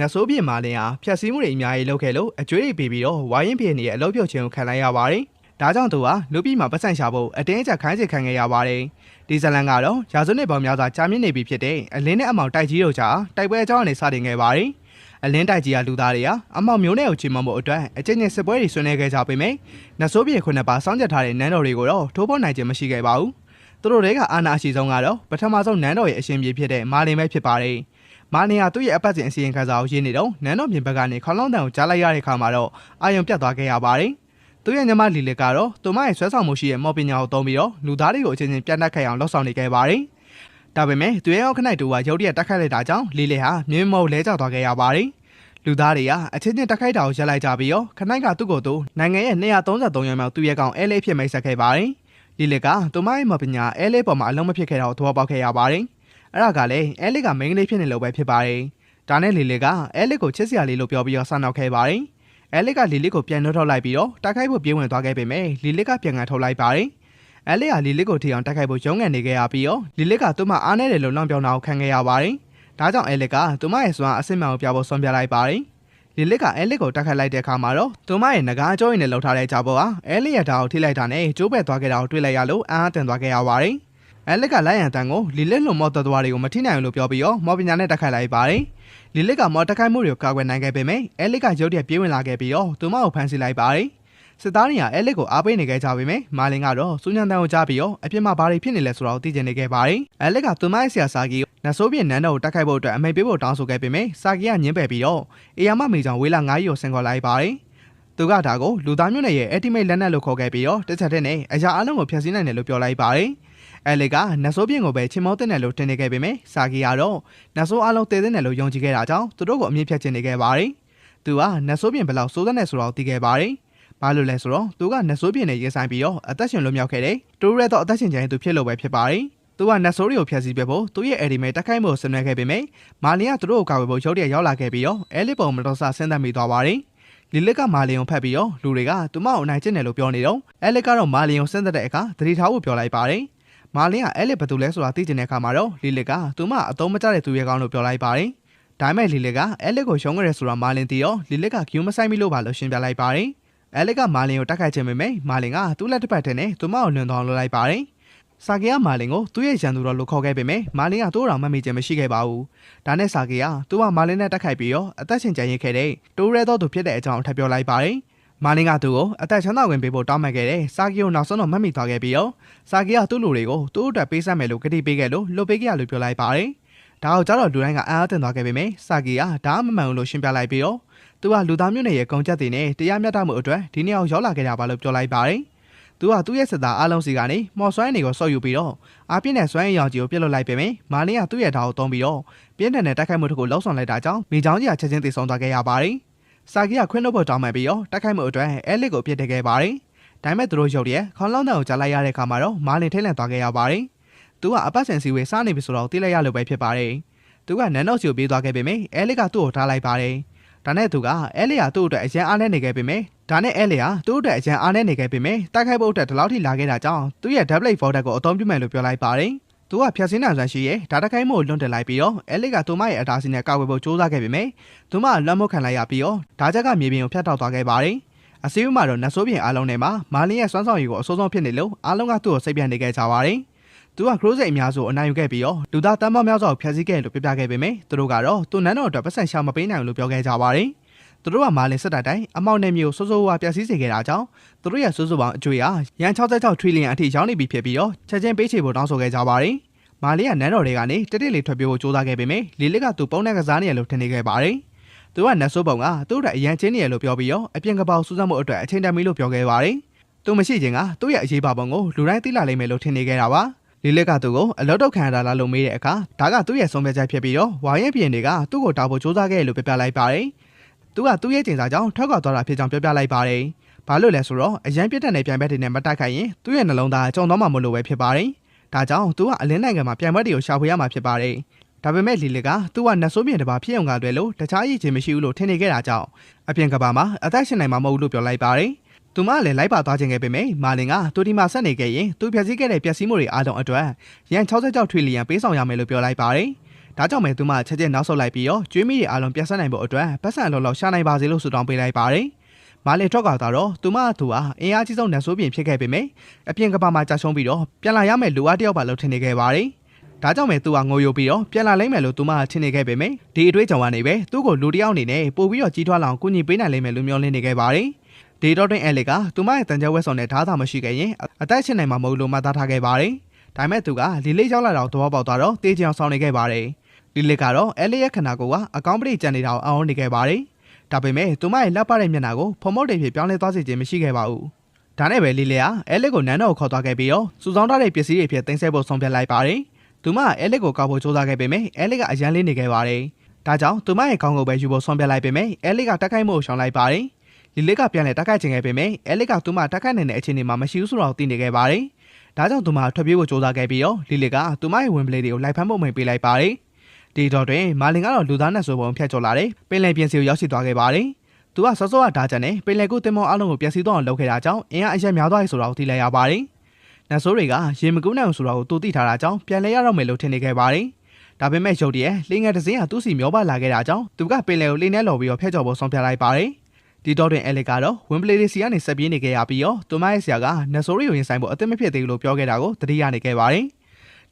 နဆိုးပြေမာလင်ဟာဖြတ်စည်းမှုတွေအများကြီးလုပ်ခဲ့လို့အကျွေးတွေပေးပြီးတော့ဝိုင်းရင်ပြေနေတဲ့အလုပ်ပြုတ်ခြင်းကိုခံလိုက်ရပါတယ်။ဒါကြောင့်သူဟာလူပြည်မှာပတ်စံရှာဖို့အတင်းအကျပ်ခိုင်းစေခံခဲ့ရပါတယ်။ဒီဇလန်ကတော့ရာစုနှစ်ပေါင်းများစွာကြာမြင့်နေပြီဖြစ်တဲ့အလင်းနဲ့အမောင်တိုက်ကြီးတို့ကြားတိုက်ပွဲအကြောင်းအနေစတင်ခဲ့ပါတယ်။အလင်းတိုက်ကြီးကလူသားတွေဟာအမောင်မျိုးနဲ့ကိုချီးမွမ်းဖို့အတွက်အကျဉ်းချင်းစစ်ပွဲတွေဆွေးနွေးခဲ့ကြပေမယ့်နဆိုးပြေခုနှစ်ပါစောင့်ကြထားတဲ့နန်းတော်တွေကိုတော့ထိုးဖောက်နိုင်ခြင်းမရှိခဲ့ပါဘူး။သူတို့တွေကအာဏာအရှိဆုံးကတော့ပထမဆုံးနန်းတော်ရဲ့အရှင်ပြေဖြစ်တဲ့မာလင်ပဲဖြစ်ပါတယ်။မာလင်ဟာသူ့ရဲ့အပတ်စဉ်အစီရင်ခံစာကိုရေးနေတော့နန်းတော်ပြင်ဘက်ကနေခေါင်းလောင်းတန်ကိုကြားလိုက်ရတဲ့အခါမှာတော့အာယုံပြတ်သွားခဲ့ရပါတယ်။သူ့ရဲ့ညီမလီလီကတော့သူမရဲ့ဆွဲဆောင်မှုရှိတဲ့မော်ပညာကိုသုံးပြီးတော့လူသားတွေကိုအချင်းချင်းပြန်နှက်ခိုင်အောင်လှုပ်ဆောင်နေခဲ့ပါတယ်။ဒါပေမဲ့သူရဲ့အောက်ခဏိုက်တူကရုတ်တရက်တက်ခိုက်လိုက်တာကြောင့်လီလီဟာမြင်းမောလဲကျသွားခဲ့ရပါတယ်။လူသားတွေကအချင်းချင်းတက်ခိုက်တာကိုရပ်လိုက်ကြပြီးတော့ခဏိုက်ကသူ့ကိုယ်သူနိုင်ငံရဲ့233ရွာမြောက်သူ့ရဲ့ကောင်အဲလေးဖြစ်မိတ်ဆက်ခဲ့ပါတယ်။လီလီကသူမရဲ့မော်ပညာအဲလေးပေါ်မှာအလုံးမဖြစ်ခဲ့တာကိုသဘောပေါက်ခဲ့ရပါတယ်။အဲ့ဒါကလည်းအဲလေးကမိန်းကလေးဖြစ်နေလို့ပဲဖြစ်ပါတယ်။ဒါနဲ့လီလီကအဲလေးကိုချစ်စရာလေးလို့ပြောပြီးတော့ဆနောက်ခဲ့ပါတယ်။အဲလေးကလီလီကိုပြန်နှုတ်ထုတ်လိုက်ပြီးတော့တိုက်ခိုက်ဖို့ပြေးဝင်သွားခဲ့ပေမဲ့လီလီကပြန်ကန်ထုတ်လိုက်ပါတယ်။အဲလေးကလီလီကိုထီအောင်တိုက်ခိုက်ဖို့ရုန်းကန်နေခဲ့ရပြီးတော့လီလီကသူ့မှာအားနဲ့တယ်လို့လောင်ပြောင်းတာကိုခံခဲ့ရပါတယ်။ဒါကြောင့်အဲလေးကသူမရဲ့စွမ်းအစစ်မှန်ကိုပြဖို့ဆွမ်းပြလိုက်ပါတယ်။လီလီကအဲလေးကိုတိုက်ခိုက်လိုက်တဲ့အခါမှာတော့သူမရဲ့ငကားအကျိုးရင်းနဲ့လှုပ်ထားတဲ့ကြောက်ပေါ်ဟာအဲလေးရဲ့ဓာတ်ကိုထိလိုက်တာနဲ့ကျိုးပဲ့သွားခဲ့တာကိုတွေ့လိုက်ရလို့အားအတင်သွားခဲ့ရပါတယ်။အဲလက်ကလိုက်ရန်တန်ကိုလီလစ်လုံမော့တော်တော်တွေကိုမထိနိုင်ဘူးလို့ပြောပြီးတော့မော်ပညာနဲ့တက်ခိုက်လိုက်ပါတယ်။လီလစ်ကမော်တက်ခိုက်မှုတွေကိုကာကွယ်နိုင်ခဲ့ပေမဲ့အဲလက်ကရုတ်တရက်ပြေးဝင်လာခဲ့ပြီးတော့သူမကိုဖမ်းဆီးလိုက်ပါတယ်။စစ်သားတွေကအဲလက်ကိုအားပေးနေခဲ့ကြပေမဲ့မာလင်ကတော့စူးညံတန်ကိုကြားပြီးတော့အပြစ်မှာဘာတွေဖြစ်နေလဲဆိုတာကိုသိချင်နေခဲ့ပါတယ်။အဲလက်ကသူမရဲ့ဆရာစာကြီးနဆိုးပြင်းနန်းတော်ကိုတက်ခိုက်ဖို့အတွက်အမိန့်ပေးဖို့တောင်းဆိုခဲ့ပေမဲ့စာကြီးကညှင်းပယ်ပြီးတော့အေယာမမေချောင်ဝေးလာ9ရီကိုဆင်ခေါ်လိုက်ပါတယ်။သူကဒါကိုလူသားမျိုးနဲ့ရဲ့ ultimate လက်နက်လို့ခေါ်ခဲ့ပြီးတော့တစ်ချက်တည်းနဲ့အရာအလုံးကိုဖျက်ဆီးနိုင်တယ်လို့ပြောလိုက်ပါတယ်။အဲလက်ကနဆိုးပြင်းကိုပဲချင်မောတဲ့နယ်လို့တင်နေခဲ့ပေမဲ့စာကြီးကတော့နဆိုးအလုံးတည်တဲ့နယ်လို့ယုံကြည်ခဲ့တာကြောင့်သူတို့ကိုအမြင့်ဖြတ်ချင်နေခဲ့ပါတယ်။သူကနဆိုးပြင်းဘယ်လောက်စိုးတဲ့နယ်ဆိုတော့သိခဲ့ပါတယ်။ဘာလို့လဲဆိုတော့သူကနဆိုးပြင်းနဲ့ရင်ဆိုင်ပြီးတော့အသက်ရှင်လွတ်မြောက်ခဲ့တယ်။တူရဲတော့အသက်ရှင်ကြရင်သူဖြစ်လို့ပဲဖြစ်ပါတယ်။သူကနဆိုးတွေကိုဖျက်ဆီးပြဖို့သူ့ရဲ့အဒီမဲတက်ခိုက်မှုကိုဆင်နွှဲခဲ့ပေမဲ့မာလင်ကသူတို့ကိုကာကွယ်ဖို့ရုတ်တရက်ရောက်လာခဲ့ပြီးတော့အဲလစ်ပုံမတော်ဆဆင်းသက်မိသွားပါတယ်။လီလစ်ကမာလင်ကိုဖတ်ပြီးတော့လူတွေကသူမကိုအနိုင်ကျင့်တယ်လို့ပြောနေတော့အဲလစ်ကတော့မာလင်ကိုဆင်းသက်တဲ့အခါသတိထားဖို့ပြောလိုက်ပါတယ်။မာလင်ကအဲလစ်ဘယ်သူလဲဆိုတာသိချင်တဲ့အခါမှာတော့လီလစ်ကသူမအသုံးမကျတဲ့သူရဲ့ကောင်းလို့ပြောလိုက်ပါတယ်။ဒါပေမဲ့လီလစ်ကအဲလစ်ကိုရှုံးခဲ့တယ်ဆိုတာမာလင်သိတော့လီလစ်ကဂယူမဆိုင်မိလို့ပါလို့ရှင်းပြလိုက်ပါတယ်။အဲလစ်ကမာလင်ကိုတိုက်ခိုက်ခြင်းပေမဲ့မာလင်ကသူ့လက်တစ်ဖက်ထဲနဲ့သူမကိုလွန်သွားလုပ်လိုက်ပါတယ်။စာကီယာမာလင်ကိုသူ့ရဲ့ရန်သူတော်လို့ခေါ်ခဲ့ပေမဲ့မာလင်ကသူ့တော်မှတ်မိခြင်းမရှိခဲ့ပါဘူး။ဒါနဲ့စာကီယာသူကမာလင်နဲ့တိုက်ခိုက်ပြီးတော့အသက်ရှင်ကြံရစ်ခဲ့တဲ့တိုးရဲတော်သူဖြစ်တဲ့အကြောင်းထပ်ပြောလိုက်ပါတယ်။မာလင်ကသူ့ကိုအသက်ချမ်းသာဝင်ပေးဖို့တောင်းပန်ခဲ့တဲ့စာကီကိုနောက်ဆုံးတော့မှတ်မိသွားခဲ့ပြီးတော့စာကီယာသူ့လူတွေကိုသူ့အတွက်ပေးဆက်မယ်လို့ကတိပေးခဲ့လို့လွတ်ပေးခဲ့ရလို့ပြောလိုက်ပါတယ်။ဒါကိုကြားတော့လူတိုင်းကအားအသင့်သွားခဲ့ပေမဲ့စာကီယာဒါမှမမှန်ဘူးလို့ရှင်းပြလိုက်ပြီးတော့သူကလူသားမျိုးနဲ့ရဲ့ဂုဏ်ချက်တွေနဲ့တရားမျှတမှုအတွက်ဒီနေ့အောင်ရောက်လာခဲ့တာပါလို့ပြောလိုက်ပါတယ်။သူကသူ့ရဲ့စစ်သားအားလုံးစီကနေမော်ဆွမ်းတွေကိုဆော့ယူပြီးတော့အားပြင်းတဲ့ဆွမ်းရည်ရောင်ကြီးကိုပြစ်လွတ်လိုက်ပေမဲ့မာလင်ကသူ့ရဲ့ဓာတ်ကိုသုံးပြီးတော့ပြင်းထန်တဲ့တိုက်ခိုက်မှုတစ်ခုလှုပ်ဆောင်လိုက်တာကြောင့်မိချောင်းကြီးကချက်ချင်းသေဆုံးသွားခဲ့ရပါတယ်။စာကီကခွင့်လွှတ်ဖို့တောင်းပန်ပြီးတော့တိုက်ခိုက်မှုအတွက်အဲလစ်ကိုပြစ်တက်ခဲ့ပါတယ်။ဒါပေမဲ့သူတို့ရုပ်ရဲ့ခေါင်းလောင်းတန်ကိုကြားလိုက်ရတဲ့အခါမှာတော့မာလင်ထိတ်လန့်သွားခဲ့ရပါတယ်။သူကအပတ်စဉ်စီဝေးစားနေပြီဆိုတော့သိလိုက်ရလို့ပဲဖြစ်ပါတယ်။သူကနန်းတော်စီကိုပြေးသွားခဲ့ပေမဲ့အဲလစ်ကသူ့ကိုထားလိုက်ပါတယ်။ဒါနဲ့သူကအဲလစ်ကသူ့အတွက်အရန်အားနဲ့နေခဲ့ပေမဲ့ဒါနဲ့အဲလစ်ကသူ့အတွက်အရန်အားနဲ့နေခဲ့ပေမဲ့တိုက်ခိုက်ဖို့အတွက်ဒီလောက်ထိလာခဲ့တာကြောင့်သူ့ရဲ့ double forward ကိုအသုံးပြုမယ်လို့ပြောလိုက်ပါတယ်။သူကဖြတ်စင်းနိုင်စွမ်းရှိရဲ့ဓာတ်တိုက်ခိုက်မှုကိုလွန်တင်လိုက်ပြီးတော့အဲလစ်ကသူမရဲ့အတားစီနဲ့ကာကွယ်ဖို့ကြိုးစားခဲ့ပေမဲ့သူမလွှမ်းမိုးခံလိုက်ရပြီးတော့ဓာတ်ချက်ကမြေပြင်ကိုဖျက်တောက်သွားခဲ့ပါတယ်။အစည်းအဝေးမှာတော့နဆိုးပြင်အားလုံးထဲမှာမာလင်ရဲ့စွမ်းဆောင်ရည်ကိုအစိုးဆုံးဖြစ်နေလို့အားလုံးကသူ့ကိုစိတ်ပြတ်နေခဲ့ကြပါတယ်။သူကခရိုးစိတ်အများစုအနိုင်ယူခဲ့ပြီးတော့လူသားတန်းပေါင်းများစွာကိုဖျက်ဆီးခဲ့လို့ပြပြခဲ့ပေမဲ့သူတို့ကတော့သူ့နန်းတော်အတွက်ပတ်စံရှာမပေးနိုင်ဘူးလို့ပြောခဲ့ကြပါတယ်။သူတို့ကမာလင်စစ်တပ်တိုင်းအမောက်နယ်မျိုးစိုးစိုးဝါပျက်စီးစေခဲ့တာကြောင့်သူတို့ရဲ့စိုးစိုးပေါင်းအကျွေးအားရန်66 trillion အထိရောက်နေပြီဖြစ်ပြီးတော့ချက်ချင်းပေးချေဖို့တောင်းဆိုခဲ့ကြပါတယ်။မာလင်ကနန်းတော်တွေကနေတိတိလေးထွက်ပြေးဖို့ကြိုးစားခဲ့ပေမဲ့လီလစ်ကသူပုံနဲ့ကစားနေရလို့ထင်နေခဲ့ပါတယ်။သူကနတ်ဆိုးပုံကသူ့အတွက်အရန်ချင်းနေရလို့ပြောပြီးတော့အပြင်ကပောက်စူးစမ်းမှုအတွက်အချိန်တန်ပြီလို့ပြောခဲ့ပါတယ်။သူမရှိခြင်းကသူ့ရဲ့အရေးပါပုံကိုလူတိုင်းသိလာလိမ့်မယ်လို့ထင်နေခဲ့တာပါ။လီလစ်ကသူ့ကိုအလောက်တော့ခံရတာလားလို့မေးတဲ့အခါဒါကသူ့ရဲ့ဆုံးဖြတ်ချက်ဖြစ်ပြီးတော့ဝါရင်ပြင်တွေကသူ့ကိုတောက်ဖို့ကြိုးစားခဲ့လို့ပြပြလိုက်ပါတယ်။သူကသူ့ရဲ့ကျင်စာကြောင့်ထွက်ခွာသွားတာဖြစ်ကြောင်းပြောပြလိုက်ပါတယ်။ဘာလို့လဲဆိုတော့အရန်ပြတ်တဲ့နယ်ပြိုင်ဘက်တွေနဲ့မတိုက်ခိုက်ရင်သူ့ရဲ့နှလုံးသားကြုံသွားမှာမလို့ပဲဖြစ်ပါတယ်။ဒါကြောင့်သူကအလင်းနိုင်ငံမှာပြိုင်ဘက်တွေကိုရှာဖွေရမှာဖြစ်ပါတယ်။ဒါပေမဲ့လီလစ်ကသူကနတ်ဆိုးပြင်တစ်ပါးဖြစ်ုံကတွဲလို့တခြားရည်ချင်းမရှိဘူးလို့ထင်နေခဲ့တာကြောင့်အပြင်ကဘာမှာအသက်ရှင်နိုင်မှာမဟုတ်ဘူးလို့ပြောလိုက်ပါတယ်။သူမလည်းလိုက်ပါသွားခြင်းခဲ့ပေမဲ့မာလင်ကသူဒီမှာဆက်နေခဲ့ရင်သူဖြည့်ဆည်းခဲ့တဲ့ပျက်စီးမှုတွေအားလုံးအတွက်ရန်66 trillion ပေးဆောင်ရမယ်လို့ပြောလိုက်ပါတယ်။ ဒါကြောင့်ပဲသူမချက်ချင်းနောက်ဆုတ်လိုက်ပြီးတော့ကျွေးမိတွေအားလုံးပြတ်ဆက်နိုင်ဖို့အတွက်ပတ်စံအလုံးလောက်ရှာနိုင်ပါစေလို့ဆုတောင်းပေးလိုက်ပါတယ်။မာလင်ထွက်ကတော့သူမအတူဟာအင်အားကြီးဆုံးနတ်ဆိုးပြင်ဖြစ်ခဲ့ပေမယ့်အပြင်ကဘာမှာကြာရှုံးပြီးတော့ပြန်လာရမယ့်လူအားတယောက်ပါလို့ထင်နေခဲ့ပါတယ်။ဒါကြောင့်ပဲသူကငိုယိုပြီးတော့ပြန်လာလိမ့်မယ်လို့သူမထင်နေခဲ့ပေမယ့်ဒီအတွေ့အကြုံကနေပဲသူ့ကိုလူတယောက်အနေနဲ့ပို့ပြီးတော့ကြီးထွားလောင်ကူညီပေးနိုင်လိမ့်မယ်လို့မျှော်လင့်နေခဲ့ပါတယ်။ဒီတော့တွင်အဲလစ်ကသူမရဲ့တန်ကြဝက်ဆောင်တဲ့ဓာတ်သာမရှိခဲ့ရင်အသက်ရှင်နိုင်မှာမဟုတ်လို့မှတ်သားထားခဲ့ပါတယ်။ဒါပေမဲ့သူကလီလေးရောက်လာတော့သဘောပေါက်သွားတော့တေးချောင်ဆောင်နေခဲ့ပါတယ်။လီလေးကတော့အဲလစ်ရဲ့ခန္ဓာကိုယ်ကအကောင်းပရိကြံနေတာကိုအောင်းနေခဲ့ပါတယ်။ဒါပေမဲ့သူမရဲ့လက်ပတဲ့မျက်နှာကိုဖုံမုတ်တွေဖြစ်ပြောင်းလဲသွားစေခြင်းမရှိခဲ့ပါဘူး။ဒါနဲ့ပဲလီလေးကအဲလစ်ကိုနန်းတော်ကိုခေါ်သွားခဲ့ပြီးတော့စူဆောင်းထားတဲ့ပစ္စည်းတွေဖြစ်တင်ဆက်ဖို့ဆုံးဖြတ်လိုက်ပါတယ်။သူမအဲလစ်ကိုကောက်ဖို့စူးစမ်းခဲ့ပေမဲ့အဲလစ်ကအရန်လေးနေခဲ့ပါတယ်။ဒါကြောင့်သူမရဲ့ခေါင်းကိုပဲယူဖို့ဆုံးဖြတ်လိုက်ပေမဲ့အဲလစ်ကတက်ခိုက်မှုကိုရှောင်လိုက်ပါတယ်။လီလေးကပြန်လဲတက်ခိုက်ချင်ခဲ့ပေမဲ့အဲလစ်ကသူမတက်ခိုက်နေတဲ့အခြေအနေမှာမရှိဘူးဆိုတော့သိနေခဲ့ပါတယ်။ဒါကြောင့်သူမထွက်ပြေးဖို့စူးစမ်းခဲ့ပြီးတော့လီလေးကသူမရဲ့ဝင်ပလေးတွေကိုလိုက်ဖမ်းဖို့မိန့်ပေးလိုက်ပါတယ်။ဒီတော့တွင်မာလင်ကတော့လူသားနဲ့ဆိုပုံဖြတ်ကျော်လာတဲ့ပင်လယ်ပြင်စီကိုရောက်ရှိသွားခဲ့ပါတယ်။သူကစောစောကဓာတ်ကြံနဲ့ပင်လယ်ကူးတင်မောအလုံးကိုပျက်စီးသွားအောင်လုပ်ခဲ့တာကြောင့်အင်အားအရက်များသွားပြီဆိုတော့သိလိုက်ရပါတယ်။နတ်ဆိုးတွေကရေမကူးနိုင်အောင်ဆိုတော့သူသိထားတာကြောင့်ပြန်လဲရတော့မယ်လို့ထင်နေခဲ့ပါတယ်။ဒါပေမဲ့ရုတ်တရက်လေငယ်တစ်စင်းကသူ့စီမျောပါလာခဲ့တာကြောင့်သူကပင်လယ်ကိုလေနဲ့လော်ပြီးတော့ဖျက်ကျော်ဖို့ဆုံးဖြတ်လိုက်ပါတယ်။ဒီတော့တွင်အဲလစ်ကတော့ဝင်ပလေးစီကနေဆက်ပြေးနေခဲ့ရပြီးတော့သူမရဲ့ဆရာကနတ်ဆိုးတွေကိုရင်ဆိုင်ဖို့အသင့်မဖြစ်သေးဘူးလို့ပြောခဲ့တာကိုသတိရနေခဲ့ပါတယ်။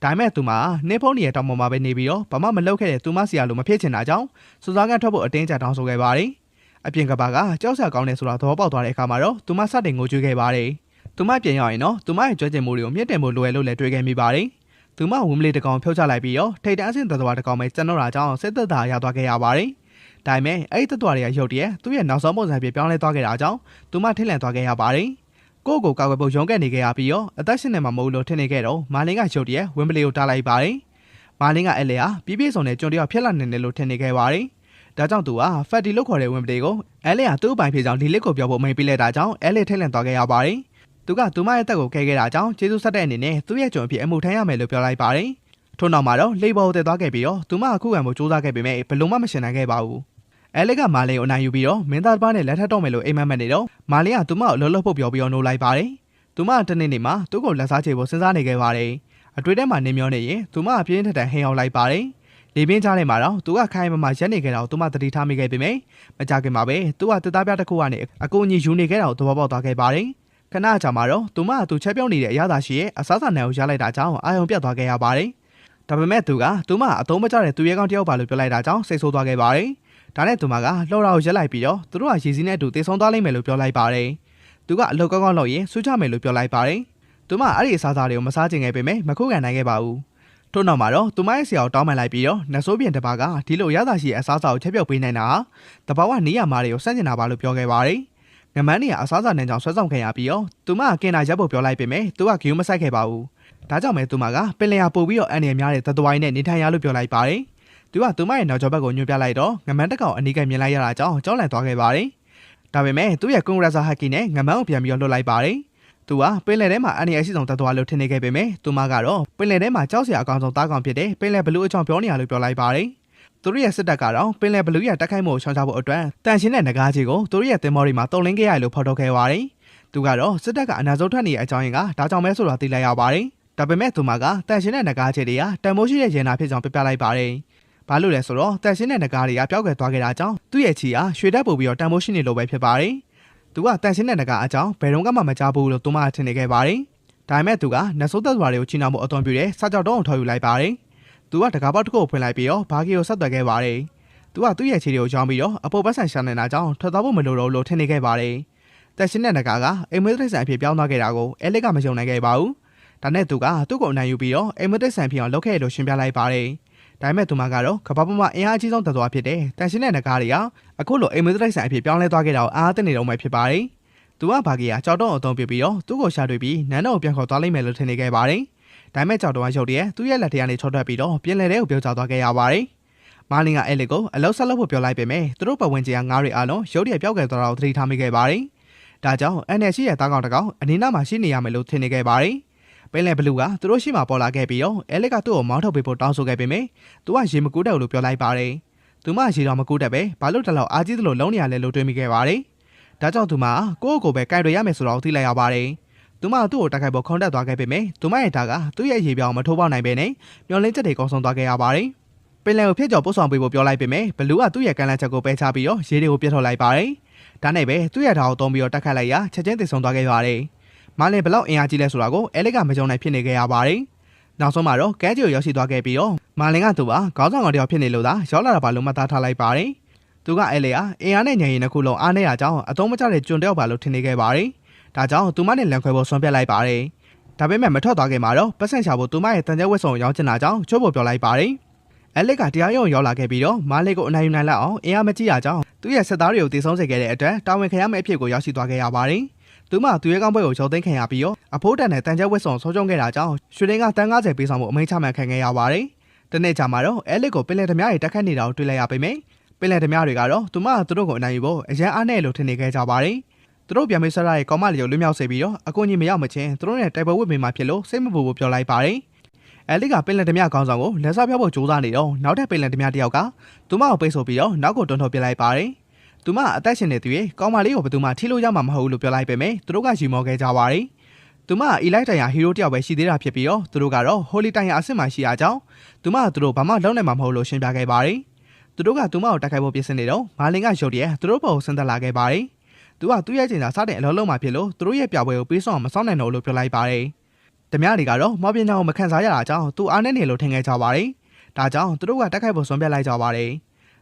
ဒါပေမဲ့သူမနှင်းဖုံးနေရတောင်ပေါ်မှာပဲနေပြီးတော့ဘာမှမလုပ်ခဲ့တဲ့သူမဆရာလိုမဖြစ်ချင်တာကြောင့်စူစားကန်ထွက်ဖို့အတင်းကြပ်တောင်းဆိုခဲ့ပါတယ်။အပြင်ကဘာကကြောက်စရာကောင်းတယ်ဆိုတာသဘောပေါက်သွားတဲ့အခါမှာတော့သူမစတင်ငိုကြွေးခဲ့ပါတယ်။သူမပြန်ရောက်ရင်တော့သူမရဲ့ကြွေးကျင်မှုတွေကိုမြင့်တင်ဖို့လိုရလို့လည်းတွေးခဲ့မိပါတယ်။သူမဝင်ပလေးတစ်ကောင်ဖြုတ်ချလိုက်ပြီးတော့ထိတ်တန်းအဆင့်သတ္တဝါတစ်ကောင်ပဲကျန်တော့တာကြောင့်စိတ်သက်သာရသွားခဲ့ရပါတယ်။ဒါပေမဲ့အဲ့ဒီသတ္တဝါတွေကရုတ်တရက်သူ့ရဲ့နောက်ဆုံးပုံစံပြပြောင်းလဲသွားခဲ့တာကြောင့်သူမထိတ်လန့်သွားခဲ့ရပါတယ်။ကိုယ့်ကိုယ်ကာကွယ်ဖို့ရုန်းကန်နေခဲ့ရပြီးတော့အသက်ရှင်နေမှာမဟုတ်လို့ထင်နေခဲ့တော့မာလင်ကရုတ်တရက်ဝင်ပလေးကိုတားလိုက်ပါတယ်။မာလင်ကအဲ့လေဟာပြည့်ပြည့်စုံတဲ့ကျွန်တယောက်ဖြစ်လာနေတယ်လို့ထင်နေခဲ့ပါတယ်။ဒါကြောင့်သူကဖက်တီလို့ခေါ်တဲ့ဝင်ပလေးကိုအဲ့လေဟာသူ့အပိုင်ဖြစ်ကြောင်းလီလစ်ကိုပြောဖို့မိန့်ပေးလိုက်တာကြောင့်အဲ့လေထိတ်လန့်သွားခဲ့ရပါတယ်။သူကသူမရဲ့တက်ကိုကဲခဲ့တာကြောင့်ကျေးဇူးဆက်တဲ့အနေနဲ့သူ့ရဲ့ကျွန်အဖြစ်အမှုထမ်းရမယ်လို့ပြောလိုက်ပါတယ်။ထို့နောက်မှာတော့လေဘော်ကိုတက်သွားခဲ့ပြီးတော့သူမအခုခံဖို့စူးစမ်းခဲ့ပေမဲ့ဘယ်လုံးမှမရှင်နိုင်ခဲ့ပါဘူး။အဲလစ်ကမာလင်ကိုအနိုင်ယူပြီးတော့မင်းသားတစ်ပါးနဲ့လက်ထပ်တော့မယ်လို့အိမ်မက်နေတော့မာလင်ကသူမကိုလှုပ်လှုပ်ဖို့ပြောပြီးတော့နှိုးလိုက်ပါတယ်။သူမတနေ့နေ့မှာသူ့ကိုလက်စားချေဖို့စဉ်းစားနေခဲ့ပါတယ်။အတွေ့အထဲမှာနေမျောနေရင်သူမအပြင်းထန်ထန်ဟိန်အောင်လိုက်ပါတယ်။လေပင်ကြားထဲမှာတော့သူကခိုင်မာရက်နေခဲ့တာကိုသူမသတိထားမိခဲ့ပေမဲ့မကြခင်မှာပဲသူကတက်သားပြတစ်ခုကနေအကူအညီယူနေခဲ့တာကိုသဘောပေါက်သွားခဲ့ပါတယ်။ခဏကြာမှာတော့သူမကသူချက်ပြုံးနေတဲ့အရာသာရှိရဲ့အစားအစာနယ်ကိုရလိုက်တာကြောင့်အာယုံပြတ်သွားခဲ့ရပါတယ်။ဒါပေမဲ့သူမအသုံးမကျတဲ့သူရဲကောင်းတယောက်ပါလို့ပြောလိုက်တာကြောင့်စိတ်ဆိုးသွားခဲ့ပါတယ်။ဒါနဲ့သူမကလှော်တာကိုရက်လိုက်ပြီးတော့သူတို့ကရေစီးနဲ့အတူတေဆုံးသွားလိမ့်မယ်လို့ပြောလိုက်ပါတယ်။သူကအလုပ်ကောင်းကောင်းလုပ်ရင်စူးချမယ်လို့ပြောလိုက်ပါတယ်။သူမအဲ့ဒီအစားအစာတွေကိုမစားချင်ခဲ့ပေမဲ့မခုခံနိုင်ခဲ့ပါဘူး။ထို့နောက်မှာတော့သူမရဲ့ဆရာကိုတောင်းပန်လိုက်ပြီးတော့နတ်ဆိုးပြင်တစ်ပါးကဒီလိုရသာရှိအစားအစာကိုချက်ပြုတ်ပေးနိုင်တာတဘာဝနေရမားတွေကိုစန့်ကျင်တာပါလို့ပြောခဲ့ပါတယ်။ငမန်းနေကအစားအစာနဲ့ကြောင့်ဆွဲဆောင်ခဲ့ရပြီးတော့သူမကကင်တာရပ်ဖို့ပြောလိုက်ပေမဲ့သူကဂီယိုမဆိုင်ခဲ့ပါဘူး။ဒါကြောင့်ပဲသူမကပင်လယ်ဟာပို့ပြီးတော့အန်ရများတဲ့သတ္တဝါရင်းနဲ့နေထိုင်ရလို့ပြောလိုက်ပါတယ်။သူမရဲ့နောက်ကျောဘက်ကိုညွှန်ပြလိုက်တော့ငမန်းတစ်ကောင်အနီးကမြင်လိုက်ရတာကြောင့်ကြောက်လန့်သွားခဲ့ပါတယ်။ဒါပေမဲ့သူ့ရဲ့ကွန်ဂရက်ဆာဟက်ကီနဲ့ငမန်းကိုပြန်ပြီးတော့လွှတ်လိုက်ပါတယ်။သူကပင်လယ်ထဲမှာအန်ရရှိဆုံးသတ္တဝါလို့ထင်နေခဲ့ပေမဲ့သူမကတော့ပင်လယ်ထဲမှာကြောက်စရာအကောင်ဆုံးသားကောင်ဖြစ်တဲ့ပင်လယ်ဘလူးအကြောင်းပြောနေရလို့ပြောလိုက်ပါတယ်။သူတို့ရဲ့စစ်တပ်ကတော့ပင်လယ်ဘလူးရဲ့တိုက်ခိုက်မှုကိုရှောင်ရှားဖို့အတွက်တန်ရှင်းတဲ့ငကားကြီးကိုသူတို့ရဲ့သင်္ဘောတွေမှာတုံလင်းခဲ့ရလို့ဖော်ထုတ်ခဲ့ပါတယ်။သူကတော့စစ်တပ်ကအနာဆုံးထွက်နေတဲ့အကြောင်းရင်းကဒါကြောင့်ပဲဆိုတာသိလိုက်ရပါတယ်။ဒါပေမဲ့သူမကတန်ရှင်းတဲ့ငကားကြီးတွေကတန်မိုးရှိတဲ့ရင်နာဖြစ်ကြောင်းပြလိုက်ပါတယ်။ဘာလို့လဲဆိုတော့တန်ရှင်းတဲ့ငကားတွေကပျောက်ကွယ်သွားခဲ့တာကြောင့်သူ့ရဲ့ချီဟာရွှေတက်ပို့ပြီးတော့တန်မိုးရှိနေလို့ပဲဖြစ်ပါတယ်။သူကတန်ရှင်းတဲ့ငကားအကြောင်းဘယ်တော့မှမကြားဘူးလို့သူမကထင်နေခဲ့ပါတယ်။ဒါပေမဲ့သူကနတ်ဆိုးသက်စွာတွေကိုချီနှောင်မှုအသွင်ပြုတဲ့စာကြောက်တုံးကိုထော်ယူလိုက်ပါတယ်။သူကတကားပေါက်တစ်ခုကိုဖွင့်လိုက်ပြီးတော့ဘာဂီကိုဆက်သွယ်ခဲ့ပါတယ်။သူကသူ့ရဲ့ခြေတွေကိုရောင်းပြီးတော့အပေါ်ပတ်ဆန်ရှာနေတာကြောင့်ထွက်သွားဖို့မလိုတော့လို့ထင်နေခဲ့ပါတယ်။တန်ရှင်းတဲ့ငကားကအိမ်မွေးတိတ်ဆန်အဖြစ်ပြောင်းသွားခဲ့တာကိုအဲလစ်ကမယုံနိုင်ခဲ့ပါဘူး။ဒါနဲ့သူကသူ့ကိုအနိုင်ယူပြီးတော့အိမ်မွေးတိတ်ဆန်ဖြစ်အောင်လုပ်ခဲ့ရလို့ရှင်းပြလိုက်ပါတယ်။ဒါပေမဲ့သူမကတော့ကဘာပေါ်မှာအင်အားအကြီးဆုံးသတ္တဝါဖြစ်တဲ့တန်ရှင်းတဲ့ငကားတွေကအခုလိုအိမ်မွေးတိတ်ဆန်အဖြစ်ပြောင်းလဲသွားခဲ့တာကိုအားသိနေတော့မှဖြစ်ပါတယ်။သူကဘာဂီကကြောက်တော့အုံပြပြီးတော့သူ့ကိုရှာတွေ့ပြီးနန်းတော်ကိုပြန်ခေါ်သွားလိမ့်မယ်လို့ထင်နေခဲ့ပါတယ်။ဒါပေမဲ့ကြောက်တော့ရုပ်တရက်သူ့ရဲ့လက်ထဲကနေချော့ထွက်ပြီးတော့ပြင်လယ်ထဲကိုပြုတ်ကျသွားခဲ့ရပါတယ်။မာလင်ကအဲလစ်ကိုအလောက်ဆက်လုပ်ဖို့ပြောလိုက်ပေမဲ့သူတို့ပတ်ဝန်းကျင်ကငါးတွေအားလုံးရုပ်တရက်ပြောက်ကွယ်သွားတာကိုသတိထားမိခဲ့ပါတယ်။ဒါကြောင့်အန်နယ်ရှိရဲ့သားကောင်တစ်ကောင်အနီးနားမှာရှိနေရမယ်လို့ထင်နေခဲ့ပါတယ်။ပင်လယ်ဘလူးကသူတို့ရှိမှပေါ်လာခဲ့ပြီးတော့အဲလစ်ကသူ့ကိုမောင်းထုတ်ပေးဖို့တောင်းဆိုခဲ့ပေမဲ့သူကရေမကူးတတ်ဘူးလို့ပြောလိုက်ပါတယ်။သူမရေတော်မကူးတတ်ပဲဘာလို့တလောက်အားကြီးသလိုလုံးနေရလဲလို့တွေးမိခဲ့ပါတယ်။ဒါကြောင့်သူမကိုယ့်ကိုယ်ပဲကြိုက်ရရမယ်ဆိုတော့သိလိုက်ရပါတယ်။သူမသူ့ကိုတိုက်ခိုက်ဖို့ခုံတက်သွားခဲ့ပေမဲ့သူမရဲ့ဓာတ်ကသူ့ရဲ့ရေပြောင်မထိုးပေါက်နိုင်ပဲနဲ့မျောလင်းချက်တွေကောင်းဆုံးသွားခဲ့ရပါတယ်။ ပ င်လယ်ကိုဖျက်ကျော်ပို့ဆောင်ပေးဖို့ပြောလိုက်ပေမဲ့ဘလူးကသူ့ရဲ့ကမ်းလှမ်းချက်ကိုပယ်ချပြီးတော့ရေတွေကိုပြစ်ထုတ်လိုက်ပါတယ်။ဒါနဲ့ပဲသူ့ရဲ့ဓာတ်ကိုသုံးပြီးတော့တက်ခတ်လိုက်ရာချက်ချင်းတည်ဆုံသွားခဲ့ပါတယ်။မာလင်ဘလောက်အင်အားကြီးလဲဆိုတာကိုအဲလစ်ကမကြုံနိုင်ဖြစ်နေခဲ့ရပါတယ်။နောက်ဆုံးမှာတော့ကဲဂျီကိုရောက်ရှိသွားခဲ့ပြီးတော့မာလင်ကသူ့ပါခေါင်းဆောင်ကောင်တယောက်ဖြစ်နေလို့သာရောက်လာတာပါလို့မှတ်သားထားလိုက်ပါတယ်။သူကအဲလစ်ကအင်အားနဲ့ညံရင်တစ်ခုလုံးအားနေတာကြောင့်အသုံးမကျတဲ့ကျွန်းတယောက်ပါလို့ထင်နေခဲ့ပါတယ်။ဒါကြောင့်သူမနဲ့လန်ခွဲဖို့ဆွန့်ပြတ်လိုက်ပါတယ်။ဒါပေမဲ့မထွက်သွားခင်မှာတော့ပတ်စံချဖို့သူမရဲ့တန်ကြဲဝက်ဆောင်ရောင်းချင်တာကြောင့်ချိုးဖို့ပြောလိုက်ပါတယ်။အဲလစ်ကတရားရုံးရောက်လာခဲ့ပြီးတော့မာလင်ကိုအနိုင်ယူနိုင်လောက်အောင်အင်အားမကြီးရကြောင်းသူ့ရဲ့စစ်သားတွေကိုတည်ဆုံစေခဲ့တဲ့အတွက်တာဝန်ခံရမယ့်အဖြစ်ကိုရောက်ရှိသွားခဲ့ရပါတယ်။သူမသူရဲကောင်းဘက်ကိုရုပ်သိမ်းခံရပြီးတော့အဖိုးတန်နဲ့တန်ကြဲဝက်ဆောင်ဆုံးရှုံးခဲ့တာကြောင့်ရွှေရင်းကတန်း90ပေးဆောင်မှုအမိန့်ချမှတ်ခံခဲ့ရပါတယ်။တနေ့ကြာမှာတော့အဲလစ်ကိုပင်လယ်ဓမြတွေတက်ခတ်နေတာကိုတွေ့လိုက်ရပေမဲ့ပင်လယ်ဓမြတွေကတော့သူမသူတို့ကိုအနိုင်ယူဖို့အရန်အားနဲ့လို့ထင်နေခဲ့ကြပါတယ်။သူတို့ပြန်မေးဆရာရဲ့ကောင်းမလေးကိုလွတ်မြောက်စေပြီးတော့အကူအညီမရောက်မချင်းသူတို့နဲ့တိုက်ပွဲဝစ်ပင်မှာဖြစ်လို့စိတ်မပူဘူးပြောလိုက်ပါတယ်။အဲလစ်ကပင်လယ်ဓမြကောင်းဆောင်ကိုလက်စားဖျောက်ဖို့ကြိုးစားနေတော့နောက်ထပ်ပင်လယ်ဓမြတစ်ယောက်ကသူမကိုပိတ်ဆို့ပြီးတော့နောက်ကိုတွန်းထုတ်ပစ်လိုက်ပါတယ်။သူမအသက်ရှင်နေသူရဲ့ကောင်းမလေးကိုဘယ်သူမှထိလို့ရမှာမဟုတ်ဘူးလို့ပြောလိုက်ပေမဲ့သူတို့ကယူမောခဲ့ကြပါတယ်။သူမအီလိုက်တိုင်ယာဟီးရိုးတယောက်ပဲရှိသေးတာဖြစ်ပြီးတော့သူတို့ကတော့ဟိုလီတိုင်ယာအစ်စ်မှရှိရကြောင်းသူမကသူတို့ဘာမှလုံးနိုင်မှာမဟုတ်လို့ရှင်းပြခဲ့ပါတယ်။သူတို့ကသူမကိုတိုက်ခိုက်ဖို့ပြင်ဆင်နေတော့မာလင်ကရုတ်တရက်သူတို့ဘောကိုဆင်းသက်လာခဲ့ပါတယ်။သူကသူ့ရဲ့ချိန်သာစတဲ့အလုံးလုံးမှဖြစ်လို့သူတို့ရဲ့ပြပွဲကိုပေးဆောင်မဆောင်နိုင်တော့လို့ပြောလိုက်ပါတယ်။ဓမြတွေကတော့မော်ပြင်းအောင်မခံစားရတာကြောင့်သူအားနဲ့နေလို့ထင်ခဲ့ကြပါတယ်။ဒါကြောင့်သူတို့ကတိုက်ခိုက်ဖို့ဆွန့်ပြတ်လိုက်ကြပါတယ်။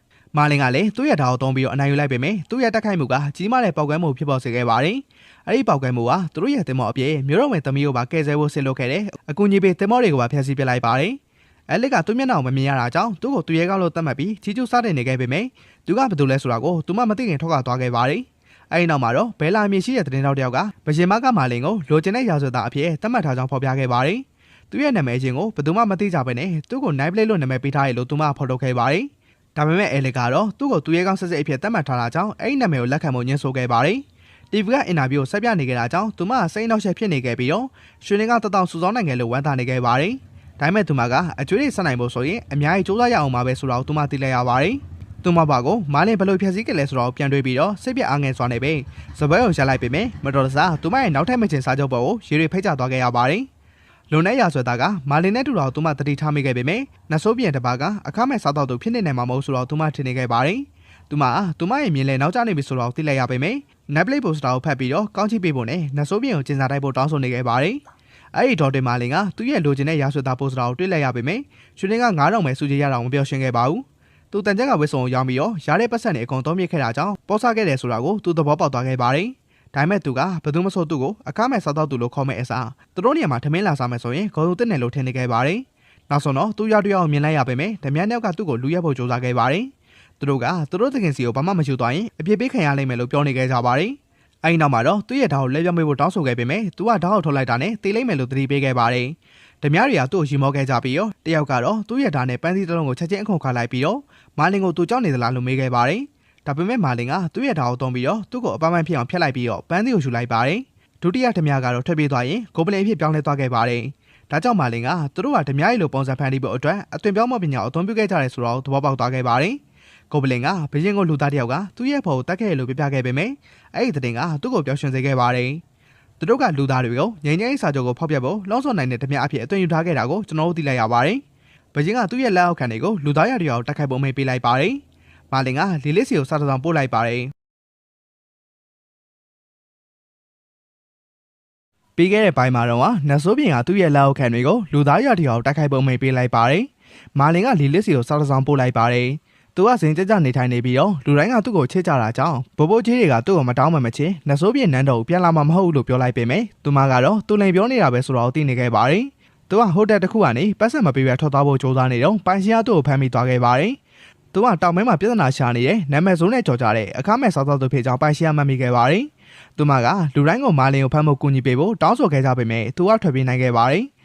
မာလင်ကလည်းသူ့ရဲ့ဓာတ်ကိုသုံးပြီးတော့အနိုင်ယူလိုက်ပေမဲ့သူ့ရဲ့တိုက်ခိုက်မှုကကြီးမားတဲ့ပေါက်ကွဲမှုဖြစ်ပေါ်စေခဲ့ပါတယ်။အဲဒီပေါက်ကွဲမှုကသူတို့ရဲ့တင်မော့အပြည့်မျိုးတော်ဝင်သမီးတို့ပါကဲဆဲဖို့ဆစ်လုပ်ခဲ့တဲ့အကူအညီပေးတင်မော့တွေကိုပါဖျက်ဆီးပစ်လိုက်ပါတယ်။အဲလစ်ကသူ့မျက်နှာကိုမမြင်ရတာကြောင့်သူ့ကိုသူရဲကောင်းလို့သတ်မှတ်ပြီးချီကျူးစားတင်နေခဲ့ပေမဲ့သူကဘယ်သူလဲဆိုတာကိုသူမမသိခင်ထောက်ကသွားခဲ့ပါတယ်။အဲဒီနောက်မှာတော့ဘဲလာမြေရှိတဲ့တင်တော်တယောက်ကဗရှင်မကမာလင်ကိုလိုချင်တဲ့ရာဇဝတ်သားအဖြစ်သတ်မှတ်ထားကြောင်းဖော်ပြခဲ့ပါတယ်။သူ့ရဲ့နာမည်ချင်းကိုဘယ်သူမှမသိကြဘဲနဲ့သူ့ကို night play လို့နာမည်ပေးထားရလို့သူမဖော်ထုတ်ခဲ့ပါတယ်။ဒါပေမဲ့အဲလစ်ကတော့သူ့ကိုသူရဲကောင်းစစ်စစ်အဖြစ်သတ်မှတ်ထားတာကြောင့်အဲဒီနာမည်ကိုလက်ခံဖို့ညှင်းဆိုခဲ့ပါတယ်။ TV ကအင်တာဗျူးကိုဆက်ပြနေခဲ့တာကြောင့်သူမကစိတ်နှောက်ယှက်ဖြစ်နေခဲ့ပြီးတော့ရွှေရင်းကတတောင်စူဆောင်းနိုင်ခဲ့လို့ဝမ်းသာနေခဲ့ပါတယ်။ဒါပေမဲ့သူမကအကျွေးတွေဆက်နိုင်ဖို့ဆိုရင်အများကြီးစူးစမ်းရအောင်ပါပဲဆိုတာကိုသူမသိလိုက်ရပါတယ်။သူမဘာကိုမာလင်ဘယ်လိုဖြည့်ဆည်းခဲ့လဲဆိုတာကိုပြန်တွေးပြီးတော့စိတ်ပြအားငယ်စွာနဲ့ပဲစပွဲကိုရက်လိုက်ပေမဲ့မတော်တဆသူမရဲ့နောက်ထပ်မချင်စားချုပ်ပေါ်ကိုရေတွေဖိတ်ချသွားခဲ့ရပါတယ်။လွန်တဲ့ရာဆွဲသားကမာလင်နဲ့တူတော်သူမတတိထားမိခဲ့ပေမဲ့နတ်ဆိုးပြန်တစ်ပါးကအခမဲ့စားတော့သူဖြစ်နေနိုင်မှာမဟုတ်ဆိုတော့သူမထင်နေခဲ့ပါတယ်။သူမရဲ့မြင်လဲနောက်ကျနေပြီဆိုတော့သိလိုက်ရပေမဲ့နက်ပလိတ်ပိုစတာကိုဖတ်ပြီးတော့ကောင်းချီးပေးဖို့နဲ့နတ်ဆိုးပြန်ကိုကျင်စာတိုက်ဖို့တောင်းဆိုနေခဲ့ပါတယ်။အဲ့ဒီဒေါ်တင်မာလင်ကသူ့ရဲ့လိုချင်တဲ့ရာဆွဲသားပိုစတာကိုတွေ့လိုက်ရပေမဲ့ရွှေရင်းက9000ပဲစုကြည်ရတာကိုမပြောရှင်းခဲ့ပါဘူး။သူတန်ကြက်ကဝစ်စုံကိုရောင်းပြီးတော့ရတဲ့ပတ်စံတွေအကုန်သုံးပြခဲ့တာကြောင့်ပေါ်ဆခဲ့တယ်ဆိုတာကိုသူသဘောပေါက်သွားခဲ့ပါတယ်။ဒါပေမဲ့သူကဘယ်သူမှမဆိုသူ့ကိုအခမဲ့စားတော့သူလို့ခေါ်မဲ့အစားသူတို့နေရာမှာထမင်းလာစားမယ်ဆိုရင်ဂုံသူတက်နေလို့ထင်နေခဲ့ပါတယ်။နောက်ဆုံးတော့သူရောက်တယောက်မြင်လိုက်ရပေမဲ့ဓမြနောက်ကသူ့ကိုလူရက်ဖို့ကြိုးစားခဲ့ပါတယ်။သူတို့တခင်စီကိုဘာမှမချူသွားရင်အပြစ်ပေးခံရလိမ့်မယ်လို့ပြောနေခဲ့ကြပါတယ်။အဲဒီနောက်မှာတော့သူ့ရဲ့ဓာတ်ကိုလဲပြောင်းပေးဖို့တောင်းဆိုခဲ့ပေမဲ့သူကဓာတ်ကိုထုတ်လိုက်တာနဲ့တေးလိုက်မယ်လို့သတိပေးခဲ့ပါတယ်။ဓမြတွေကသူ့ကိုရီမောခဲ့ကြပြီးတော့တယောက်ကတော့သူ့ရဲ့ဓာတ်နဲ့ပန်းစည်းတစ်လုံးကိုချက်ချင်းအခုန်ခါလိုက်ပြီးတော့မာလင်ကိုသူကြောက်နေသလားလို့မေးခဲ့ပါတယ်။ဒါပေမဲ့မာလင်ကသူ့ရဲ့ဓာတ်ကိုသုံးပြီးတော့သူ့ကိုအပန်းပန်းဖြစ်အောင်ဖျက်လိုက်ပြီးတော့ပန်းစည်းကိုယူလိုက်ပါတယ်။ဒုတိယဓမြကတော့ထွက်ပြေးသွားရင်ဂိုပလင်အဖြစ်ပြောင်းလဲသွားခဲ့ပါတယ်။ဒါကြောင့်မာလင်ကသူတို့ကဓမြရီလိုပုံစံဖန်တီးဖို့အတွက်အသွင်ပြောင်းမပညာအသုံးပြုခဲ့ကြတယ်ဆိုတော့သဘောပေါက်သွားခဲ့ပါတယ်။ဂိုပလင်ကဘရင်ကိုလူသားတယောက်ကသူ့ရဲ့ဖော်ကိုတတ်ခဲ့လို့ပြပြခဲ့ပေမဲ့အဲ့ဒီတဲ့တင်ကသူ့ကိုပျော်ရွှင်စေခဲ့ပါတယ်။သူတို့ကလူသားတွေကိုငြိမ်းချမ်းရေးစာချုပ်ကိုဖောက်ပြဖို့လှောင်ဆော်နိုင်တဲ့ဓမြအဖြစ်အသွင်ယူထားခဲ့တာကိုကျွန်တော်တို့သိလိုက်ရပါတယ်။ဘရင်ကသူ့ရဲ့လက်အောက်ခံတွေကိုလူသားရတွေကိုတိုက်ခိုက်ဖို့မိတ်ပေးလိုက်ပါတယ်။မာလင်ကလီလစ်စီကိုစားတောင်ပို့လိုက်ပါတယ်။ပြီးခဲ့တဲ့ပိုင်းမှာတော့နတ်ဆိုးပြင်ကသူ့ရဲ့လက်အောက်ခံတွေကိုလူသားရတွေကိုတိုက်ခိုက်ဖို့မိတ်ပေးလိုက်ပါတယ်။မာလင်ကလီလစ်စီကိုစားတောင်ပို့လိုက်ပါတယ်။သူကစင်ကြကြနေထိုင်နေပြီးတော့လူတိုင်းကသူ့ကိုချစ်ကြတာကြောင့်ဘိုးဘိုးကြီးတွေကသူ့ကိုမတောင်းမှမချင်နတ်ဆိုးပြင်နန်းတော်ကိုပြန်လာမှာမဟုတ်ဘူးလို့ပြောလိုက်ပေမဲ့သူမကတော့သူလိန်ပြောနေတာပဲဆိုတော့သိနေခဲ့ပါတယ်။သူကဟိုတယ်တစ်ခုကနေပတ်စံမပေးရထွက်သွားဖို့ကြိုးစားနေတော့ပိုင်ရှင်ကသူ့ကိုဖမ်းမိသွားခဲ့ပါတယ်။သူကတောင်မဲမှာပြဿနာရှာနေတဲ့နာမည်ဆိုးနဲ့ကြော်ကြတဲ့အခမဲ့စားသောက်သူဖြစ်ကြောင်းပိုင်ရှင်ကမှတ်မိခဲ့ပါတယ်။သူမကလူတိုင်းကိုမာလင်ကိုဖမ်းဖို့ကူညီပေးဖို့တောင်းဆိုခဲ့ကြပေမဲ့သူကထွက်ပြေးနိုင်ခဲ့ပါတယ်။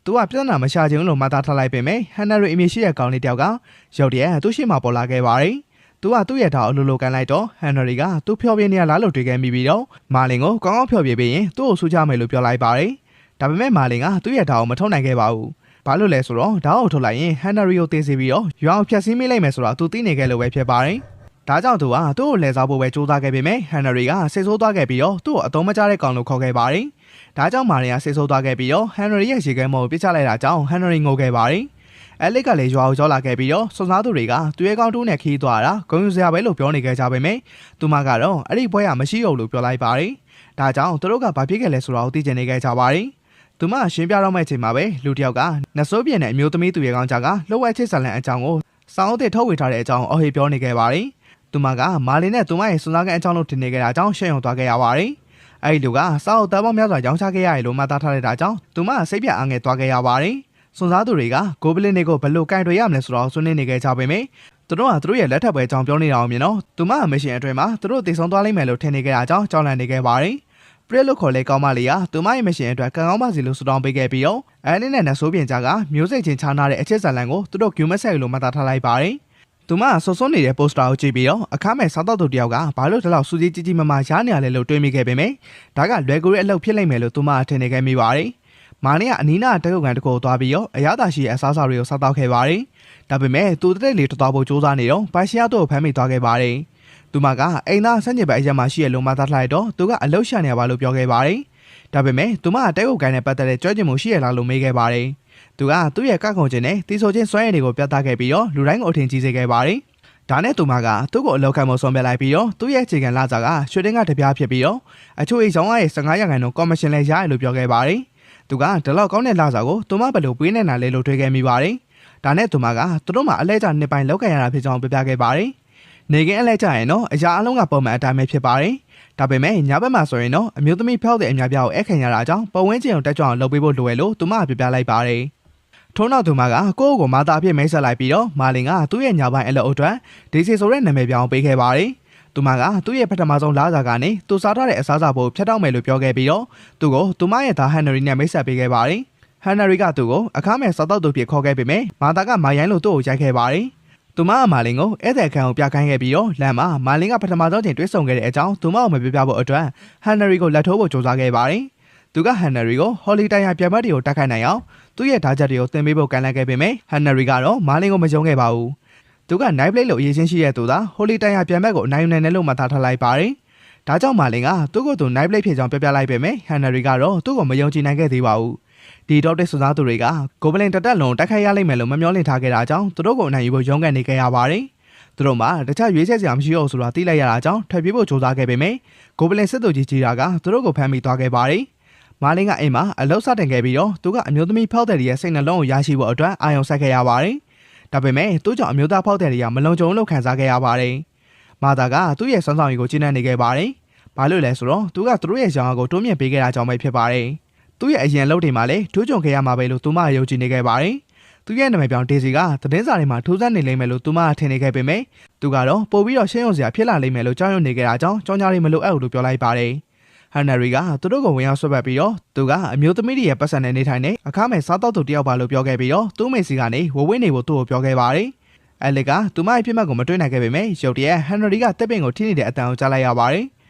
သူကပြဿနာမရှာချင်လို့မှတ်သားထားလိုက်ပေမဲ့ဟန်နရီအမည်ရှိတဲ့ကောင်လေးတယောက်ကရုတ်တရက်သူ့ရှိမှပေါ်လာခဲ့ပါတယ်။သူကသူ့ရဲ့ဓာတ်အလိုလိုကန်လိုက်တော့ဟန်နရီကသူ့ဖျော်ပြနေရလားလို့တွေးခဲ့မိပြီးတော့မာလင်ကိုကောင်းကောင်းဖျော်ပြပေးရင်သူ့ကိုဆူချမယ်လို့ပြောလိုက်ပါတယ်။ဒါပေမဲ့မာလင်ကသူ့ရဲ့ဓာတ်ကိုမထုတ်နိုင်ခဲ့ပါဘူး။ဘာလို့လဲဆိုတော့ဓာတ်ကိုထုတ်လိုက်ရင်ဟန်နရီကိုတေးစီပြီးတော့ရွာကိုဖျက်ဆီးမိလိုက်မယ်ဆိုတာသူသိနေခဲ့လို့ပဲဖြစ်ပါတယ်။ဒါကြောင့်သူကသူ့ကိုလဲစားဖို့ပဲကြိုးစားခဲ့ပေမဲ့ဟန်နရီကစိတ်ဆိုးသွားခဲ့ပြီးတော့သူ့ကိုအသုံးမကျတဲ့ကောင်လို့ခေါ်ခဲ့ပါတယ်။ဒါကြောင့်မာလင်ကစိတ်ဆိုးသွားခဲ့ပြီးတော့ဟန်နရီရဲ့ရေခဲမော်ကိုပြစ်ချလိုက်တာကြောင့်ဟန်နရီငိုခဲ့ပါတယ်။ လစ်ကလည်းရွာကိုကြောလာခဲ့ပြီးတော့စွန်စားသူတွေကသူရဲ့ကောင်းတူးနဲ့ခီးသွားတာဂုံယူစရာပဲလို့ပြောနေခဲ့ကြပေမယ့်သူမကတော့အဲ့ဒီဘွဲကမရှိဘူးလို့ပြောလိုက်ပါတယ်။ဒါကြောင့်သူတို့ကဘာဖြစ်ခဲ့လဲဆိုတာကိုသိချင်နေခဲ့ကြပါတယ်။သူမရှင်းပြတော့မယ့်အချိန်မှာပဲလူတစ်ယောက်ကနတ်ဆိုးပြင်းတဲ့အမျိုးသမီးသူရဲ့ကောင်းကြကလှုပ်ဝဲချစ်ဆန်လန်အကြောင်းကိုစောင်းအသစ်ထုတ်ဝေထားတဲ့အကြောင်းအော်ဟေပြောနေခဲ့ပါတယ်။သူမကမာလီနဲ့သူမရဲ့စွန်စားကန်အကြောင်းလို့ထင်နေခဲ့တာကြောင့်ရှက်ရုံသွားခဲ့ရပါတယ်။အဲ့ဒီလူကစောင်းတန်းပေါင်းများစွာရောင်းချခဲ့ရတယ်လို့မှတ်သားထားတဲ့တာကြောင့်သူမစိတ်ပြအားငယ်သွားခဲ့ရပါတယ်။စွန်စားသူတွေကဂိုဘလင်းတွေကိုဘယ်လိုကင်တွေရမလဲဆိုတော့ဆွေးနွေးနေခဲ့ကြပေမယ့်သူတို့ကသူတို့ရဲ့လက်ထပ်ပွဲအကြောင်းပြောနေတာအောင်မြင်တော့သူမမရှင်အတွင်းမှာသူတို့တည်ဆုံသွားလိမ့်မယ်လို့ထင်နေခဲ့တာကြောင့်ကြောက်လန့်နေခဲ့ပါတယ်။ပရက်လို့ခေါ်လဲကောင်းမလေးကသူမရဲ့မရှင်အတွက်ကံကောင်းပါစီလို့ဆုတောင်းပေးခဲ့ပြီးတော့အဲ့ဒီနဲ့နတ်ဆိုးပြင်ကြားကမျိုးစိတ်ချင်းချားနာတဲ့အချစ်ဇာလန်ကိုသူတို့ဂူမက်ဆက်လို့မှတ်သားထားလိုက်ပါတယ်။သူမဆော့ဆွနေတဲ့ပိုစတာကိုကြည့်ပြီးတော့အခါမဲ့စားတော့သူတယောက်ကဘာလို့ဒီလောက်စူးကြီးကြီးကြီးမမရားနေရလဲလို့တွေးမိခဲ့ပေမယ့်ဒါကလွယ်ကူရဲ့အလုပ်ဖြစ်လိမ့်မယ်လို့သူမထင်နေခဲ့မိပါတယ်။မာနေကအနီးနားတက်ကုတ်ကန်တစ်ခုသွားပြီးတော့အရသာရှိအစားအစာတွေကိုစားတော့ခဲ့ပါတယ်။ဒါပေမဲ့သူတဲ့လေတော်ဖို့စူးစမ်းနေတော့ပိုင်ရှီယာတို့ကိုဖမ်းမိသွားခဲ့ပါတယ်။သူမကအိမ်သားဆန့်ကျင်ဘက်အရက်မှာရှိရလုံးမသားထားလိုက်တော့သူကအလုပ်ရှာနေရပါလို့ပြောခဲ့ပါတယ်။ဒါပေမဲ့သူမကတက်ကုတ်ကန်နဲ့ပတ်သက်တဲ့ကြွကျင်မှုရှိရလားလို့မေးခဲ့ပါတယ်။သူကသူ့ရဲ့ကခုံချင်းနဲ့တီဆိုချင်းစွမ်းရည်တွေကိုပြသခဲ့ပြီးတော့လူတိုင်းကိုအထင်ကြီးစေခဲ့ပါတယ်။ဒါနဲ့သူမကသူ့ကိုအလောက်ခံမဆုံးပြလိုက်ပြီးတော့သူ့ရဲ့အခြေခံလာစားကရွှေတင်းကတပြားဖြစ်ပြီးတော့အချို့အိမ်ဆောင်ရဲ့15ရာခိုင်နှုန်းကော်မရှင်လဲရရလို့ပြောခဲ့ပါတယ်။သူကဒီလောက်ကောင်းတဲ့လာစားကိုသူမဘယ်လိုပေးနေတာလဲလို့တွေးခဲ့မိပါတယ်။ဒါနဲ့သူမကသူတို့မှအလဲကျနှစ်ပိုင်းလောက်ခံရတာဖြစ်ကြောင်းပြပြခဲ့ပါတယ်။နေကင်းအလဲကျရင်တော့အရာအလုံးကပုံမှန်အတိုင်းပဲဖြစ်ပါတယ်။ဒါပေမဲ့ညဘက်မှာဆိုရင်တော့အမျိုးသမီးဖျောက်တဲ့အများပြားကိုအခန့်ရတာကြောင့်ပတ်ဝန်းကျင်ကိုတက်ကြွအောင်လုပ်ပေးဖို့လိုရလို့သူမကပြပြလိုက်ပါတယ်။ထို့နောက်သူမကကိုယ့်ကိုမာတာအဖြစ်မိတ်ဆက်လိုက်ပြီးတော့မာလင်ကသူ့ရဲ့ညာပိုင်းအလုပ်အတွက်ဒီစီဆိုတဲ့နာမည်ပြောင်းပေးခဲ့ပါတယ်။သူမကသူ့ရဲ့ပထမဆုံးလာစားကနေသူစားထားတဲ့အစားအစာကိုဖျက်တောက်မယ်လို့ပြောခဲ့ပြီးတော့သူကိုသူမရဲ့သားဟန်နရီနဲ့မိတ်ဆက်ပေးခဲ့ပါတယ်။ဟန်နရီကသူ့ကိုအခါမဲ့စားတော့သူဖြစ်ခေါ်ခဲ့ပေမဲ့မာတာကမာရိုင်းလို့သူ့ကိုရိုက်ခဲ့ပါတယ်။သူမကမာလင်ကိုဧည့်သည်အခန်းကိုပြခိုင်းခဲ့ပြီးတော့လမ်းမှာမာလင်ကပထမဆုံးချိန်တွေ့ဆုံခဲ့တဲ့အကြောင်းသူမကိုမပြပြဖို့အတွက်ဟန်နရီကိုလက်ထိုးဖို့ကြိုးစားခဲ့ပါတယ်။သူကဟန်နရီကိုဟော်လီတိုင်ယာပြန်မတ်တွေကိုတိုက်ခိုက်နိုင်အောင်သူ့ရဲ့ဓာတ်ချက်တွေကိုသင်ပေးဖို့ကမ်းလှမ်းခဲ့ပေမဲ့ဟန်နရီကတော့မာလင်ကိုမယုံခဲ့ပါဘူး။သူကနိုင်ပလိတ်လို့အရေးချင်းရှိတဲ့သူသာဟော်လီတိုင်ယာပြန်မတ်ကိုအနိုင်ယူနိုင်တယ်လို့မှတ်သားထားလိုက်ပါတယ်။ဒါကြောင့်မာလင်ကသူ့ကိုယ်သူနိုင်ပလိတ်ဖြစ်ကြောင်းပြပြလိုက်ပေမဲ့ဟန်နရီကတော့သူ့ကိုမယုံကြည်နိုင်ခဲ့သေးပါဘူး။ဒီတော့တဲ့စွစားသူတွေကဂိုဘလင်တက်တက်လုံးတိုက်ခိုက်ရလိမ့်မယ်လို့မမျှော်လင့်ထားခဲ့တာကြောင့်သူတို့ကိုအနိုင်ယူဖို့ရုန်းကန်နေခဲ့ရပါတယ်။သူတို့မှတခြားရွေးချယ်စရာမရှိတော့ဆိုတာသိလိုက်ရတာကြောင့်ထွက်ပြေးဖို့ကြိုးစားခဲ့ပေမဲ့ဂိုဘလင်စစ်သူကြီးကြီးတာကသူတို့ကိုဖမ်းမိသွားခဲ့ပါတယ်။မာလင်ကအိမ်မှာအလုပ်စတင်ခဲ့ပြီးတော့သူကအမျိုးသမီးဖောက်တဲ့ရဲ့စိတ်နှလုံးကိုရရှိဖို့အတွက်အာရုံစိုက်ခဲ့ရပါတယ်။ဒါပေမဲ့သူ့ကြောင့်အမျိုးသားဖောက်တဲ့တွေကမလုံခြုံလို့ခံစားခဲ့ရပါတယ်။မာတာကသူ့ရဲ့စွမ်းဆောင်ရည်ကိုကျင့်နေခဲ့ပါတယ်။ဘာလို့လဲဆိုတော့သူကသူတို့ရဲ့ရောင်းအားကိုတိုးမြင့်ပေးခဲ့တာကြောင့်ပဲဖြစ်ပါတယ်။သူ့ရဲ့အရင်အလုပ်တွေမှာလည်းထိုးကြုံခဲ့ရမှာပဲလို့သူမယုံကြည်နေခဲ့ပါတယ်။သူရဲ့နာမည်ပြောင်းဒေစီကသတင်းစာတွေမှာထိုးစပ်နေလိမ့်မယ်လို့သူမထင်နေခဲ့ပေမဲ့သူကတော့ပို့ပြီးတော့ရှင်းရုံစရာဖြစ်လာလိမ့်မယ်လို့ကြောက်ရွံ့နေခဲ့တာကြောင့်ကြောင်ကြားတွေမလိုအပ်ဘူးလို့ပြောလိုက်ပါတယ်။ဟန်နရီကသူတို့ကိုဝင်ရောက်ဆွဲပတ်ပြီးတော့သူကအမျိုးသမီးတွေရဲ့ပတ်စံနဲ့နေထိုင်နေအခါမဲ့စားတော့သူတယောက်ပါလို့ပြောခဲ့ပြီးတော့သူ့မိစီကနေဝဝင်းနေဖို့သူ့ကိုပြောခဲ့ပါတယ်။အဲ့လက်ကသူမရဲ့ပြစ်မှတ်ကိုမတွေ့နိုင်ခဲ့ပေမဲ့ရုတ်တရက်ဟန်နရီကတက်ပင်ကိုထိနေတဲ့အတန်ကိုကြားလိုက်ရပါတယ်။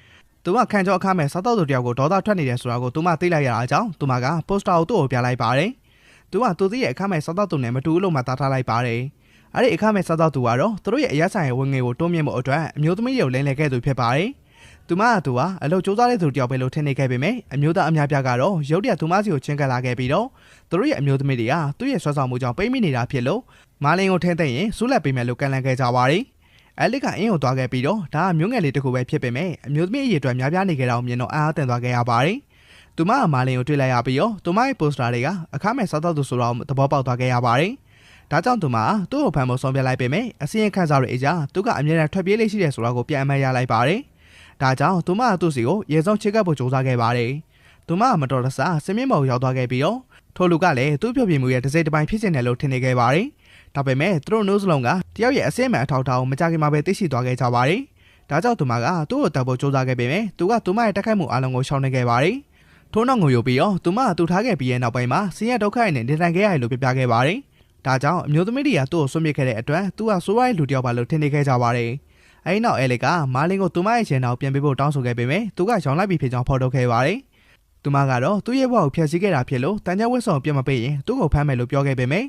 သူကခံကြောအခါမဲ့စားတော့သူတယောက်ကိုဒေါသထွက်နေတယ်ဆိုတာကိုသူမသိလိုက်ရတာကြောင့်သူမကပိုစတာကိုသူ့ကိုပြလိုက်ပါတယ်။သူကသူသိရဲ့အခါမဲ့စားတော့သူနဲ့မတူလို့မှသားထားလိုက်ပါတယ်။အဲ့ဒီအခါမဲ့စားတော့သူကတော့သူတို့ရဲ့အရက်ဆိုင်ရဲ့ဝင်ငွေကိုတိုးမြင့်ဖို့အတွက်အမျိုးသမီးတွေကိုလင်းလဲခဲ့သူဖြစ်ပါတယ်။သူကအလုပ်စူးစမ်းတဲ့သူတယောက်ပဲလို့ထင်နေခဲ့ပေမဲ့အမျိုးသားအများပြားကတော့ရုတ်တရက်သူမစီကိုချင်းကပ်လာခဲ့ပြီးတော့သူတို့ရဲ့အမျိုးသမီးတွေကသူ့ရဲ့ဆွမ်းဆောင်မှုကြောင့်ပိတ်မိနေတာဖြစ်လို့မာလင်ကိုထင်းသိရင်စူးလက်ပေးမယ်လို့ကန့်လန့်ခဲ့ကြပါတယ်။အဲ့လစ်ကအင်းကိုသွားခဲ့ပြီးတော့ဒါကမျိုးငယ်လေးတစ်ခုပဲဖြစ်ပေမဲ့အမျိုးသမီးအရေးအတွက်များပြားနေကြတာကိုမြင်တော့အားအသင့်သွားခဲ့ရပါတယ်။သူမကမာလင်ကိုတွေ့လိုက်ရပြီးတော့သူမရဲ့ပိုစတာတွေကအခါမဲ့စားတော့သူဆိုတော့သဘောပေါက်သွားခဲ့ရပါတယ်။ဒါကြောင့်သူမသူ့ကိုဖမ်းဖို့ဆုံးဖြတ်လိုက်ပေမဲ့အစင်းခန်းစားတွေအကြသူကအမြဲတမ်းထွက်ပြေးလေးရှိတယ်ဆိုတာကိုပြန်အမှတ်ရလိုက်ပါတယ်။ဒါကြောင့်သူမကသူ့စီကိုရေစုံချစ်ကပ်ဖို့ကြိုးစားခဲ့ပါတယ်။သူမကမတော်တဆစင်မြင့်မော်ရောက်သွားခဲ့ပြီးတော့ထိုလူကလည်းသူ့ပြုတ်ပြမှုရဲ့တစ်စိတ်တစ်ပိုင်းဖြစ်နေတယ်လို့ထင်နေခဲ့ပါတယ်။ဒါပေမဲ့သူတို့နှုတ်စလုံးကတယောက်ရဲ့အစင်းမှန်အထောက်အထားကိုမကြခင်မှာပဲသိရှိသွားခဲ့ကြပါတယ်။ဒါကြောင့်သူမကသူ့ကိုတပ်ဖို့ကြိုးစားခဲ့ပေမဲ့သူကသူမရဲ့တက်ခိုက်မှုအလုံးကိုရှောင်နေခဲ့ပါတယ်။ထို့နောက်ငိုယိုပြီးတော့သူမကသူထားခဲ့ပြီးရဲ့နောက်ပိုင်းမှာဆင်းရဲဒုက္ခရဲ့နေထိုင်ခဲ့ရတယ်လို့ပြပြခဲ့ပါတယ်။ဒါကြောင့်အမျိုးသမီးတွေကသူ့ကိုဆွန့်ပစ်ခဲ့တဲ့အတွက်သူကဆိုးဝါးတဲ့လူတစ်ယောက်ပါလို့ထင်နေခဲ့ကြပါတယ်။အဲဒီနောက်အဲလစ်ကမာလင်ကိုသူမရဲ့ခြေနောက်ပြန်ပေးဖို့တောင်းဆိုခဲ့ပေမဲ့သူကရောင်လိုက်ပြီးဖြစ်ကြောင်းဖော်ထုတ်ခဲ့ပါတယ်။သူမကတော့သူ့ရဲ့ဘဝကိုဖျက်ဆီးခဲ့တာဖြစ်လို့တန်ကြဝတ်ဆောင်ပြတ်မပေးရင်သူ့ကိုဖမ်းမယ်လို့ပြောခဲ့ပေမဲ့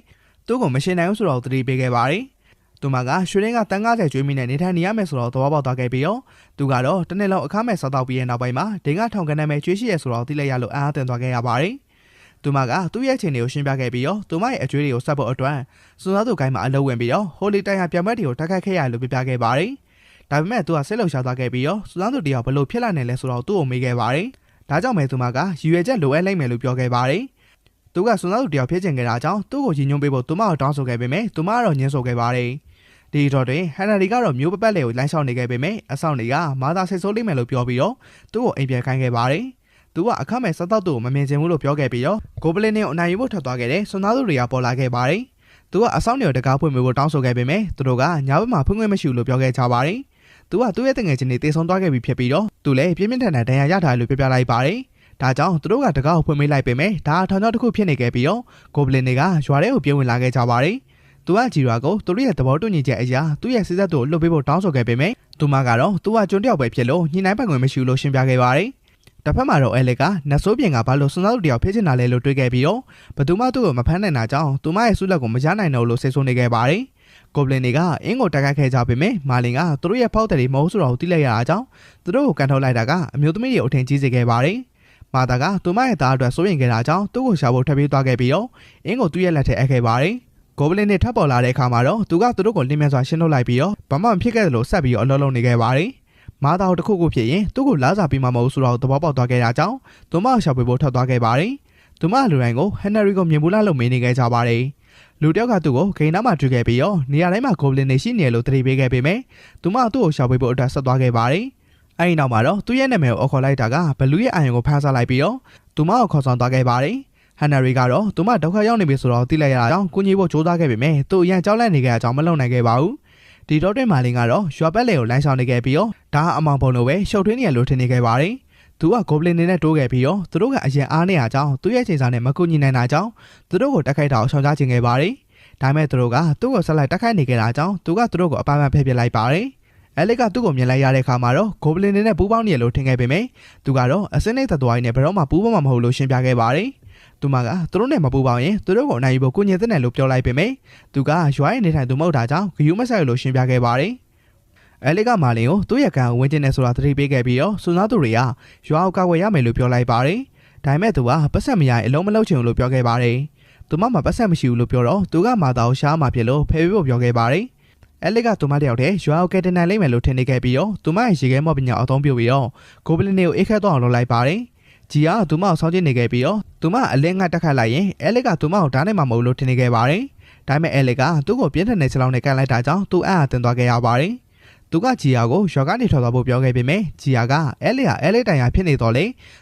သူ့ကိုမရှင်းနိုင်ဘူးဆိုတော့သတိပေးခဲ့ပါတယ်။သူမကရွှေရင်းကတန်း90ကျွေးမိနဲ့နေထိုင်နေရမယ်ဆိုတော့သဘောပေါက်သွားခဲ့ပြီးတော့သူကတော့တနေ့လောက်အခါမဲ့စားတော့ပြီးရဲ့နောက်ပိုင်းမှာဒင်းကထောင်ကနေမဲ့ကျွေးရှိရဆိုတော့သိလိုက်ရလို့အားအသင့်သွားခဲ့ရပါတယ်။ သူမကသူ့ရဲ့ချိန်တွေကိုရှင်းပြခဲ့ပြီးတော့သူမရဲ့အကျွေးတွေကိုဆက်ဖို့အတွက်စွန်သားသူကိုင်းမှာအလုပ်ဝင်ပြီးတော့ဟိုလီတိုင်ဟာပြန်ပွဲတွေကိုတိုက်ခိုက်ခဲ့ရလို့ပြပြခဲ့ပါတယ်။ဒါပေမဲ့သူကစိတ်လှုပ်ရှားသွားခဲ့ပြီးတော့စွန်သားသူတယောက်ဘလို့ဖြစ်လာနေလဲဆိုတော့သူ့ကိုမေးခဲ့ပါတယ်။ဒါကြောင့်ပဲသူမကရည်ရွယ်ချက်လိုအပ်လိမ့်မယ်လို့ပြောခဲ့ပါတယ်။သူကစွန်သားသူတယောက်ဖြစ်ချင်ခဲ့တာကြောင့်သူ့ကိုရည်ညွှန်းပေးဖို့သူမကိုတောင်းဆိုခဲ့ပေမဲ့သူမကတော့ညှင်းဆိုခဲ့ပါတယ်။ဒီတော့တွင်ဟန်နာရီကတော့မျိုးပပတ်လေကိုလမ်းလျှောက်နေခဲ့ပေမဲ့အဆောင်တွေကမာသာဆိတ်ဆိုးလိမ့်မယ်လို့ပြောပြီးတော့သူ့ကိုအိမ်ပြန်ခိုင်းခဲ့ပါတယ်။သူကအခမဲ့စားတော့သူ့ကိုမမြင်ချင်ဘူးလို့ပြောခဲ့ပြီးတော့ဂိုဘလင်းနဲ့အနိုင်ယူဖို့ထွက်သွားခဲ့တဲ့စွန်သားသူတွေကပေါ်လာခဲ့ပါတယ်။သူကအဆောင်တွေကိုတကားဖွင့်ဖို့တောင်းဆိုခဲ့ပေမဲ့သူတို့ကညာဘက်မှာဖွင့်ခွင့်မရှိဘူးလို့ပြောခဲ့ကြပါတယ်။သူကသူ့ရဲ့တငယ်ချင်းတွေတေဆုံးသွားခဲ့ပြီဖြစ်ပြီးတော့သူလည်းပြင်းပြင်းထန်ထန်ဒဏ်ရာရထားတယ်လို့ပြလိုက်ပါတယ်။ဒါကြောင့်သူတို့ကတကားကိုဖွင့်ပေးလိုက်ပေမဲ့ဒါထောင်ချောင်းတစ်ခုဖြစ်နေခဲ့ပြီးတော့ဂိုဘလင်းတွေကရွာထဲကိုပြေးဝင်လာခဲ့ကြပါတယ်။သူကဂျီရာကိုသူတို့ရဲ့သဘောတူညီချက်အရာသူ့ရဲ့စစ်သက်တို့လှုပ်ပေးဖို့တောင်းဆိုခဲ့ပေမဲ့သူမကတော့သူကကျွန်းတယောက်ပဲဖြစ်လို့ညှိနှိုင်းပိုင်ခွင့်မရှိဘူးလို့ရှင်းပြခဲ့ပါတယ်။တစ်ဖက်မှာတော့အဲလက်ကနတ်ဆိုးပြင်ကဘာလို့စွန်သားတို့တယောက်ဖြစ်ချင်တာလဲလို့တွေးခဲ့ပြီးတော့ဘသူမှသူ့ကိုမဖမ်းနိုင်တာကြောင့်သူမရဲ့ဆုလက်ကိုမရနိုင်တော့လို့စိတ်ဆိုးနေခဲ့ပါတယ်။ဂိုဘလင်းတွေကအင်းကိုတိုက်ခိုက်ခဲ့ကြပေမဲ့မာလင်ကသူတို့ရဲ့ဖောက်တယ်တွေမဟုတ်ဆိုတော့သိလိုက်ရတာကြောင့်သူတို့ကိုကန်ထုတ်လိုက်တာကအမျိုးသမီးတွေအထင်ကြီးစေခဲ့ပါတယ်။မာတာကသူမရဲ့သားအတွက်စိုးရိမ်ခဲ့တာကြောင့်သူ့ကိုရှာဖို့ထပ်ပြေးသွားခဲ့ပြီးတော့အင်းကိုသူ့ရဲ့လက်ထဲအပ်ခဲ့ပါတယ်။ဂိုဘလင်းတွေထပ်ပေါ်လာတဲ့အခါမှာတော့သူကသူတို့ကိုလင်းမြစွာရှင်းထုတ်လိုက်ပြီးတော့ဘာမှမဖြစ်ခဲ့သလိုဆက်ပြီးတော့အလုံးလုံးနေခဲ့ပါတယ်။မာတာတို့တစ်ခုခုဖြစ်ရင်သူ့ကိုလားစာပြီးမှမဟုတ်ဆိုတော့သဘောပေါက်သွားခဲ့တာကြောင့်သူမရှာဖွေဖို့ထွက်သွားခဲ့ပါတယ်။သူမလူတိုင်းကိုဟန်နရီကိုမြင်ဘူးလားလို့မေးနေခဲ့ကြပါတယ်။လူတယောက်ကသူ့ကိုဂိမ်းနားမှာတွေ့ခဲ့ပြီးတော့နေရာတိုင်းမှာဂိုဘလင်းတွေရှိနေလို့သတိပေးခဲ့ပေမဲ့သူမသူ့ကိုရှာဖွေဖို့အတွက်ဆက်သွားခဲ့ပါတယ်။အဲဒီနောက်မှာတော့သူ့ရဲ့နာမည်ကိုအော်ခေါ်လိုက်တာကဘလူးရဲ့အာရုံကိုဖမ်းဆလိုက်ပြီးတော့သူမကိုခေါ်ဆောင်သွားခဲ့ပါတယ်။ဟန်နရီကတော့သူမဒုက္ခရောက်နေပြီဆိုတော့သိလိုက်ရတာကြောင့်ကိုကြီးဖို့ကြိုးစားခဲ့ပေမဲ့သူ့အရန်ကြောက်လန့်နေခဲ့တာကြောင့်မလုံနိုင်ခဲ့ပါဘူး။ဒီတော့တွင်မာလင်ကတော့ရွာပက်လေကိုလမ်းဆောင်နေခဲ့ပြီးတော့ဒါအမောင်ပုံလိုပဲရှုပ်ထွေးနေရလို့ထင်နေခဲ့ပါတယ်။သူကဂိုဘလင်းတွေနဲ့တိုးခဲ့ပြီးတော့သူတို့ကအရင်အားနေရကြောင်းသူ့ရဲ့ချိန်စာနဲ့မကူညီနိုင်တာကြောင့်သူတို့ကိုတက်ခိုက်တာကိုရှောင်ရှားခြင်းခဲ့ပါတယ်။ဒါပေမဲ့သူတို့ကသူ့ကိုဆက်လိုက်တက်ခိုက်နေခဲ့တာကြောင့်သူကသူတို့ကိုအပန်းပန်းဖယ်ပစ်လိုက်ပါတယ်။အဲလက်ကသူ့ကိုမြင်လိုက်ရတဲ့အခါမှာတော့ဂိုဘလင်းတွေနဲ့ပူးပေါင်းနေရလို့ထင်ခဲ့ပေမဲ့သူကတော့အစင်းနဲ့သတ္တဝါကြီးနဲ့ဘယ်တော့မှပူးပေါင်းမှာမဟုတ်လို့ရှင်းပြခဲ့ပါတယ်။သူမကသူတို့နဲ့မပူးပေါင်းရင်သူတို့ကိုအနိုင်ယူဖို့ကိုညင်တဲ့နယ်လို့ပြောလိုက်ပေမဲ့သူကရွာရဲ့နေထိုင်သူမဟုတ်တာကြောင့်ဂယူးမဆိုင်လို့ရှင်းပြခဲ့ပါတယ်။အဲလက်ကမာလင်ကိုသူ့ရဲ့ကံကိုဝင်ကျင်နေဆိုတာသတိပေးခဲ့ပြီးတော့စွန်သားသူတွေကရွာကိုကာကွယ်ရမယ်လို့ပြောလိုက်ပါတယ်။ဒါပေမဲ့သူကပတ်ဆက်မရရင်အလုံးမလုံးချင်ဘူးလို့ပြောခဲ့ပါတယ်။သူမမှာပတ်ဆက်မရှိဘူးလို့ပြောတော့သူကမာတာကိုရှားမှဖြစ်လို့ဖယ်ပေးဖို့ပြောခဲ့ပါတယ်။အဲလက်ကသူမတယောက်တည်းရွာကိုကယ်တင်နိုင်လိမ့်မယ်လို့ထင်နေခဲ့ပြီးတော့သူမရဲ့ရေခဲမော့ပညာအသုံးပြုပြီးတော့ဂိုဘလင်းတွေကိုအိတ်ခတ်တော့အောင်လုပ်လိုက်ပါတယ်။ဂျီကသူမကိုဆောင်းကျင်နေခဲ့ပြီးတော့သူမအလင်းငှက်တက်ခတ်လိုက်ရင်အဲလက်ကသူမကိုဓာတ်နဲ့မှမဟုတ်လို့ထင်နေခဲ့ပါတယ်။ဒါပေမဲ့အဲလက်ကသူ့ကိုပြင်းထန်တဲ့ခြေထောက်နဲ့ကန်လိုက်တာကြောင့်သူအံ့အားသင့်သွားခဲ့ရပါတယ်။သူကဂျီယာကိုရွာကနေထွက်သွားဖို့ပြောခဲ့ပေမဲ့ဂျီယာကအဲလက်တိုင်ယာဖြစ်နေတော့လ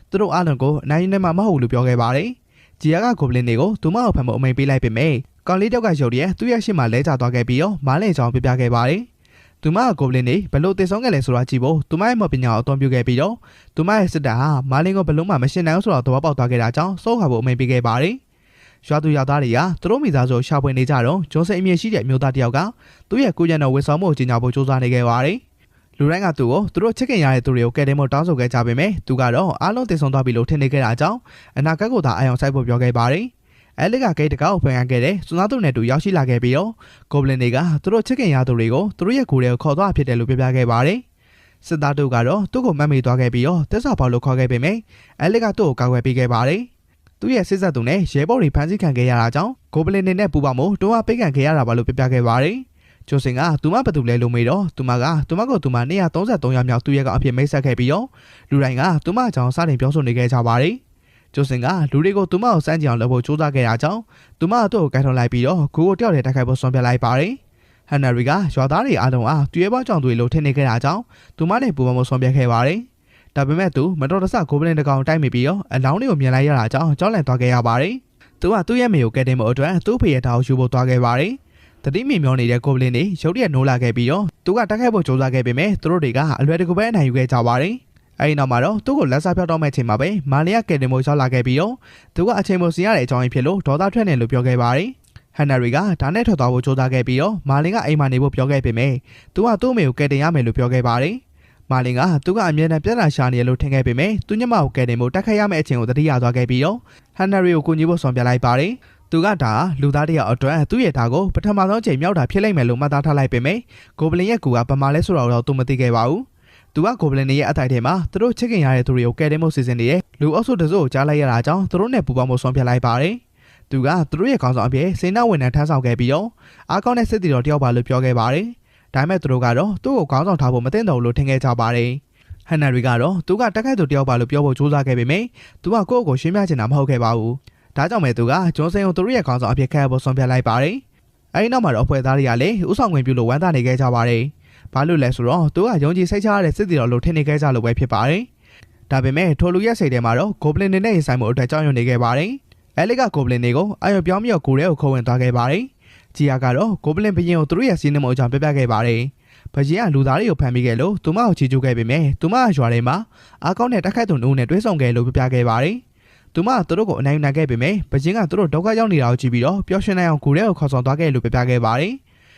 ေသူတို့အားလုံးကိုအနိုင်ယူနိုင်မှာမဟုတ်ဘူးလို့ပြောခဲ့ပါတယ်။ဂျီယာကဂိုဘလင်းတွေကိုသူမကိုဖမ်းဖို့အမိန့်ပေးလိုက်ပေမဲ့ကောင်လေးတောက်ကရုပ်ရဲသူ့ရဲ့ရှေ့မှာလဲကျသွားခဲ့ပြီးတော့မားလင်ချောင်းပြပြခဲ့ပါတယ်။သူမကဂိုဘလင်းတွေဘလို့တည်ဆုံးခဲ့လဲဆိုတာကြည့်ဖို့သူမရဲ့မော်ပညာကိုအသုံးပြုခဲ့ပြီးတော့သူမရဲ့စစ်တပ်ဟာမားလင်ကိုဘလို့မှမရှင်းနိုင်ဘူးဆိုတော့သဘောပေါက်သွားခဲ့တာကြောင့်စိုးခါဖို့အမိန့်ပေးခဲ့ပါတယ်။ရွာသူရွာသားတွေကသူတို့မိသားစုရှာဖွေနေကြတော့ဂျွန်စိန်အမြင့်ရှိတဲ့အမျိုးသားတယောက်ကသူ့ရဲ့ကိုရံတော်ဝန်ဆောင်မှုကိုကြီးညာဖို့စူးစမ်းနေခဲ့ပါတယ်။လူတိုင်းကသူ့ကိုသူတို့ချစ်ခင်ရတဲ့သူတွေကိုကယ်တင်ဖို့တောင်းဆိုခဲ့ကြပေမဲ့သူကတော့အားလုံးတည်ဆုံသွားပြီလို့ထင်နေခဲ့တာကြောင့်အနာဂတ်ကိုသာအာရုံစိုက်ဖို့ပြောခဲ့ပါတယ်။အဲလက်ကဂိတ်တကောက်ဖွင့်ရခဲ့တဲ့စွန်သားတို့နဲ့တူရောက်ရှိလာခဲ့ပြီးတော့ဂိုဘလင်တွေကသူတို့ချစ်ခင်ရသူတွေကိုသူတို့ရဲ့ကိုယ်တွေကိုခေါ်သွားဖြစ်တယ်လို့ပြပြခဲ့ပါတယ်။စစ်သားတို့ကတော့သူ့ကိုမတ်မိသွားခဲ့ပြီးတော့တက်စာပေါလို့ခေါ်ခဲ့ပေမဲ့အဲလက်ကသူ့ကိုကာကွယ်ပေးခဲ့ပါတယ်။သူ့ရဲ့စစ်ဆက်သူနဲ့ရဲဘော်တွေဖမ်းဆီးခံခဲ့ရတာကြောင့်ဂိုဘလင်တွေနဲ့ပူပေါင်းမှုတွန်းအားပေးခံခဲ့ရတာပါလို့ပြပြခဲ့ပါတယ်။ဂျိုစင်ကသူမဘသူလဲလို့မေးတော့သူမကိုသူမ233ယောက်မြောက်သူ့ရဲ့ကအဖြစ်မိတ်ဆက်ခဲ့ပြီးတော့လူတိုင်းကသူမအကြောင်းစတင်ပြောဆိုနေခဲ့ကြပါတယ်။ဂျိုစင်ကလူတွေကိုသူမကိုစမ်းကြအောင်လုပ်ဖို့ကြိုးစားခဲ့တာကြောင့်သူမတို့ကိုကိုင်ထောင်လိုက်ပြီးတော့ကိုကိုတယောက်တည်းတိုက်ခိုက်ဖို့ဆွမ်းပြလိုက်ပါတယ်။ဟန်နရီကရွာသားတွေအားလုံးအားသူရဲဘောကြောင့်တွေလို့ထင်နေခဲ့တာကြောင့်သူမနဲ့ပူပေါင်းဖို့ဆွမ်းပြခဲ့ပါတယ်။ဒါပေမဲ့သူမတော်တဆဂိုဘလင်တကောင်တိုက်မိပြီးတော့အလောင်းတွေကိုမြင်လိုက်ရတာကြောင့်ကြောက်လန့်သွားခဲ့ရပါတယ်။သူကသူ့ရဲ့မေကိုကယ်တင်ဖို့အတွက်သူ့ဖေရဲ့တောက်ယူဖို့သွားခဲ့ပါတယ်။တတိမီမျောနေတဲ့ဂိုဘလင်တွေရုတ်တရက်နိုးလာခဲ့ပြီးတော့သူကတိုက်ခိုက်ဖို့ကြိုးစားခဲ့ပေမဲ့သူတို့တွေကအလွယ်တကူပဲအနိုင်ယူခဲ့ကြပါတယ်။အဲဒီနောက်မှာတော့သူ့ကိုလက်စားဖြောက်တော့မဲ့ချိန်မှာပဲမာလီယာကယ်တင်ဖို့ရောက်လာခဲ့ပြီးတော့သူကအချိန်မိုစီရတဲ့အကြောင်းရင်းဖြစ်လို့ဒေါသထွက်နေလို့ပြောခဲ့ပါတယ်။ဟန်နရီကဒါနဲ့ထွက်သွားဖို့ကြိုးစားခဲ့ပြီးတော့မာလင်ကအိမ်မှာနေဖို့ပြောခဲ့ပေမဲ့သူကသူ့အမေကိုကယ်တင်ရမယ်လို့ပြောခဲ့ပါတယ်။မာလင်ကသူကအမြဲတမ်းပြဿနာရှာနေရလို့ထင်ခဲ့ပေမဲ့သူညမကိုကယ်တင်ဖို့တက်ခတ်ရမယ့်အချိန်ကိုတတိယသွားခဲ့ပြီးတော့ဟန်နရီကိုကူညီဖို့ဆောင်ပြလိုက်ပါတယ်။သူကဒါလူသားတယောက်အတွက်သူ့ရဲ့ဓာတ်ကိုပထမဆုံးချိန်မြောက်တာဖြစ်လိမ့်မယ်လို့မှတ်သားထားလိုက်ပေမဲ့ဂိုဘလင်ရဲ့ကူကဗမာလဲဆိုတော့သူမသိခဲ့ပါဘူး။ သူကကိုဘလင်တွေရဲ့အထိုက်ထဲမှာသူတို့ချစ်ခင်ရတဲ့သူတွေကိုကယ်တင်မှုစီစဉ်နေတဲ့လူအုပ်စုတစုကိုကြားလိုက်ရတာကြောင့်သူတို့နဲ့ပူးပေါင်းမှုဆုံးဖြတ်လိုက်ပါတယ်။သူကသူတို့ရဲ့ခေါင်းဆောင်အဖြစ်စေနာဝန်ထမ်းထမ်းဆောင်ခဲ့ပြီးတော့အားကောင်းတဲ့စစ်တီတော်တယောက်ပါလို့ပြောခဲ့ပါတယ်။ဒါပေမဲ့သူတို့ကတော့သူ့ကိုခေါင်းဆောင်ထားဖို့မသင့်တော်လို့ထင်ခဲ့ကြပါတယ်။ဟန်နရီကတော့သူကတက်ခိုက်သူတယောက်ပါလို့ပြောဖို့ကြိုးစားခဲ့ပေမယ့်သူကကိုယ့်ကိုရှင်းပြချင်တာမဟုတ်ခဲ့ပါဘူး။ဒါကြောင့်ပဲသူကဂျွန်ဆန်ကိုသူတို့ရဲ့ခေါင်းဆောင်အဖြစ်ခန့်ဖို့ဆုံးဖြတ်လိုက်ပါတယ်။အဲဒီနောက်မှာတော့အဖွဲ့သားတွေကလည်းဥဆောင်ဝင်ပြုလို့ဝမ်းသာနေခဲ့ကြပါတယ်။ဘာလို့လဲဆိုတော့သူကယုံကြည်စိတ်ချရတဲ့စစ်တီတော်လို့ထင်နေခဲ့ကြလို့ပဲဖြစ်ပါတယ်။ဒါပေမဲ့ထိုလူရဲ့စိတ်ထဲမှာတော့ဂိုဘလင်တွေနဲ့ရင်ဆိုင်မှုအတွက်ကြောက်ရွံ့နေခဲ့ပါတယ်။အဲလစ်ကဂိုဘလင်တွေကိုအာရုံပြောင်းပြီးတော့ကိုရဲကိုခေါ်ဝင်သွားခဲ့ပါတယ်။ဂျီယာကတော့ဂိုဘလင်ဘရင်ကိုသူတို့ရဲ့စီးနှင်းမှုအကြောင်းပြပြခဲ့ပါတယ်။ဘရင်ကလူသားတွေကိုဖမ်းမိခဲ့လို့သူမကိုချီကျူးခဲ့ပေမဲ့သူမကရွာထဲမှာအားကောင်းတဲ့တက်ခိုက်သူနှုတ်နဲ့တွဲဆောင်ခဲ့လို့ပြပြခဲ့ပါတယ်။သူမကသူတို့ကိုအနိုင်ယူနိုင်ခဲ့ပေမဲ့ဘရင်ကသူတို့ဒုက္ခရောက်နေတာကိုကြည့်ပြီးတော့ပျော်ရွှင်နိုင်အောင်ကိုရဲကိုခေါ်ဆောင်သွားခဲ့လို့ပြပြခဲ့ပါတယ်။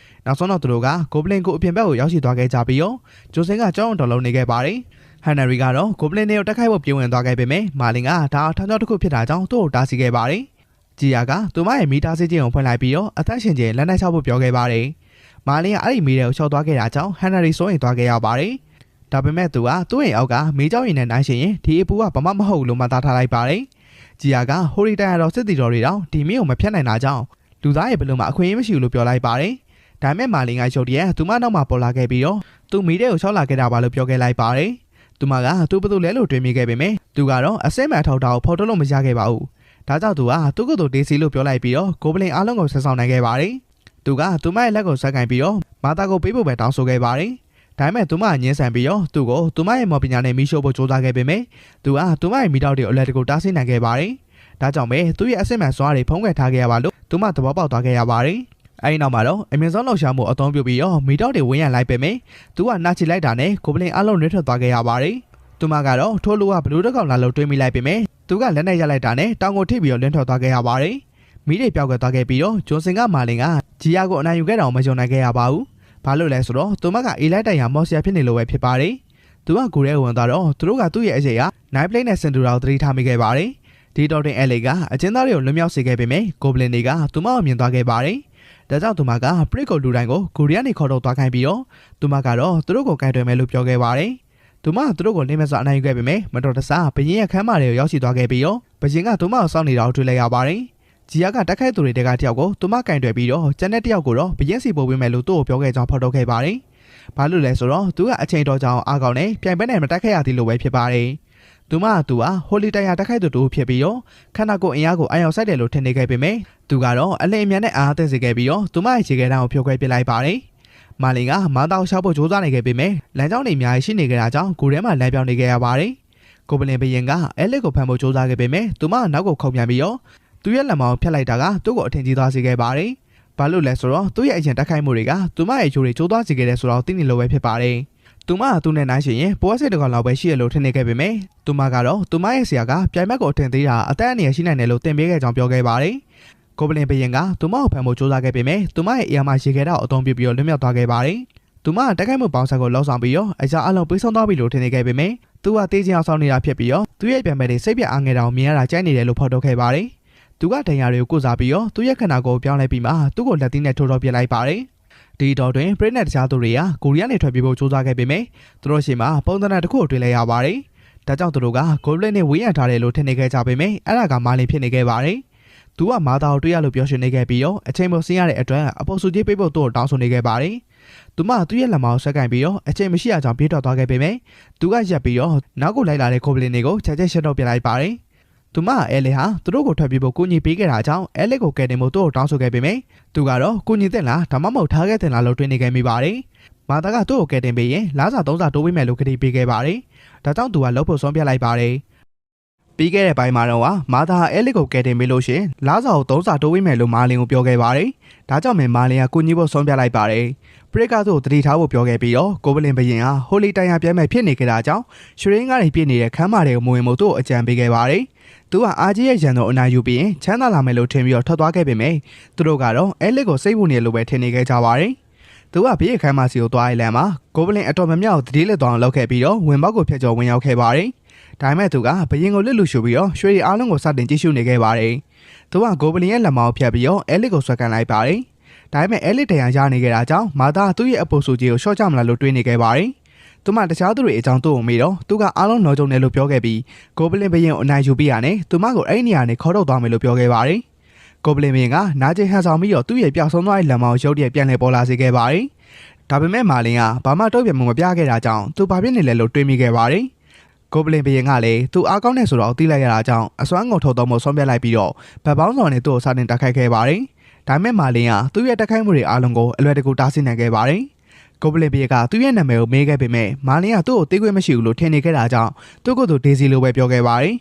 နောက်ဆုံးတော့သူတို့ကဂိုဘလင်ကိုအပြင်ဘက်ကိုရောက်ရှိသွားခဲ့ကြပြီးတော့ဂျိုဆင်ကကြောင်းတော်လုံးနေခဲ့ပါတယ်။ဟန်နရီကတော့ဂိုဘလင်တွေကိုတက်ခိုက်ဖို့ပြင်ဝင်သွားခဲ့ပေမဲ့မာလင်ကဒါအထောင်ချောက်တစ်ခုဖြစ်တာကြောင့်သူ့ကိုတားဆီးခဲ့ပါတယ်။ဂျီယာကသူမရဲ့မိသားစုချင်းကိုဖွင့်လိုက်ပြီးတော့အသက်ရှင်ချင်းလက်နက်ချဖို့ပြောခဲ့ပါတယ်။မာလင်ကအဲ့ဒီမိတွေကိုချောက်သွားခဲ့တာကြောင့်ဟန်နရီစိုးရင်သွားခဲ့ရပါတယ်။ဒါပေမဲ့သူကသူ့ရဲ့အောက်ကမိเจ้าရင်နဲ့နိုင်ရှင်ရင်ဒီအပူကဘာမှမဟုတ်လို့မှသားထားလိုက်ပါတယ်။ဂျီယာကဟိုရီတန်ရတော်စစ်တီတော်တွေတောင်ဒီမင်းကိုမဖြတ်နိုင်တာကြောင့်လူသားရဲ့ဘလို့မှအခွင့်အရေးမရှိဘူးလို့ပြောလိုက်ပါတယ်။ဒါပေမဲ့မာလင်ကရုတ်တရက်သူမနောက်မှာပေါ်လာခဲ့ပြီးတော့သူမိတဲ့ကိုချောက်လာခဲ့တာပါလို့ပြောခဲ့လိုက်ပါတယ်။သူမကသူဘသူလဲလို့တွေးမိခဲ့ပေမဲ့သူကတော့အစဲမှန်ထောက်တာကိုဖော်ထုတ်လို့မရခဲ့ပါဘူး။ဒါကြောင့်သူကသူ့ကိုယ်သူဒေးစီလို့ပြောလိုက်ပြီးတော့ဂိုဘလင်အားလုံးကိုဆက်ဆောင်နိုင်ခဲ့ပါတယ်။သူကသူမရဲ့လက်ကိုဆက်ကင်ပြီးတော့မာတာကိုပေးဖို့ပဲတောင်းဆိုခဲ့ပါတယ်။ဒါပေမဲ့သူမကညှင်းဆန်ပြီးတော့သူ့ကိုသူမရဲ့မော်ပညာနဲ့မီးရှို့ဖို့ကြိုးစားခဲ့ပေမဲ့သူကသူမရဲ့မိတော့တွေကိုအလက်တကူတားဆီးနိုင်ခဲ့ပါတယ်။ဒါကြောင့်ပဲသူ့ရဲ့အစစ်မှန်စွာတွေဖုံးကွယ်ထားခဲ့ရပါလို့သူမသဘောပေါက်သွားခဲ့ရပါတယ်။အဲဒီနောက်မှာတော့အမြင့်ဆုံးလှောက်ရှားမှုအသုံးပြုပြီးတော့မိတော့တွေဝင်းရလိုက်ပေမဲ့သူကနာချီလိုက်တာနဲ့ဂိုဘလင်အားလုံးနှွေးထွက်သွားခဲ့ရပါတယ်။သူမကတော့ထိုးလူကဘလူးတစ်ကောင်လာလို့တွေးမိလိုက်ပေမဲ့သူကလက်နဲ့ရလိုက်တာနဲ့တောင်ကိုထိပ်ပြီးတော့လင်းထွက်သွားခဲ့ရပါတယ်။မိတွေပြောက်ကွယ်သွားခဲ့ပြီးတော့ဂျွန်ဆင်ကမာလင်ကဂျီယာကိုအနိုင်ယူခဲ့တာမယုံနိုင်ခဲ့ရပါဘူး။ဘာလို့လဲဆိုတော့သူမကအေးလိုက်တိုင်ရမော်ဆီယာဖြစ်နေလို့ပဲဖြစ်ပါတယ်။သူကကိုရဲဝင်သွားတော့သူတို့ကသူ့ရဲ့အရေးကနိုင်ပလိတ်နဲ့စင်တူရာကိုသတိထားမိခဲ့ပါတယ်။ဒီတော်တင်အဲလီကအကျဉ်းသားတွေကိုလွတ်မြောက်စေခဲ့ပေမဲ့ဂိုဘလင်တွေကသူမကိုမြင်သွားခဲ့ပါတယ်။ဒါကြောင့်သူမကပရစ်ကိုလူတိုင်းကိုကိုရီးယားနေခေါ်တော့သွားခိုင်းပြီးတော့သူမကတော့သူတို့ကိုကင်တွယ်မယ်လို့ပြောခဲ့ပါတယ်။သူမကသူတို့ကိုလင်းမစွာအနိုင်ယူခဲ့ပေမဲ့မတော်တဆဘရင်ရဲ့ခမ်းမတွေကိုရောက်ရှိသွားခဲ့ပြီးတော့ဘရင်ကသူမကိုစောင့်နေတာကိုတွေ့လိုက်ရပါတယ်။ဂျီယာကတက်ခိုက်သူတွေတကတယောက်ကိုသူမကင်တွယ်ပြီးတော့ကျန်တဲ့တယောက်ကိုတော့ဘရင်စီပို့ပေးမယ်လို့သူ့ကိုပြောခဲ့ကြောင်းဖော်ထုတ်ခဲ့ပါတယ်။ဘာလို့လဲဆိုတော့သူကအချိန်တော်ကြောင်အားကောင်းနဲ့ပြိုင်ပွဲနဲ့မတက်ခဲ့ရသေးလို့ပဲဖြစ်ပါတယ်။သူကဟိုလီတိုင်ယာတက်ခိုက်သူတို့ဖြစ်ပြီးတော့ခန္ဓာကိုယ်အင်အားကိုအာရုံစိုက်တယ်လို့ထင်နေခဲ့ပေမဲ့သူကတော့အလင်းအမြန်နဲ့အားအသင့်စေခဲ့ပြီးတော့သူမရဲ့ခြေခဲတန်းကိုဖြိုခွဲပစ်လိုက်ပါတယ်။မာလင်ကမာတာကိုရှောက်ဖို့ကြိုးစားနေခဲ့ပေမဲ့လမ်းကြောင်းတွေအများကြီးရှိနေကြတာကြောင့်ကိုယ်ထဲမှာလမ်းပြောင်းနေခဲ့ရပါတယ်။ကိုဘလင်ဘရင်ကအဲလစ်ကိုဖမ်းဖို့ကြိုးစားခဲ့ပေမဲ့သူမကနောက်ကိုခုန်ပြန်ပြီးတော့သူ့ရဲ့လက်မောင်းဖြတ်လိုက်တာကသူ့ကိုအထင်ကြီးသွားစေခဲ့ပါတယ်။ဘာလို့လဲဆိုတော့သူ့ရဲ့အရင်တက်ခိုက်မှုတွေကသူမရဲ့ဂျိုးတွေကျိုးသွားစေခဲ့တယ်ဆိုတော့သိနေလို့ပဲဖြစ်ပါတယ်။သူမကသူ့နဲ့နိုင်ရှင်ရင်ပေါ်စစ်တကောင်လောက်ပဲရှိရလို့ထင်နေခဲ့ပေမဲ့သူမကတော့သူမရဲ့ဆရာကပြိုင်ဘက်ကိုအထင်သေးတာအသက်အန္တရာယ်ရှိနိုင်တယ်လို့သင်ပေးခဲ့ကြောင်းပြောခဲ့ပါတယ်။ကိုဘလင်ဘရင်ကသူမကိုဖမ်းဖို့ကြိုးစားခဲ့ပေမဲ့သူမရဲ့အရာမှရေခဲတာကိုအသုံးပြုပြီးတော့လွတ်မြောက်သွားခဲ့ပါတယ်။သူမကတက်ခိုက်မှုပေါင်းဆက်ကိုလှောက်ဆောင်ပြီးတော့အရာအလုံးပေးဆုံးသွားပြီလို့ထင်နေခဲ့ပေမဲ့သူကတေးချင်အောင်ဆောင်နေတာဖြစ်ပြီးတော့သူ့ရဲ့ပြန်မဲ့တွေစိတ်ပြအားငယ်တာကိုမြင်ရတာကြိုက်နေတယ်လို့ဖော်ထုတ်ခဲ့ပါတယ်။သူကဒဏ်ရာတွေကိုကုစားပြီးတော့သူ့ရဲ့ခန္ဓာကိုယ်ပြောင်းလဲပြီးမှသူ့ကိုလက်သီးနဲ့ထိုးတော့ပြလိုက်ပါတယ်။ဒီတော့တွင်ပရိနက်တခြားသူတွေကကိုရီးယားနေထွက်ပြေးဖို့ကြိုးစားခဲ့ပေမဲ့သူတို့ရှေ့မှာပုံသဏ္ဍာန်တစ်ခုကိုတွေ့လိုက်ရပါတယ်။ဒါကြောင့်သူတို့ကဂိုဘလင်နဲ့ဝေးရန်ထားတယ်လို့ထင်နေခဲ့ကြပေမဲ့အဲ့ဒါကမာလင်ဖြစ်နေခဲ့ပါတယ်။သူကမာတာကိုတွေ့ရလို့ပြောရှင်နေခဲ့ပြီးတော့အချိန်မစင်းရတဲ့အတွက်အပေါ်စုကြီးပေးဖို့သူ့ကိုတောင်းဆိုနေခဲ့ပါတယ်။သူမသူ့ရဲ့လက်မောင်းဆက်ကင်ပြီးတော့အချိန်မရှိအောင်ပြေးတော့သွားခဲ့ပေမဲ့သူကရက်ပြီးတော့နောက်ကိုလိုက်လာတဲ့ဂိုဘလင်တွေကိုချက်ချက်ရှက်တော့ပြလိုက်ပါတယ်။သူမအဲလီဟာသူတို့ကိုထွက်ပြေးဖို့ကိုညီပေးခဲ့တာကြောင့်အဲလီကိုကယ်တင်ဖို့သူ့ကိုတောင်းဆိုခဲ့ပေမဲ့သူကတော့ကိုညီတဲ့လားဒါမှမဟုတ်ထားခဲ့တဲ့လားလို့တွေးနေခဲ့မိပါတယ်။မာတာကသူ့ကိုကယ်တင်ပေးရင်လားစာ3စာတိုးပေးမယ်လို့ကတိပေးခဲ့ပါတယ်။ဒါကြောင့်သူကလှုပ်ဖို့ဆုံးဖြတ်လိုက်ပါတယ်။ပြီးခဲ့တဲ့ပိုင်းမှာတော့မာတာအဲလီကိုကယ်တင်ပေးလို့ရှင်လားစာကို3စာတိုးပေးမယ်လို့မာလင်ကိုပြောခဲ့ပါတယ်။ဒါကြောင့်မာလင်ကကိုညီဖို့ဆုံးဖြတ်လိုက်ပါတယ်။ပရိကသူ့ကိုတတိထားဖို့ပြောခဲ့ပြီးတော့ကိုဘလင်ဘရင်ဟာဟိုလီတိုင်ယာပြဲမဲ့ဖြစ်နေကြတာကြောင့်ရွှေရင်းကနေပြည့်နေတဲ့ခမ်းမတွေကိုမဝင်ဖို့သူ့ကိုအကြံပေးခဲ့ပါတယ်။သူကအာကြီးရဲ့ရန်တော်အနာယူပြီးရင်ချမ်းသာလာမယ်လို့ထင်ပြီးတော့ထွက်သွားခဲ့ပေမဲ့သူတို့ကတော့အဲလစ်ကိုစိတ်ဝင်နေလို့ပဲထင်နေခဲ့ကြပါတယ်။သူကဘေးရခမ်းမစီကိုသွားအိုင်လန်မှာကိုဘလင်အတော်များများကိုတတိလက်သွားအောင်လုပ်ခဲ့ပြီးတော့ဝင်ပေါက်ကိုဖျက်ကျော်ဝင်ရောက်ခဲ့ပါတယ်။ဒါပေမဲ့သူကဘရင်ကိုလစ်လူရှုပြီးတော့ရွှေရီအားလုံးကိုစတင်ကြည့်ရှုနေခဲ့ပါတယ်။သူကကိုဘလင်ရဲ့လက်မောင်းဖျက်ပြီးတော့အဲလစ်ကိုဆွဲကန်လိုက်ပါတယ်။ဒါပေမဲ့အဲလစ်တရားရနေခဲ့တာကြောင့်မာတာသူ့ရဲ့အပူစုကြီးကိုရှော့ချမလားလို့တွေးနေခဲ့ပါတယ်။ သူမတခြားသူတွေအကြောင်းသူ့ကိုမေးတော့သူကအားလုံးလောကြုံတယ်လို့ပြောခဲ့ပြီးကိုပလင်ဘရင်ကိုအနိုင်ယူပြီးရနဲ့သူမကိုအဲ့ဒီနေရာနဲ့ခေါ်ထုတ်သွားမယ်လို့ပြောခဲ့ပါတယ်ကိုပလင်ဘရင်ကနာကျင်ဟန်ဆောင်ပြီးတော့သူ့ရဲ့ပျောက်ဆုံးသွားတဲ့လက်မောင်းရုပ်တရက်ပြန်လည်ပေါ်လာစေခဲ့ပါတယ်ဒါပေမဲ့မာလင်ကဘာမှတုံ့ပြန်မှုမပြခဲ့တာကြောင့်သူဘာဖြစ်နေလဲလို့တွေးမိခဲ့ပါတယ်ကိုပလင်ဘရင်ကလည်းသူအားကောင်းနေဆိုတော့သိလိုက်ရတာကြောင့်အစွမ်းငုံထုတ်တော်မှုဆုံးဖြတ်လိုက်ပြီးတော့ဗတ်ပေါင်းဆောင်နဲ့သူ့ကိုစတင်တိုက်ခိုက်ခဲ့ပါတယ်ဒါပေမဲ့မာလင်ကသူ့ရဲ့တိုက်ခိုက်မှုတွေအားလုံးကိုအလွယ်တကူတားဆီးနိုင်ခဲ့ပါတယ်ကိုပလင်ဘရင်ကသူ့ရဲ့နာမည်ကိုမေးခဲ့ပေမဲ့မာလင်ကသူ့ကိုသိခွင့်မရှိဘူးလို့ထင်နေခဲ့တာကြောင့်သူ့ကိုယ်သူဒေစီလိုပဲပြောခဲ့ပါတယ်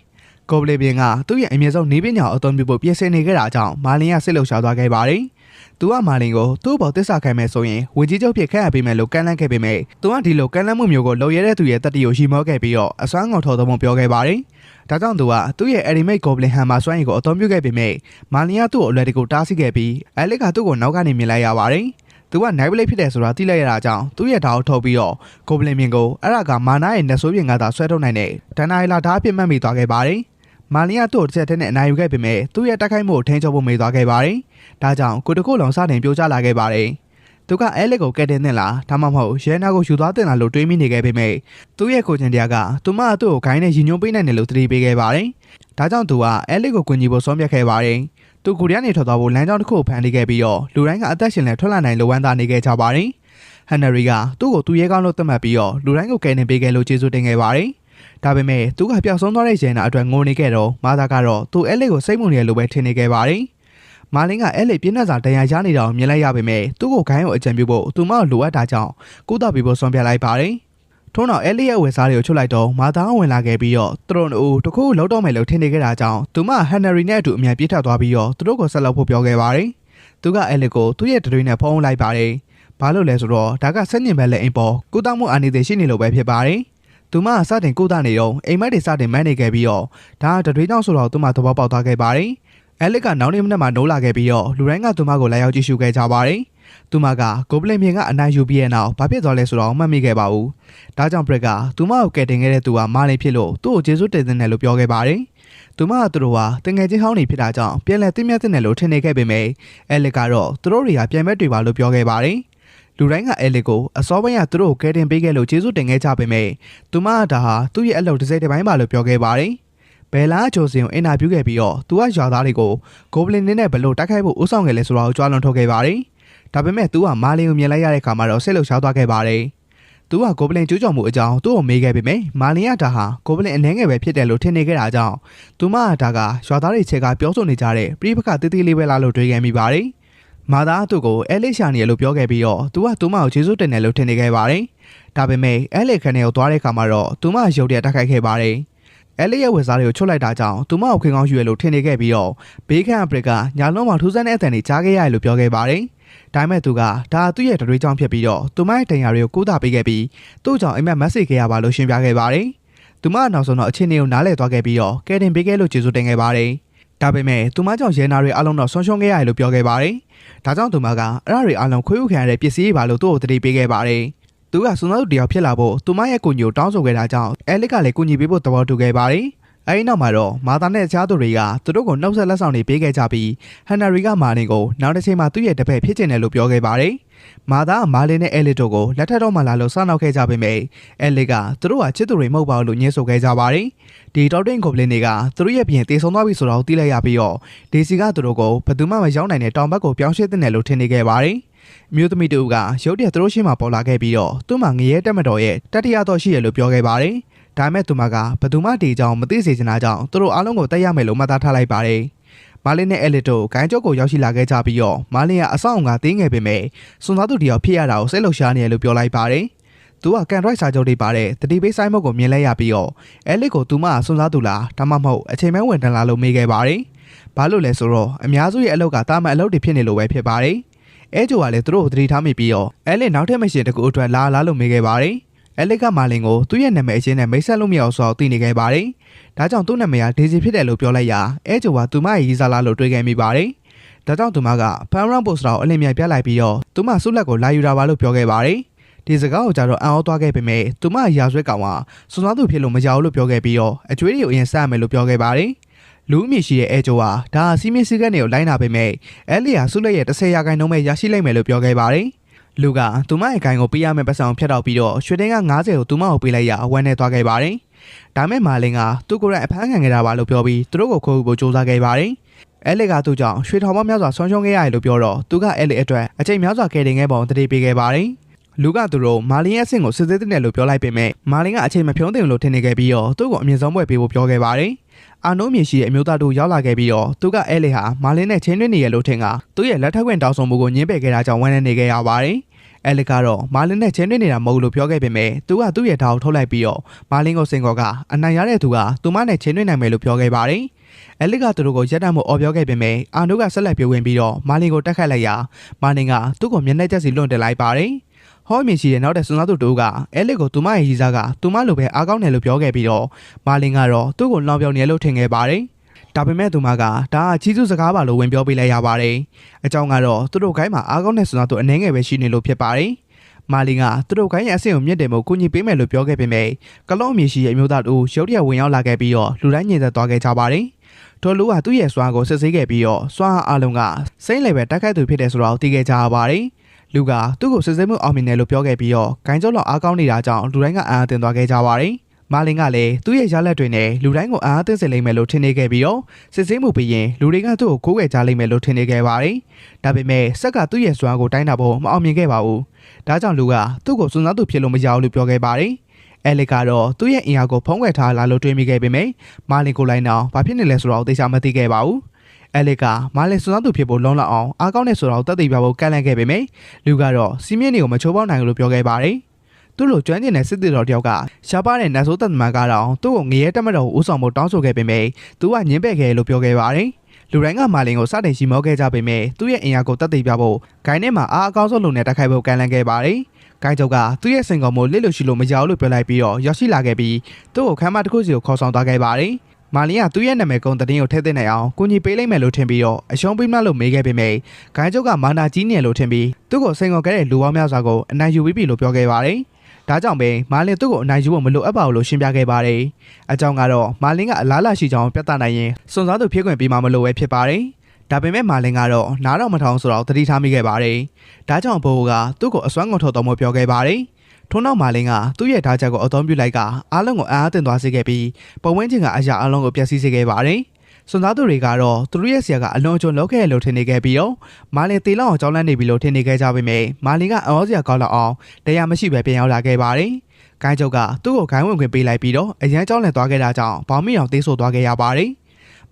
ကိုပလင်ဘရင်ကသူ့ရဲ့အမြင့်ဆုံးနေပညာအသုံးပြုဖို့ပြင်ဆင်နေခဲ့တာကြောင့်မာလင်ကစိတ်လှုပ်ရှားသွားခဲ့ပါတယ်သူကမာလင်ကိုသူ့ဘော်သစ္စာခံမယ်ဆိုရင်ဝင်ကြီးချုပ်ဖြစ်ခဲ့ရပေးမယ်လို့ကန့်လန့်ခဲ့ပေမဲ့သူကဒီလိုကန့်လန့်မှုမျိုးကိုလုပ်ရတဲ့သူရဲ့တတိကိုရှိမောခဲ့ပြီးတော့အစွမ်းငုံထော်တော်မှုပြောခဲ့ပါတယ်။ဒါကြောင့်သူကသူ့ရဲ့ Erimate Goblin Hammer စွမ်းရည်ကိုအသုံးပြုခဲ့ပေမဲ့မာလင်ကသူ့ကိုအလွယ်တကူတားဆီးခဲ့ပြီးအဲလစ်ကသူ့ကိုနောက်ကနေမြင်လိုက်ရပါတယ်။သူက Night Blade ဖြစ်တယ်ဆိုတာသိလိုက်ရတာကြောင့်သူ့ရဲ့ဓာတ်ကိုထုတ်ပြီးတော့ Goblin မြင်ကိုအဲ့ဒါကမာနာရဲ့နှဆိုးပြင်ကသာဆွဲထုတ်နိုင်တဲ့ဒဏ္ဍာရီလာဓာတ်အဖြစ်မှတ်မိသွားခဲ့ပါတယ်။မာလင်ကသူ့ကိုတစ်ချက်တည်းနဲ့အနိုင်ယူခဲ့ပေမဲ့သူ့ရဲ့တိုက်ခိုက်မှုကိုထိန်းချုပ်ဖို့မေ့သွားခဲ့ပါတယ်။ဒါကြောင့်ကိုတကုလုံးစတင်ပြိုကျလာခဲ့ပါတယ်။သူကအဲလစ်ကိုကဲတင်တင်လာဒါမှမဟုတ်ရဲနာကိုယူသွားတင်လာလို့တွေးမိနေခဲ့ပေမဲ့သူ့ရဲ့ကိုကျင်တရားကသူမသူ့ကိုခိုင်းနဲ့ရည်ညွှန်းပေးနိုင်တယ်လို့သတိပေးခဲ့ပါတယ်။ဒါကြောင့်သူကအဲလစ်ကိုကူညီဖို့ဆုံးဖြတ်ခဲ့ပါတယ်။သူကိုရီးယားနေထွက်သွားဖို့လမ်းကြောင်းတစ်ခုကိုဖန်တီးခဲ့ပြီးတော့လူတိုင်းကအသက်ရှင်နဲ့ထွက်လာနိုင်လို့ဝမ်းသာနေခဲ့ကြပါတယ်။ဟန်နရီကသူ့ကိုသူရဲကောင်းလို့သတ်မှတ်ပြီးတော့လူတိုင်းကိုကဲတင်ပေးခဲ့လို့ကျေးဇူးတင်ခဲ့ပါတယ်။ဒါပေမဲ့သူကပျောက်ဆုံးသွားတဲ့ရဲနာအတွက်ငိုနေခဲ့တော့မာသာကတော့သူအဲလစ်ကိုစိတ်မုန်နေတယ်လို့ပဲထင်နေခဲ့ပါတယ်။မာလင်ကအဲလစ်ပြင်းထန်စွာဒဏ်ရာရနေတာကိုမြင်လိုက်ရပေမဲ့သူ့ကိုခိုင်းကိုအကြံပြုဖို့သူမကိုလိုအပ်တာကြောင့်ကုသပေးဖို့ဆုံးဖြတ်လိုက်ပါတယ်။ထို့နောက်အဲလစ်ရဲ့ဝယ်စားတွေကိုချုပ်လိုက်တော့မာသာဝင်လာခဲ့ပြီးတော့သူတို့တို့တခုလောက်တော့မယ်လို့ထင်နေခဲ့တာကြောင့်သူမဟန်နရီနဲ့အတူအမြန်ပြေးထွက်သွားပြီးတော့သူတို့ကိုဆက်လုပ်ဖို့ပြောခဲ့ပါတယ်။သူကအဲလစ်ကိုသူ့ရဲ့တရွေးနဲ့ဖုံးလိုက်ပါတယ်။ဘာလို့လဲဆိုတော့ဒါကဆက်ညင်ပဲလက်အိမ်ပေါ်ကုသမှုအာနေသေးရှိနေလို့ပဲဖြစ်ပါတယ်။သူမစတင်ကုသနေတော့အိမ်မက်တွေစတင်မန်းနေခဲ့ပြီးတော့ဒါတရွေးကြောင့်ဆိုတော့သူမသဘောပေါက်သွားခဲ့ပါတယ်။အဲလစ်ကနောက်နေ့မနက်မှာနိုးလာခဲ့ပြီးတော့လူတိုင်းကသူမကိုလာရောက်ကြည့်ရှုခဲ့ကြပါတယ်။သူမကဂိုဘလင်မြင်ကအနိုင်ယူပြီးတဲ့နောက်ဘာဖြစ်သွားလဲဆိုတော့မှတ်မိခဲ့ပါဘူး။ဒါကြောင့်ဘရက်ကသူမကိုကယ်တင်ခဲ့တဲ့သူကမာလင်ဖြစ်လို့သူ့ကိုကျေးဇူးတင်တယ်လို့ပြောခဲ့ပါတယ်။သူမကသူတို့ဟာတငယ်ချင်းဟောင်းနေဖြစ်တာကြောင့်ပြန်လည်သိမြတ်တဲ့လို့ထင်နေခဲ့ပေမဲ့အဲလစ်ကတော့သူတို့တွေကပြန်မဲ့တွေပါလို့ပြောခဲ့ပါတယ်။လူတိုင်းကအဲလစ်ကိုအစောပိုင်းကသူတို့ကိုကယ်တင်ပေးခဲ့လို့ကျေးဇူးတင်ခဲ့ကြပေမဲ့သူမကဒါဟာသူ့ရဲ့အလုပ်တစ်စိတ်တစ်ပိုင်းပါလို့ပြောခဲ့ပါတယ်။ဘယ်လာဂျိုစင်ကိုအင်တာဗျူးခဲ့ပြီးတော့သူကရွာသားတွေကိုဂိုဘလင်နဲ့ဘလို့တိုက်ခိုက်ဖို့ဦးဆောင်ခဲ့လဲဆိုတာကိုကြွားလွန်ထုတ်ခဲ့ပါတယ်။ဒါပေမဲ့သူကမာလင်ကိုမြင်လိုက်ရတဲ့အခါမှာတော့စိတ်လှုပ်ရှားသွားခဲ့ပါတယ်။သူကဂိုဘလင်ကျူးကျော်မှုအကြောင်းသူ့ကိုမေးခဲ့ပေမဲ့မာလင်ကဒါဟာဂိုဘလင်အနှဲငယ်ပဲဖြစ်တယ်လို့ထင်နေခဲ့တာကြောင့်သူမကဒါကရွာသားတွေချက်ကပြောဆိုနေကြတဲ့ပြိပခတေးသေးလေးပဲလားလို့တွေးခဲ့မိပါတယ်။မာသားသူ့ကိုအဲလစ်ရှာနေရလို့ပြောခဲ့ပြီးတော့သူကသူမကိုကျေးဇူးတင်တယ်လို့ထင်နေခဲ့ပါတယ်။ဒါပေမဲ့အဲလစ်ခန်းထဲကိုသွားတဲ့အခါမှာတော့သူမရုပ်တရက်တိုက်ခိုက်ခဲ့ပါတယ်။အဲလစ်ရဲ့ဝက်စားတွေကိုချုပ်လိုက်တာကြောင့်သူမကိုခင်ကောင်းယူရလို့ထင်နေခဲ့ပြီးတော့ဘေးခန့်အပရစ်ကညာလုံးမှာထူးဆန်းတဲ့အသံတွေကြားခဲ့ရတယ်လို့ပြောခဲ့ပါတယ်။ဒါပေမဲ့သူကဒါသူ့ရဲ့တရွေးကြောင့်ဖြစ်ပြီးတော့သူမရဲ့တန်ရာတွေကိုကိုးတာပေးခဲ့ပြီးသူ့ကြောင့်အိမ်မက်မက်ဆေ့ခဲ့ရပါလို့ရှင်းပြခဲ့ပါတယ်။သူမကနောက်ဆုံးတော့အခြေအနေကိုနားလည်သွားခဲ့ပြီးတော့ကယ်တင်ပေးခဲ့လို့ကျေးဇူးတင်ခဲ့ပါတယ်။ဒါပေမဲ့သူမကြောင့်ရဲနာတွေအလုံးတော့ဆုံးရှုံးခဲ့ရတယ်လို့ပြောခဲ့ပါတယ်။ဒါကြောင့်သူမကအဲ့ဒါတွေအလုံးခွေးဥခံရတဲ့ပစ္စည်းတွေပါလို့သူ့ကိုတတိပေးခဲ့ပါတယ်။သူကစွန်သားသူတယောက်ဖြစ်လာဖို့သူမရဲ့ကိုညိုတောင်းဆိုခဲ့တာကြောင့်အဲလစ်ကလည်းကိုညီပေးဖို့သဘောတူခဲ့ပါတယ်။အဲဒီနောက်မှာတော့မာသာနဲ့အခြားသူတွေကသူတို့ကိုနှုတ်ဆက်လက်ဆောင်တွေပေးခဲ့ကြပြီးဟန်နရီကမာလင်ကိုနောက်တစ်ချိန်မှာသူ့ရဲ့တပည့်ဖြစ်ကျင်တယ်လို့ပြောခဲ့ပါတယ်။မာသာကမာလင်နဲ့အဲလစ်တို့ကိုလက်ထက်တော့မှလာလို့စနောက်ခဲ့ကြပေမဲ့အဲလစ်ကသူတို့ကချစ်သူတွေမဟုတ်ပါဘူးလို့ညှင်းဆိုခဲ့ကြပါတယ်။ဒီတော်တင်ဂိုဘလင်တွေကသူတို့ရဲ့ပြင်တေဆုံးသွားပြီဆိုတော့သိလိုက်ရပြီးတော့ဒေစီကသူတို့ကိုဘယ်သူမှမရောက်နိုင်တဲ့တောင်ဘက်ကိုပြောင်းရွှေ့တဲ့လို့ထင်နေခဲ့ပါတယ်။မြို့သမီးတို့ကရုတ်တရက်သူတို့ရှင်းမှာပေါ်လာခဲ့ပြီးတော့သူ့မှာငရဲတက်မတော်ရဲ့တတိယတော့ရှိရလို့ပြောခဲ့ပါတယ်။ဒါမဲ့သူမကဘသူမှဒီကြောင်မသိစေချင်တာကြောင့်သူတို့အားလုံးကိုတက်ရမယ်လို့မှတ်သားထားလိုက်ပါတယ်။မာလင်နဲ့အဲလစ်တို့ဂိုင်းကျုပ်ကိုရောက်ရှိလာခဲ့ကြပြီးတော့မာလင်ကအဆောင်အုံကတင်းငယ်ပေမဲ့စွန်သားသူတယောက်ဖြစ်ရတာကိုစိတ်လှုပ်ရှားနေတယ်လို့ပြောလိုက်ပါတယ်။သူကကန်ရိုက်စာချုပ်တွေပါတဲ့တတိပေးဆိုင်မုတ်ကိုမြင်လိုက်ရပြီးတော့အဲလစ်ကိုသူမစွန်သားသူလားဒါမှမဟုတ်အချိန်မဲဝင်တန်းလာလို့မေးခဲ့ပါတယ်။ဘာလို့လဲဆိုတော့အများစုရဲ့အလုပ်ကတာမန်အလုပ်တွေဖြစ်နေလို့ပဲဖြစ်ပါတယ်။အဲဂျိုကလည်းသူတို့ကိုသတိထားမိပြီးတော့အဲလစ်နောက်ထပ်မရှင်တကူအတွက်လာလို့မေးခဲ့ပါတယ်။အဲလစ်ကမာလင်ကိုသူ့ရဲ့နာမည်အချင်းနဲ့မိတ်ဆက်လို့မရအောင်ဆိုတော့သိနေခဲ့ပါတယ်။ဒါကြောင့်သူ့နာမည်ကဒေစီဖြစ်တယ်လို့ပြောလိုက်ရာအဲဂျိုကသူမရဲ့ရီစာလာလို့တွေးခဲ့မိပါတယ်။ဒါကြောင့်သူမကဖန်ရန်ပိုစတာကိုအလင်းမြိုင်ပြလိုက်ပြီးတော့သူမဆုလက်ကိုလာယူတာပါလို့ပြောခဲ့ပါတယ်။ဒီစကားကိုကြတော့အံ့ဩသွားခဲ့ပေမဲ့သူမရာဆွဲကောင်ကစွန်စားသူဖြစ်လို့မရဘူးလို့ပြောခဲ့ပြီးတော့အကျွေးတွေကိုအရင်ဆက်ရမယ်လို့ပြောခဲ့ပါတယ်။လူအမြင့်ရှိတဲ့အဲဂျိုဟာဒါစီမင်းစည်းကမ်းတွေကိုလိုက်နာပေမဲ့အဲလီယာဆုလက်ရဲ့10%ပဲရရှိလိုက်မယ်လို့ပြောခဲ့ပါတယ်။ လူကသူမရဲ့ဂိုင်းကိုပေးရမယ့်ပတ်စံကိုဖျက်တော့ပြီးတော့ရွှေတင်းက90ကိုသူမကိုပေးလိုက်ရဝမ်းနဲ့သွားခဲ့ပါတယ်။ဒါမဲ့မာလင်ကသူ့ကိုယ်တိုင်အဖမ်းခံခဲ့တာပါလို့ပြောပြီးသူတို့ကိုခိုးဖို့ကြိုးစားခဲ့ပါတယ်။အဲလစ်ကသူ့ကြောင့်ရွှေထောင်ပေါင်းများစွာဆုံးရှုံးခဲ့ရတယ်လို့ပြောတော့သူကအဲလစ်အတွက်အချိန်များစွာကယ်တင်ခဲ့ပုံတတိပေးခဲ့ပါတယ်။လူကသူတို့မာလင်ရဲ့အဆင့်ကိုစစ်စစ်တဲ့လို့ပြောလိုက်ပေမဲ့မာလင်ကအချိန်မဖြုံးတင်လို့ထင်နေခဲ့ပြီးတော့သူ့ကိုအမြင့်ဆုံးပွဲပေးဖို့ပြောခဲ့ပါတယ်။အာနိုးမြေရှိတဲ့အမျိုးသားတို့ရောက်လာခဲ့ပြီးတော့သူကအဲလစ်ဟာမာလင်နဲ့ချင်းတွင်းနေရလို့ထင်ကသူ့ရဲ့လက်ထပ်ခွင့်တောင်းဆိုမှုကိုညှင်းပယ်ခဲ့တာကြောင့်ဝမ်းနဲ့နေခဲ့ရပါတယ်။အဲလစ်ကတော့မာလင်နဲ့ချင်းတွင်းနေတာမဟုတ်လို့ပြောခဲ့ပေမဲ့သူကသူ့ရဲ့ဓာတ်ကိုထုတ်လိုက်ပြီးတော့မာလင်ကိုစင်ကောကအနိုင်ရတဲ့သူကသူမနဲ့ချင်းတွင်းနိုင်မယ်လို့ပြောခဲ့ပါတယ်။အဲလစ်ကသူတို့ကိုရက်တံမှုအော်ပြောခဲ့ပေမဲ့အာနိုးကဆက်လက်ပြေးဝင်ပြီးတော့မာလင်ကိုတက်ခတ်လိုက်ရာမာလင်ကသူ့ကိုမျက်နှာကျက်စီလွန့်တက်လိုက်ပါတယ်။ဟောမြင်ရှိတဲ့နောက်တဲ့စွန်စားသူတို့ကအဲလစ်ကိုသူမရဲ့ရီစားကသူမလိုပဲအားကောင်းတယ်လို့ပြောခဲ့ပြီးတော့မာလင်ကတော့သူ့ကိုလောင်ပြောင်နေလို့ထင်ခဲ့ပါတယ်။ဒါပေမဲ့သူမကဒါကကြီးစုစကားပါလို့ဝင်ပြောပေးလိုက်ရပါတယ်။အကြောင်းကတော့သူတို့ခိုင်းမှာအားကောင်းတဲ့စွန်စားသူအနှဲငယ်ပဲရှိနေလို့ဖြစ်ပါတယ်။မာလင်ကသူတို့ခိုင်းရဲ့အဆင့်ကိုမြင့်တယ်မို့ကူညီပေးမယ်လို့ပြောခဲ့ပေမဲ့ကလော့အမြင်ရှိရဲ့အမျိုးသားတို့ရုတ်တရက်ဝင်ရောက်လာခဲ့ပြီးတော့လူတိုင်းညင်သက်သွားခဲ့ကြပါတယ်။ဒေါ်လူကသူ့ရဲ့စွာကိုစစ်ဆေးခဲ့ပြီးတော့စွာအားလုံးကစိမ့်လေပဲတိုက်ခိုက်သူဖြစ်တယ်ဆိုတော့သိခဲ့ကြရပါတယ်။လူကသူ့ကိုစစ်ဆေးမှုအောင်မြင်တယ်လို့ပြောခဲ့ပြီးတော့ဂိုင်းကျော်လောက်အားကောင်းနေတာကြောင့်လူတိုင်းကအာအသင်သွားခဲ့ကြပါတယ်။မာလင်ကလည်းသူ့ရဲ့ရလက်တွေနဲ့လူတိုင်းကိုအာအသင်စေလိမ့်မယ်လို့ထင်နေခဲ့ပြီးတော့စစ်ဆေးမှုပြီးရင်လူတွေကသူ့ကိုခိုးခဲ့ကြလိမ့်မယ်လို့ထင်နေခဲ့ပါတယ်။ဒါပေမဲ့ဆက်ကသူ့ရဲ့စွမ်းကိုတိုင်းတာဖို့မအောင်မြင်ခဲ့ပါဘူး။ဒါကြောင့်လူကသူ့ကိုစွန့်စားသူဖြစ်လို့မရဘူးလို့ပြောခဲ့ပါတယ်။အဲလစ်ကတော့သူ့ရဲ့အင်အားကိုဖုံးကွယ်ထားလာလို့တွေးမိခဲ့ပေမဲ့မာလင်ကိုလိုက်တော့ဘာဖြစ်နေလဲဆိုတော့သိချာမသိခဲ့ပါဘူး။အဲလစ်ကမာလင်စွန့်စားသူဖြစ်ဖို့လုံးလောက်အောင်အားကောင်းတဲ့ဆိုတော့တက်သိပြဖို့ကန့်လန့်ခဲ့ပေမဲ့လူကတော့စီးမြင့်တွေကိုမချိုးပေါက်နိုင်ဘူးလို့ပြောခဲ့ပါတယ်။သူ့လိုကျွမ်းကျင်တဲ့စစ်သည်တော်တယောက်ကရှားပါတဲ့နတ်ဆိုးတပ်သမားကတော့သူ့ကိုငရဲတက်မတော်ကိုဦးဆောင်ဖို့တောင်းဆိုခဲ့ပေမဲ့သူကညှင်းပယ်ခဲ့လို့ပြောခဲ့ပါတယ်။လူတိုင်းကမာလင်ကိုစတင်ရှိမောခဲ့ကြပေမဲ့သူ့ရဲ့အင်အားကိုတက်သိပြဖို့ဂိုင်းထဲမှာအားအကောင်းဆုံးလုံနဲ့တိုက်ခိုက်ဖို့ကန့်လန့်ခဲ့ပါတယ်။ဂိုင်းချုပ်ကသူ့ရဲ့စင်ကောင်မို့လစ်လို့ရှိလို့မရဘူးလို့ပြောလိုက်ပြီးတော့ရောက်ရှိလာခဲ့ပြီးသူ့ကိုခမ်းမတစ်ခုစီကိုခေါ်ဆောင်သွားခဲ့ပါတယ်။မာလင်ကသူ့ရဲ့နာမည်ကုန်းတည်င်းကိုထည့်သွင်းနိုင်အောင်ကူညီပေးလိုက်မယ်လို့ထင်ပြီးတော့အရှုံးပေးမလို့မေးခဲ့ပေမဲ့ဂိုင်းချုပ်ကမာနာကြီးနေလို့ထင်ပြီးသူ့ကိုစင်ကောင်ခဲ့တဲ့လူပေါင်းများစွာကိုအနိုင်ယူပြီးပြီလို့ပြောခဲ့ပါတယ်။ဒါကြောင့်ပဲမာလင်သူ့ကိုအနိုင်ယူဖို့မလိုအပ်ပါဘူးလို့ရှင်းပြခဲ့ပါတယ်။အကြောင်းကတော့မာလင်ကအလားလာရှိကြောင်းပြသနိုင်ရင်စွန်စားသူဖြစ်ခွင့်ပေးမှာမလို့ပဲဖြစ်ပါတယ်။ဒါပေမဲ့မာလင်ကတော့နားတော့မထောင်ဆိုတော့တတိထားမိခဲ့ပါတယ်။ဒါကြောင့်ဘိုးကသူ့ကိုအစွမ်းကုန်ထုတ်တော်မပြောခဲ့ပါတယ်။ထို့နောက်မာလင်ကသူ့ရဲ့ဓာတ်ချက်ကိုအသုံးပြုလိုက်ကအားလုံးကိုအားအသင့်သွားစေခဲ့ပြီးပုံဝင်းချင်းကအရာအလုံးကိုပျက်စီးစေခဲ့ပါတယ်။စွန်သားသူတွေကတော့သူတို့ရဲ့ဆရာကအလွန်အကျွံလောက်ခဲ့လို့ထင်နေခဲ့ပြီးတော့မာလင်တေလောက်အောင်ကြောင်းလန့်နေပြီလို့ထင်နေခဲ့ကြပေမဲ့မာလင်ကအဟောစရာကောင်းလောက်အောင်တရားမရှိပဲပြန်ရောက်လာခဲ့ပါတယ်။ဂိုင်းချုပ်ကသူ့ကိုဂိုင်းဝင်ခွင့်ပေးလိုက်ပြီးတော့အရန်ကြောင်းလန့်သွားခဲ့တာကြောင့်ဘောင်မိအောင်တေးဆိုသွားခဲ့ရပါတယ်။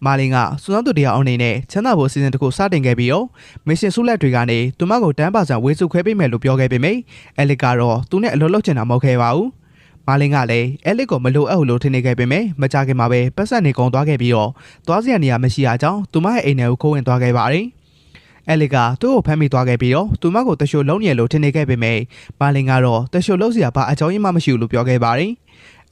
မာလင်ကစွန်သားသူတရားအောင်နေနဲ့ချမ်းသာဖို့အစီအစဉ်တစ်ခုစတင်ခဲ့ပြီးတော့မစ်ရှင်ဆုလက်တွေကနေသူမကိုတန်းပါဆန်ဝေစုခွဲပေးမယ်လို့ပြောခဲ့ပေမဲ့အဲလစ်ကတော့သူနဲ့အလုပ်လုပ်ချင်တာမဟုတ်ခဲ့ပါဘူး။မာလင်ကလည်းအဲလစ်ကိုမလိုအပ်ဘူးလို့ထင်နေခဲ့ပေမဲ့မကြခင်မှာပဲပတ်စံနေကုန်သွားခဲ့ပြီးတော့သွားစရာနေရာမရှိတာကြောင့်သူမရဲ့အိမ်ထဲကိုခိုးဝင်သွားခဲ့ပါတယ်။အဲလစ်ကသူ့ကိုဖမ်းမိသွားခဲ့ပြီးတော့သူမကိုတရှို့လုံးနေလို့ထင်နေခဲ့ပေမဲ့မာလင်ကတော့တရှို့လုံးစရာဘာအကြောင်းရင်းမှမရှိဘူးလို့ပြောခဲ့ပါတယ်။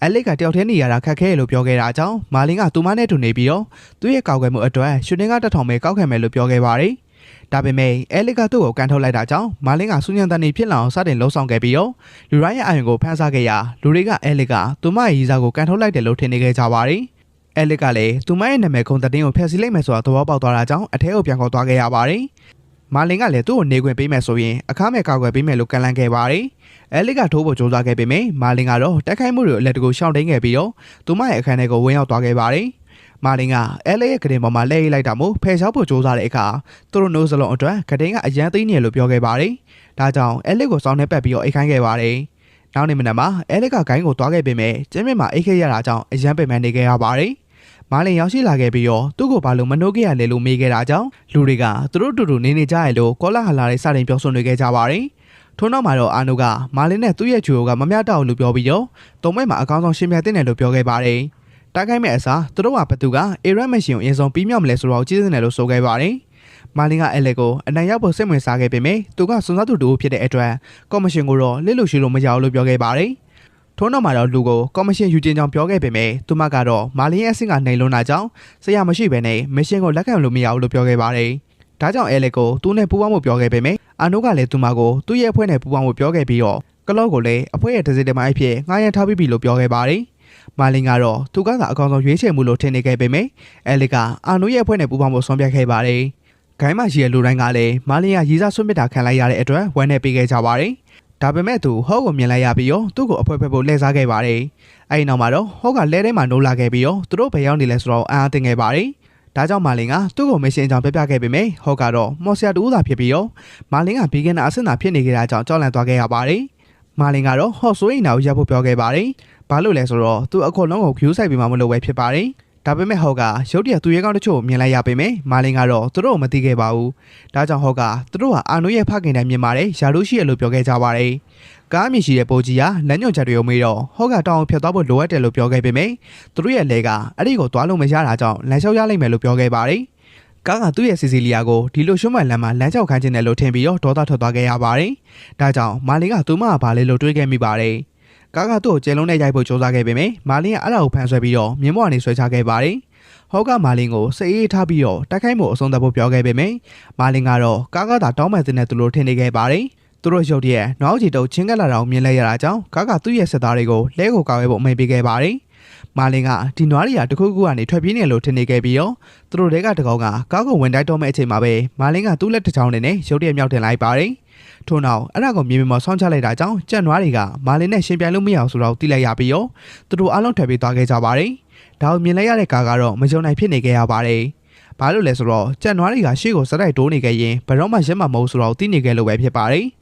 အဲလစ်ကတယောက်တည်းနေရတာခက်ခဲလို့ပြောခဲ့တာကြောင့်မာလင်ကသူမနဲ့တူနေပြီးတော့သူ့ရဲ့ကောက်ွယ်မှုအတွက်ရွှေနှင်းကတစ်ထောင်ပဲကောက်ခံမယ်လို့ပြောခဲ့ပါတယ်။ဒါပေမဲ့အဲလစ်ကသူ့ကိုကန်ထုတ်လိုက်တာကြောင့်မာလင်ကစူးညံတန်နေဖြစ်လာအောင်စတင်လှုံ့ဆော်ခဲ့ပြီးတော့လူရိုင်းရဲ့အယုံကိုဖမ်းဆားခဲ့ရာလူတွေကအဲလစ်ကသူမရဲ့ရီစားကိုကန်ထုတ်လိုက်တယ်လို့ထင်နေခဲ့ကြပါတယ်။အဲလစ်ကလည်းသူမရဲ့နာမည်ခုံတည်င်းကိုဖျက်ဆီးလိုက်မယ်ဆိုတာသဘောပေါက်သွားတာကြောင့်အထဲကိုပြန်ခေါ်သွားခဲ့ရပါတယ်။မာလင်ကလည်းသူ့ကိုနေခွင့်ပေးမယ်ဆိုရင်အခမဲ့ကောက်ွယ်ပေးမယ်လို့ကန့်လန့်ခဲ့ပါတယ်။အဲလစ်ကထိုးဖို့ကြိုးစားခဲ့ပေမဲ့မာလင်ကတော့တိုက်ခိုက်မှုတွေအလက်တကူရှောင်တိန်ခဲ့ပြီးတော့သူမရဲ့အခန်းထဲကိုဝင်ရောက်သွားခဲ့ပါတယ်။မာလင်ကအဲလစ်ရဲ့ကတင်ပေါ်မှာလဲရိတ်လိုက်တာမို့ဖယ်ရှားဖို့ကြိုးစားတဲ့အခါသူတို့နိုးစလုံးအတွက်ကတင်ကအရန်သိနေလို့ပြောခဲ့ပါတယ်။ဒါကြောင့်အဲလစ်ကိုစောင်းနေပတ်ပြီးတော့အိတ်ခိုင်းခဲ့ပါတယ်။နောက်နေ့မနက်မှာအဲလစ်ကဂိုင်းကိုသွားခဲ့ပေမဲ့ကျင်းမြင့်မှာအိတ်ခဲ့ရတာကြောင့်အရန်ပင်ပန်းနေခဲ့ရပါတယ်။မာလင်ရောက်ရှိလာခဲ့ပြီးတော့သူ့ကိုဘာလို့မနှုတ်ခဲ့ရလဲလို့မေးခဲ့တာကြောင့်လူတွေကသူတို့တူတူနေနေကြရလို့ကောလာဟလာတွေစတင်ပြောဆိုနေခဲ့ကြပါတယ်။ထို့နောက်မှာတော့အာနိုကမာလင်နဲ့သူ့ရဲ့ချူကမမျှတဘူးလို့ပြောပြီးတော့တုံးမဲမှာအကောင်းဆုံးရှင်းပြတဲ့တယ်လို့ပြောခဲ့ပါတယ်။တိုက်ခိုက်မဲ့အစားသူတို့ကဘသူကအေရတ်မရှင်ကိုအရင်ဆုံးပြီးမြောက်မလဲဆိုတော့ကြည့်နေတယ်လို့ဆိုခဲ့ပါတယ်။မာလင်ကအဲလက်ကိုအနိုင်ရောက်ဖို့စိတ်ဝင်စားခဲ့ပေမဲ့သူကစွန်စားသူတူဖြစ်တဲ့အတွက်ကော်မရှင်ကိုတော့လစ်လို့ရှိလို့မရဘူးလို့ပြောခဲ့ပါတယ်။ထို့နောက်မှာတော့လူကိုကော်မရှင်ယူကျင်ကြောင်းပြောခဲ့ပေမဲ့သူမကတော့မာလင်ရဲ့အဆင့်ကနှိမ်လွန်းတာကြောင့်ဆရာမရှိဘဲနဲ့မရှင်ကိုလက်ခံလို့မရဘူးလို့ပြောခဲ့ပါတယ်။ဒါကြောင့်အဲလက်ကိုသူနဲ့ပူးပေါင်းဖို့ပြောခဲ့ပေမဲ့အာနိုးကလည်းသူမကိုသူ့ရဲ့အဖွဲ့နဲ့ပူးပေါင်းဖို့ပြောခဲ့ပြီးတော့ကလော့ကိုလည်းအဖွဲ့ရဲ့တစ်စိတ်တမိုင်းအဖြစ်ငှားရမ်းထားပြီးပြီလို့ပြောခဲ့ပါတယ်။မာလင်ကတော့သူကသာအကောင်ဆုံးရွေးချယ်မှုလို့ထင်နေခဲ့ပေမဲ့အဲလစ်ကအာနိုးရဲ့အဖွဲ့နဲ့ပူးပေါင်းဖို့ဆုံးဖြတ်ခဲ့ပါတယ်။ ဂိုင်းမရှိတဲ့လူတိုင်းကလည်းမာလင်ကရီးစားဆွတ်မြစ်တာခံလိုက်ရတဲ့အတွက်ဝမ်းနဲ့ပေးခဲ့ကြပါတယ်။ဒါပေမဲ့သူဟော့ကိုမြင်လိုက်ရပြီးတော့သူ့ကိုအဖွဲဖက်ဖို့လှည့်စားခဲ့ပါတယ်။အဲဒီနောက်မှာတော့ဟော့ကလဲထဲမှာနိုးလာခဲ့ပြီးတော့သူတို့ဘယ်ရောက်နေလဲဆိုတော့အားအသင်ခဲ့ပါတယ်။ဒါကြောင့်မာလင်ကသူ့ကိုမရှင်အကြောင်းပြပြခဲ့ပေမဲ့ဟော့ကတော့မော်ဆရာတူဦးသာဖြစ်ပြီးတော့မာလင်ကဘီဂင်နာအဆင့်သာဖြစ်နေကြတာကြောင့်ကြောက်လန့်သွားခဲ့ရပါတယ်။မာလင်ကတော့ဟော့ဆိုရင်နာကိုရပ်ဖို့ပြောခဲ့ပါတယ်။ဘာလို့လဲဆိုတော့သူအခွန်လုံးကိုဂယူးဆိုင်ပြီးမှမလို့ပဲဖြစ်ပါတယ်။ဒါပေမဲ့ဟော့ကရုတ်တရက်သူရဲကောင်းတချို့မြင်လိုက်ရပေမဲ့မာလင်ကတော့သူတို့ကိုမသိခဲ့ပါဘူး။ဒါကြောင့်ဟော့ကသူတို့ဟာအာနိုရဲ့ဖခင်တိုင်းမြင်ပါတယ်ယာတို့ရှိရလို့ပြောခဲ့ကြပါတယ်။ကားမြင်ရှိတဲ့ပိုကြီးကလမ်းညွှန်ချက်တွေကိုမေးတော့ဟော့ကတောင်းဖြတ်သွားဖို့လိုအပ်တယ်လို့ပြောခဲ့ပေမဲ့သူတို့ရဲ့လဲကအဲ့ဒီကိုသွားလို့မရတာကြောင့်လမ်းလျှောက်ရလိမ့်မယ်လို့ပြောခဲ့ပါတယ်။ကားကသူ့ရဲ့စီစီလီယာကိုဒီလိုရှုံးမှန်လမ်းမှာလမ်းလျှောက်ခိုင်းခြင်းနဲ့လို့ထင်ပြီးတော့ဒေါသထွက်သွားခဲ့ရပါတယ်။ဒါကြောင့်မာလင်ကသူ့မှာဘာလဲလို့တွေးခဲ့မိပါတယ်။ကားကသူ့ကိုကျဲလုံးနဲ့ရိုက်ဖို့ကြိုးစားခဲ့ပေမဲ့မာလင်ကအဲ့ဒါကိုဖန်ဆွဲပြီးတော့မြင်းမော်ကနေဆွဲချခဲ့ပါတယ်။ဟော့ကမာလင်ကိုစိတ်အေးထားပြီးတော့တိုက်ခိုက်မှုအဆုံးသတ်ဖို့ပြောခဲ့ပေမဲ့မာလင်ကတော့ကားကသာတောင်းပန်တဲ့သူလိုထင်နေခဲ့ပါတယ်။သူတို့ရုတ်တရက်နောက်ချီတုပ်ချင်းကပ်လာတာကိုမြင်လိုက်ရတာကြောင့်ကားကသူ့ရဲ့စစ်သားတွေကိုလဲကိုကောက်ရဲဖို့အမိန့်ပေးခဲ့ပါတယ်။မာလင်ကဒီနွားရီယာတစ်ခုခုကနေထွက်ပြေးနေလို့ထင်နေခဲ့ပြီးတော့သူတို့တွေကတကောင်ကကားကိုဝင်တိုက်တော့မဲ့အချိန်မှာပဲမာလင်ကသူ့လက်တစ်ချောင်းနဲ့ရုတ်တရက်မြောက်တင်လိုက်ပါတယ်။ထို့နောက်အဲ့ဒါကိုမြေပြင်မှာဆောင်းချလိုက်တာကြောင့်ကြက်နွားတွေကမာလင်နဲ့ရှင်ပြိုင်လို့မရအောင်ဆိုတော့တိလိုက်ရပြီးတော့သူတို့အားလုံးထွက်ပြေးသွားခဲ့ကြပါတယ်။ဒါကိုမြင်လိုက်ရတဲ့ကားကတော့မကြုံနိုင်ဖြစ်နေခဲ့ရပါတယ်။ဘာလို့လဲဆိုတော့ကြက်နွားတွေကရှေ့ကိုစတိုက်တိုးနေခဲ့ရင်ဘယ်တော့မှရက်မှမဟုတ်ဆိုတော့တိနေခဲ့လို့ပဲဖြစ်ပါတယ်။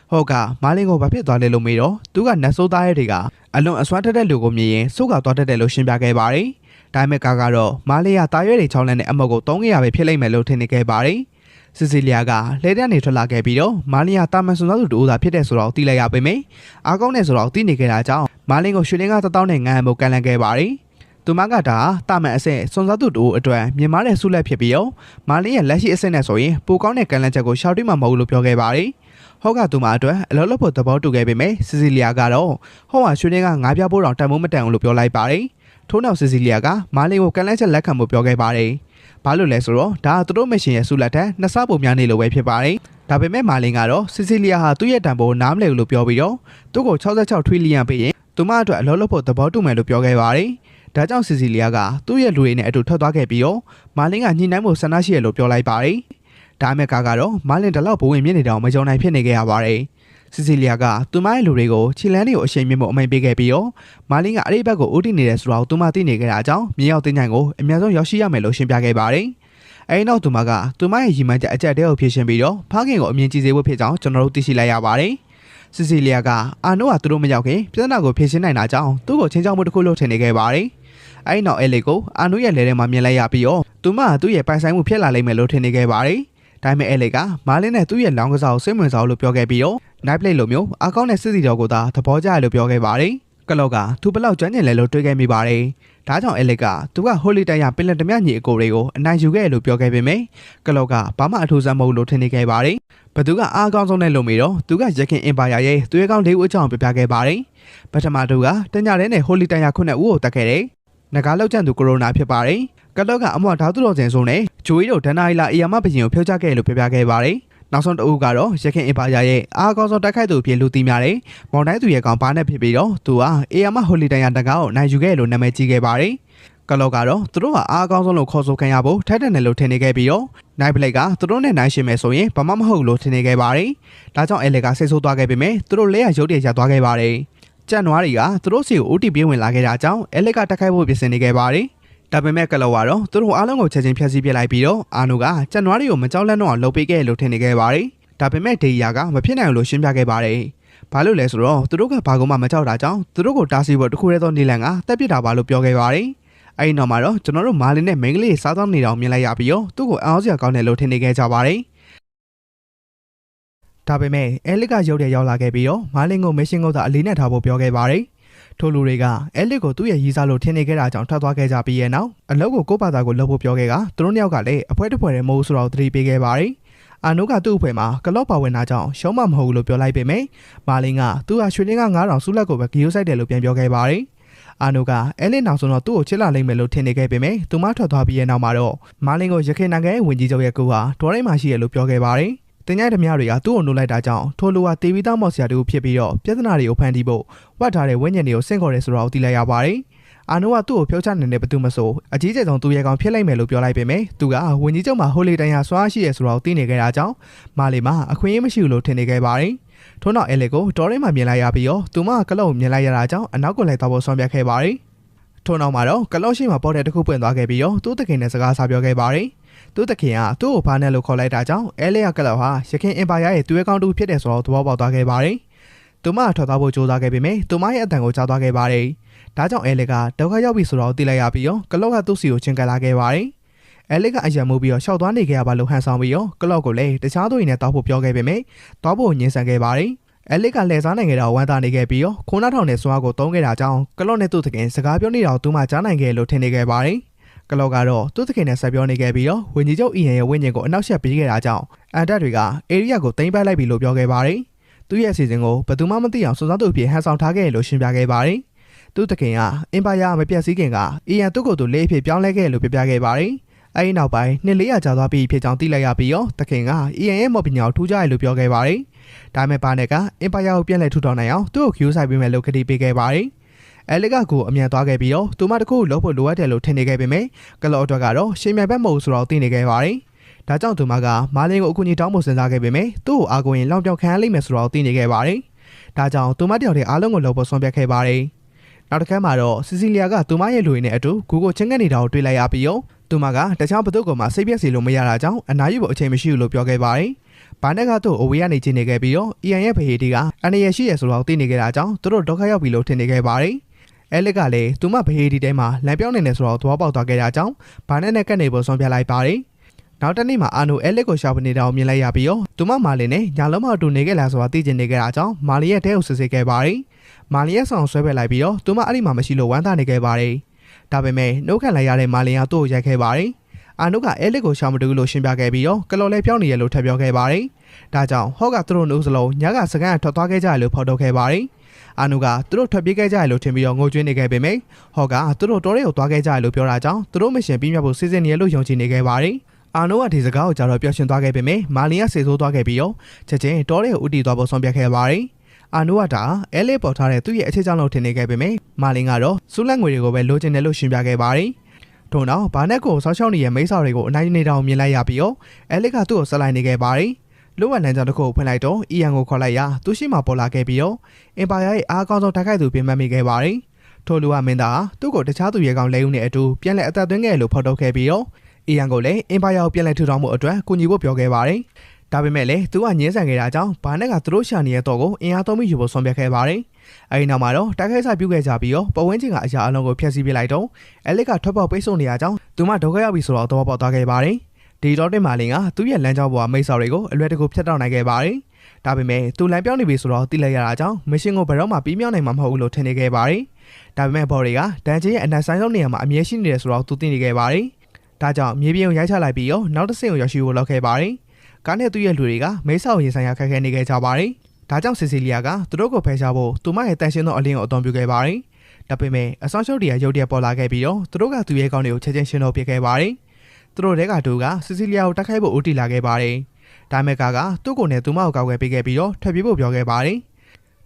ဟော့ကမာလင်ကိုဘာဖြစ်သွားလဲလို့မေးတော့သူကနတ်ဆိုးသားရဲတွေကအလွန်အစွမ်းထက်တဲ့လူကိုမြင်ရင်စိုးကသွားတတ်တယ်လို့ရှင်းပြခဲ့ပါတယ်။ဒါပေမဲ့ကားကတော့မာလင်ကတာရွဲတွေချောင်းလန့်တဲ့အမောက်ကိုတုံးခဲ့ရပဲဖြစ်လိမ့်မယ်လို့ထင်နေခဲ့ပါတယ်။စီစီလီယာကလဲတဲ့နေထွက်လာခဲ့ပြီးတော့မာလင်ကတာမန်စွန်သားသူတူသာဖြစ်တဲ့ဆိုတော့သိလိုက်ရပေမဲ့အားကောင်းတဲ့ဆိုတော့သိနေခဲ့တာကြောင့်မာလင်ကိုရွှေလင်းက1000နဲ့900မို့ကန်လန့်ခဲ့ပါတယ်။သူမကတာတာမန်အဆင့်စွန်သားသူတူအတွက်မြင်မာတဲ့ဆုလက်ဖြစ်ပြီးတော့မာလင်ရဲ့လက်ရှိအဆင့်နဲ့ဆိုရင်ပိုကောင်းတဲ့ကန်လန့်ချက်ကိုရှောက်တိမှမဟုတ်လို့ပြောခဲ့ပါတယ်။ဟော့ကသူမအတွက်အလုပ်လုပ်ဖို့သဘောတူခဲ့ပေမဲ့စီစီလီယာကတော့ဟော့ဟာရွှေလင်းကငါးပြားဖို့တောင်တန်မိုးမတန်ဘူးလို့ပြောလိုက်ပါတယ်။ထို့နောက်စီစီလီယာကမာလင်ကိုကန်လန့်ချက်လက်ခံဖို့ပြောခဲ့ပါတယ်။ဘာလို့လဲဆိုတော့ဒါကသူတို့မရှင်ရဲ့ဆုလက်ထက်နှစ်ဆပုံများနေလို့ပဲဖြစ်ပါတယ်။ဒါပေမဲ့မာလင်ကတော့စီစီလီယာဟာသူ့ရဲ့တန်ဖိုးနားမလည်ဘူးလို့ပြောပြီးတော့သူ့ကို66ထရီလီယံပေးရင်သူမအတွက်အလုပ်လုပ်ဖို့သဘောတူမယ်လို့ပြောခဲ့ပါတယ်။ဒါကြောင့်စီစီလီယာကသူ့ရဲ့လူတွေနဲ့အတူထွက်သွားခဲ့ပြီးတော့မာလင်ကညှိနှိုင်းဖို့ဆန္ဒရှိရလို့ပြောလိုက်ပါတယ်။ဒါမဲ့ကားကတော့မာလင်တလောက်ဘဝင်မြင့်နေတောင်မကြုံနိုင်ဖြစ်နေခဲ့ရပါတယ်။စီစီလီယာကသူမရဲ့လူတွေကိုခြေလန်းတွေကိုအရှိန်မြင့်ဖို့အမိန့်ပေးခဲ့ပြီးတော့မာလင်ကအဲ့ဒီဘက်ကိုဦးတည်နေတယ်ဆိုတော့သူမသိနေခဲ့တာကြောင့်မြေရောက်တင်ချိုင်ကိုအများဆုံးရောက်ရှိရမယ်လို့ရှင်းပြခဲ့ပါတယ်။အဲဒီနောက်သူမကသူမရဲ့ရည်မှန်းချက်အကြက်တဲကိုဖြည့်ရှင်းပြီးတော့ဖခင်ကိုအမြင်ကြည့်စေဖို့ဖြစ်ကြောင်းကျွန်တော်တို့သိရှိလိုက်ရပါတယ်။စီစီလီယာကအာနိုကသူတို့မရောက်ခင်ပြဿနာကိုဖြေရှင်းနိုင်တာကြောင့်သူ့ကိုချင်းချောင်းမှုတစ်ခုလို့ထင်နေခဲ့ပါတယ်။အဲဒီနောက်အဲလီကိုအာနိုရဲ့လဲထဲမှာမြင်လိုက်ရပြီးတော့သူမကသူ့ရဲ့ပိုင်ဆိုင်မှုဖြစ်လာလိမ့်မယ်လို့ထင်နေခဲ့ပါတယ်။ဒါပေမဲ့အဲလီကမာလင်နဲ့သူ့ရဲ့လောင်းကစားကိုစိတ်ဝင်စားလို့ပြောခဲ့ပြီးတော့ night play လိုမျိုးအကောင့်နဲ့စစ်စီတော်ကိုသာသဘောကျရလို့ပြောခဲ့ပါတယ်။ကလော့ကသူဘလောက်ကျွမ်းကျင်လဲလို့တွေးခဲ့မိပါတယ်။ဒါကြောင့်အဲလီကသူကဟိုလီတိုင်ရပင်လယ်ဓမြညီအကိုတွေကိုအနိုင်ယူခဲ့လို့ပြောခဲ့ပေမဲ့ကလော့ကဘာမှအထူးဆန်းမဟုတ်လို့ထင်နေခဲ့ပါတယ်။ဘသူကအားကောင်းဆုံးနဲ့လို့မေတော့သူကရခင်အင်ပါယာရဲ့သူရဲကောင်း၄ဦးအကြောင်းပြပြခဲ့ပါတယ်။ပထမသူကတညတဲ့နဲ့ဟိုလီတိုင်ရ9ဦးကိုတတ်ခဲ့တယ်။ငကားလောက်ကျန်သူကိုရိုနာဖြစ်ပါတယ်။ကလော့ကအမောဓာတ်သူတော်စင်စုံနဲ့ဂျိုးရီတို့ဒန်နာရီလာအီယာမဘရင်ကိုဖျောက်ချခဲ့လို့ပြပြခဲ့ပါတယ်။နောက်ဆုံးတအုပ်ကတော့ရခင်အင်ပါယာရဲ့အားကောင်းဆုံးတိုက်ခိုက်သူဖြစ်လူသိများတယ်။မောင်တိုင်းသူရဲ့ကောင်ဘာနဲ့ဖြစ်ပြီးတော့သူဟာအီယာမဟိုလီတိုင်ရတကားကိုနိုင်ယူခဲ့လို့နာမည်ကြီးခဲ့ပါတယ်။ကလော့ကတော့သူတို့ဟာအားကောင်းဆုံးလို့ခေါ်ဆိုခံရဖို့ထိုက်တယ်လို့ထင်နေခဲ့ပြီးတော့နိုင်ပလက်ကသူတို့နဲ့နိုင်ရှင်မယ်ဆိုရင်ဘာမှမဟုတ်လို့ထင်နေခဲ့ပါတယ်။ဒါကြောင့်အဲလီကစိတ်ဆိုးသွားခဲ့ပေမဲ့သူတို့လက်ရရုပ်တရက်ရသွားခဲ့ပါတယ်။ကြက်နွားတွေကသူတို့စီကို OT ပြေးဝင်လာခဲ့တာကြောင့်အဲလီကတက်ခိုက်ဖို့ပြင်ဆင်နေခဲ့ပါတယ်။ဒါပေမဲ့ကလော့ကတော့သူတို့အားလုံးကိုချက်ချင်းဖျက်ဆီးပစ်လိုက်ပြီးတော့အာနိုကကြက်နွားတွေကိုမကြောက်လန့်တော့အောင်လုပ်ပေးခဲ့လို့ထင်နေခဲ့ပါတယ်။ဒါပေမဲ့ဒေးယာကမဖြစ်နိုင်ဘူးလို့ရှင်းပြခဲ့ပါတယ်။ဘာလို့လဲဆိုတော့သူတို့ကဘာကုန်မှမကြောက်တာကြောင့်သူတို့ကိုတားဆီးဖို့တခုတည်းသောနေလန်ကတက်ပစ်တာပါလို့ပြောခဲ့ပါတယ်။အဲဒီနောက်မှာတော့ကျွန်တော်တို့မာလင်နဲ့မိန်းကလေးစားသောက်နေတောင်မြင်လိုက်ရပြီးတော့သူ့ကိုအားစရာကောင်းတယ်လို့ထင်နေခဲ့ကြပါတယ်။ဒါပေမဲ့အဲလစ်ကရုတ်တရက်ရောက်လာခဲ့ပြီးတော့မာလင်ကိုမရှင်ကုတ်သာအလေးနဲ့ထားဖို့ပြောခဲ့ပါတယ်။ထိုလူတွေကအဲလစ်ကိုသူ့ရဲ့ရီးစားလို့ထင်နေခဲ့တာကြောင့်ထွက်သွားခဲ့ကြပြီးရဲ့နောက်အလုပ်ကိုကိုယ့်ဘာသာကိုလုပ်ဖို့ပြောခဲ့ကသူတို့နှစ်ယောက်ကလည်းအဖွဲတစ်ဖွဲတည်းမဟုတ်ဆိုတော့သတိပေးခဲ့ပါတယ်။အာနိုကသူ့အဖွဲမှာကလော့ပါဝင်တာကြောင့်ရှုံးမမဟုတ်ဘူးလို့ပြောလိုက်ပေမဲ့မာလင်ကသူ့ဟာရွှေလင်းက9000ဆုလက်ကိုပဲဂီယိုဆိုင်တယ်လို့ပြန်ပြောခဲ့ပါတယ်။အာနိုကအဲလစ်နောက်ဆုံးတော့သူ့ကိုချစ်လာလိမ့်မယ်လို့ထင်နေခဲ့ပေမဲ့သူမထွက်သွားပြီးရဲ့နောက်မှာတော့မာလင်ကိုရခိုင်နိုင်ငံရဲ့ဝင်ကြီးချုပ်ရဲ့ကူဟာဒေါ်ရိုင်းမှာရှိရလို့ပြောခဲ့ပါတယ်။တင်ကြိုက်ဓမြတွေကသူ့ကိုနှုတ်လိုက်တာကြောင့်ထိုလူဟာတေဗီတောက်မော်ဆရာတူဖြစ်ပြီးတော့ပြဿနာတွေကိုဖန်တီးဖို့ဝတ်ထားတဲ့ဝိညာဉ်တွေကိုဆင့်ခေါ်တယ်ဆိုတော့သိလိုက်ရပါတယ်။ အာနိုကသူ့ကိုဖြုတ်ချနိုင်တဲ့ဘသူမဆိုအကြီးကျယ်ဆုံးသူရဲကောင်ဖြစ်လိုက်မယ်လို့ပြောလိုက်ပေမဲ့သူကဝင်ကြီးချုပ်မှာဟိုလီတန်ယာစွာရှိရဆိုတော့သိနေခဲ့တာကြောင့်မာလီမှာအခွင့်အရေးမရှိဘူးလို့ထင်နေခဲ့ပါတယ်ထို့နောက်အဲလီကိုတော်ရဲမှာမြင်လိုက်ရပြီးတော့သူမကလော့မြင်လိုက်ရတာကြောင့်အနောက်ကိုလိုက်တော့ဖို့ဆွမ်းပြတ်ခဲ့ပါတယ်ထို့နောက်မှာတော့ကလော့ရှိမှာပေါ်တဲ့တစ်ခုပွင့်သွားခဲ့ပြီးတော့သူ့တခင်နဲ့စကားစားပြောခဲ့ပါတယ်သူ့တခင်ကသူ့ကိုဘာနဲ့လို့ခေါ်လိုက်တာကြောင့်အဲလီကလော့ဟာရခင်အင်ပါယာရဲ့သူရဲကောင်းတူဖြစ်တယ်ဆိုတော့သဘောပေါက်သွားခဲ့ပါတယ်သူမထွက်သွားဖို့ကြိုးစားခဲ့ပေမဲ့သူမရဲ့အတန်ကိုကြားသွားခဲ့ပါတယ်ဒါကြောင့်အဲလီကဒုက္ခရောက်ပြီဆိုတော့သိလိုက်ရပြီးတော့ကလော့ကသူ့စီကိုချင်းကပ်လာခဲ့ပါတယ်အဲလီကအယံမှုပြီးတော့ရှောက်သွားနေခဲ့ရပါလို့ဟန်ဆောင်ပြီးတော့ကလော့ကိုလည်းတခြားသူတွေနဲ့တောက်ဖို့ပြောခဲ့ပေမဲ့တောက်ဖို့ညှင်းဆန်ခဲ့ပါတယ်အဲလီကလှည့်စားနိုင်ခဲ့တာဝမ်းသာနေခဲ့ပြီးတော့ခိုးနှထောင်နဲ့စွာကိုတုံးခဲ့တာကြောင့်ကလော့နဲ့သူ့တခင်စကားပြောနေတာကိုသူမှကြားနိုင်ခဲ့လို့ထင်နေခဲ့ပါတယ်ကလော့ကတော့သူ့တခင်နဲ့ဆက်ပြောနေခဲ့ပြီးတော့ဝင်းကြီးချုပ်အီယန်ရဲ့ဝင်းကျင်ကိုအနောက်ရှက်ပေးခဲ့တာကြောင့်အန်တက်တွေကအေရီးယားကိုသိမ်းပိုက်လိုက်ပြီလို့ပြောခဲ့ပါတယ်သူ့ရဲ့အစီအစဉ်ကိုဘယ်သူမှမသိအောင်စုံစမ်းသူအဖြစ်ဟန်ဆောင်ထားခဲ့လို့ရှင်းပြခဲ့ပါတယ်သူ့တခင်ကအင်ပါယာမပြတ်စည်းခင်ကအီယန်သူ့ကိုယ်သူလေးအဖြစ်ပြောင်းလဲခဲ့လို့ပြပြခဲ့ပါတယ်အဲဒီနောက်ပိုင်းနှစ်400ကြာသွားပြီဖြစ်ကြောင်းသိလိုက်ရပြီးတော့တခင်ကအီယန်ရဲ့မော်ပညာကိုထူးခြားတယ်လို့ပြောခဲ့ပါတယ်ဒါပေမဲ့ပါနဲ့ကအင်ပါယာကိုပြန်လည်ထူထောင်နိုင်အောင်သူ့ကို queue ဆိုင်ပေးမယ်လို့ကတိပေးခဲ့ပါတယ်အဲလီကကိုအမြန်သွားခဲ့ပြီးတော့သူမတခုလှုပ်ဖို့လိုအပ်တယ်လို့ထင်နေခဲ့ပေမဲ့ကလော့အတွက်ကတော့ရှင်းမြိုင်ဘက်မဟုတ်ဆိုတော့သိနေခဲ့ပါတယ်ဒါကြောင့်သူမကမာလင်ကိုအကူအညီတောင်းဖို့စဉ်းစားခဲ့ပေမဲ့သူ့ကိုအားကိုရင်လောင်ပြောင်ခံရလိမ့်မယ်ဆိုတော့သိနေခဲ့ပါတယ်ဒါကြောင့်သူမတယောက်တည်းအားလုံးကိုလှုပ်ဖို့ဆုံးဖြတ်ခဲ့ပါတယ်နောက်တစ်ခါမှာတော့စီစီလီယာကသူမရဲ့လူရင်းနဲ့အတူဂူကိုချင်းငတ်နေတာကိုတွေ့လိုက်ရပြီးတော့သူမကတခြားဘသူ့ကောင်မှစိတ်ပြက်စီလို့မရတာကြောင့်အနားယူဖို့အချိန်မရှိဘူးလို့ပြောခဲ့ပါတယ်ဘာနဲ့ကသူ့အဝေးကနေချင်းနေခဲ့ပြီးတော့အီယန်ရဲ့ဖေဟီတီကအန်ရရှိရဆိုတော့သိနေခဲ့တာကြောင့်သူတို့ဒုက္ခရောက်ပြီလို့ထင်နေခဲ့ပါတယ်အဲလစ်ကလည်းသူမဖေဟီတီထဲမှာလမ်းပြောင်းနေတယ်ဆိုတော့သဘောပေါက်သွားခဲ့တာကြောင့်ဘာနဲ့ကတ်နေဖို့ဆုံးဖြတ်လိုက်ပါတယ်နောက်တနေ့မှာအာနိုအဲလစ်ကိုရှာဖွေနေတာကိုမြင်လိုက်ရပြီးတော့သူမမာလီနဲ့ညာလုံးမအတူနေခဲ့လာဆိုတာသိချင်နေခဲ့တာကြောင့်မာလီရဲ့တဲကိုစစ်ဆေးခဲ့ပါတယ်မာလီရဲ့ဆောင်ဆွဲပယ်လိုက်ပြီးတော့သူမအဲ့ဒီမှာမရှိလို့ဝမ်းသာနေခဲ့ပါတယ်ဒါပေမဲ့နှုတ်ခတ်လိုက်ရတဲ့မာလီကသူ့ကိုရိုက်ခဲ့ပါတယ်အာနိုကအဲလစ်ကိုရှာမတူဘူးလို့ရှင်းပြခဲ့ပြီးတော့ကလော်လဲပြောင်းနေရလို့ထပ်ပြောခဲ့ပါတယ်ဒါကြောင့်ဟော့ကသူတို့နှုတ်စလုံးညကစကန်ထွက်သွားခဲ့ကြရလို့ဖော်ထုတ်ခဲ့ပါတယ်အာနိုကသူတို့ထွက်ပြေးခဲ့ကြရလို့ထင်ပြီးတော့ငိုကြွေးနေခဲ့ပေမဲ့ဟော့ကသူတို့တော်ရဲကိုသွားခဲ့ကြရလို့ပြောတာကြောင့်သူတို့မရှင်ပြီးမြတ်ဖို့စီစဉ်နေရလို့ယုံကြည်နေခဲ့ပါတယ်အာနိုကဒီစကားကိုကြားတော့ပျော်ရွှင်သွားခဲ့ပေမဲ့မာလီကစေဆိုးသွားခဲ့ပြီးတော့ချက်ချင်းတော်ရဲကိုဥတီသွားဖို့ဆုံးဖြတ်ခဲ့ပါတယ်အာနိုကဒါအဲလစ်ပေါ်ထားတဲ့သူ့ရဲ့အခြေချောင်းလို့ထင်နေခဲ့ပေမဲ့မာလင်ကတော့စူးလက်ငွေတွေကိုပဲလိုချင်တယ်လို့ရှင်းပြခဲ့ပါတယ်ထို့နောက်ဘာနက်ကိုဆောင်းရှောင်းနေတဲ့မိစ္ဆာတွေကိုအနိုင်နေတာကိုမြင်လိုက်ရပြီးတော့အဲလစ်ကသူ့ကိုဆက်လိုက်နေခဲ့ပါတယ်လိုဝက်လန်ကြောင်တစ်ခုကိုဖွင့်လိုက်တော့အီယန်ကိုခေါ်လိုက်ရာသူရှိမှပေါ်လာခဲ့ပြီးတော့အင်ပါယာရဲ့အားကောင်းဆုံးတိုက်ခိုက်သူပြင်ပမိခဲ့ပါတယ်ထို့လူကမင်းသားသူ့ကိုတခြားသူရဲကောင်လဲဦးနဲ့အတူပြန်လည်အသက်သွင်းခဲ့လို့ဖော်ထုတ်ခဲ့ပြီးတော့အီယန်ကိုလည်းအင်ပါယာကိုပြန်လည်ထူထောင်မှုအတွက်ကူညီဖို့ပြောခဲ့ပါတယ်ဒါပေမဲ့လည်းသူကညှင်းဆန်ခဲ့တာကြောင့်ဘာနက်ကသူတို့ရှာနေတဲ့တော့ကိုအင်အားသုံးပြီးယူဖို့ဆုံးဖြတ်ခဲ့ပါတယ်အဲဒီနောက်မှာတော့တိုက်ခိုက်စာပြုခဲ့ကြပြီးတော့ပဝင်းချင်းကအရာအလုံးကိုဖျက်ဆီးပစ်လိုက်တော့အဲလစ်ကထွက်ပေါက်ပိတ်ဆို့နေရကြောင်းသူမဒုက္ခရောက်ပြီဆိုတော့သဘောပေါက်သွားခဲ့ပါတယ်ဒီတော့တင်မာလင်ကသူ့ရဲ့လမ်းကြောင်းပေါ်မိတ်ဆော်တွေကိုအလွယ်တကူဖျက်တောက်နိုင်ခဲ့ပါတယ်ဒါပေမဲ့သူလမ်းပြောင်းနေပြီဆိုတော့သိလိုက်ရတာကြောင့်မရှင်ကိုဘယ်တော့မှပြီးမြောက်နိုင်မှာမဟုတ်ဘူးလို့ထင်နေခဲ့ပါတယ်ဒါပေမဲ့ဘော်တွေကဒန်ချင်းရဲ့အနက်ဆိုင်ဆုံးနေရာမှာအမြဲရှိနေတယ်ဆိုတော့သူသိနေခဲ့ပါတယ်ဒါကြောင့်မြေပြင်ကိုရိုက်ချလိုက်ပြီးတော့နောက်တစ်ဆင့်ကိုရောက်ရှိဖို့လုပ်ခဲ့ပါတယ်ကားနဲ့သူ့ရဲ့လူတွေကမိတ်ဆော်ရင်ဆိုင်ရခက်ခဲနေခဲ့ကြပါတယ်ဒါကြောင့်စီစီလီယာကသူတို့ကိုဖယ်ရှားဖို့သူမရဲ့တန်ရှင်းသောအလင်းကိုအသုံးပြုခဲ့ပါတယ်ဒါပေမဲ့အဆောင်ရှုပ်တွေကရုတ်တရက်ပေါ်လာခဲ့ပြီးတော့သူတို့ကသူရဲ့ကောင်းတွေကိုချက်ချင်းရှင်းထုတ်ပစ်ခဲ့ပါတယ်သူတို့တဲကတူကစီစီလီယာကိုတိုက်ခိုက်ဖို့ဦးတည်လာခဲ့ပါတယ်ဒါမဲ့ကားကသူ့ကိုယ်နဲ့သူမကိုကောက်ွယ်ပေးခဲ့ပြီးတော့ထွက်ပြေးဖို့ပြောခဲ့ပါတယ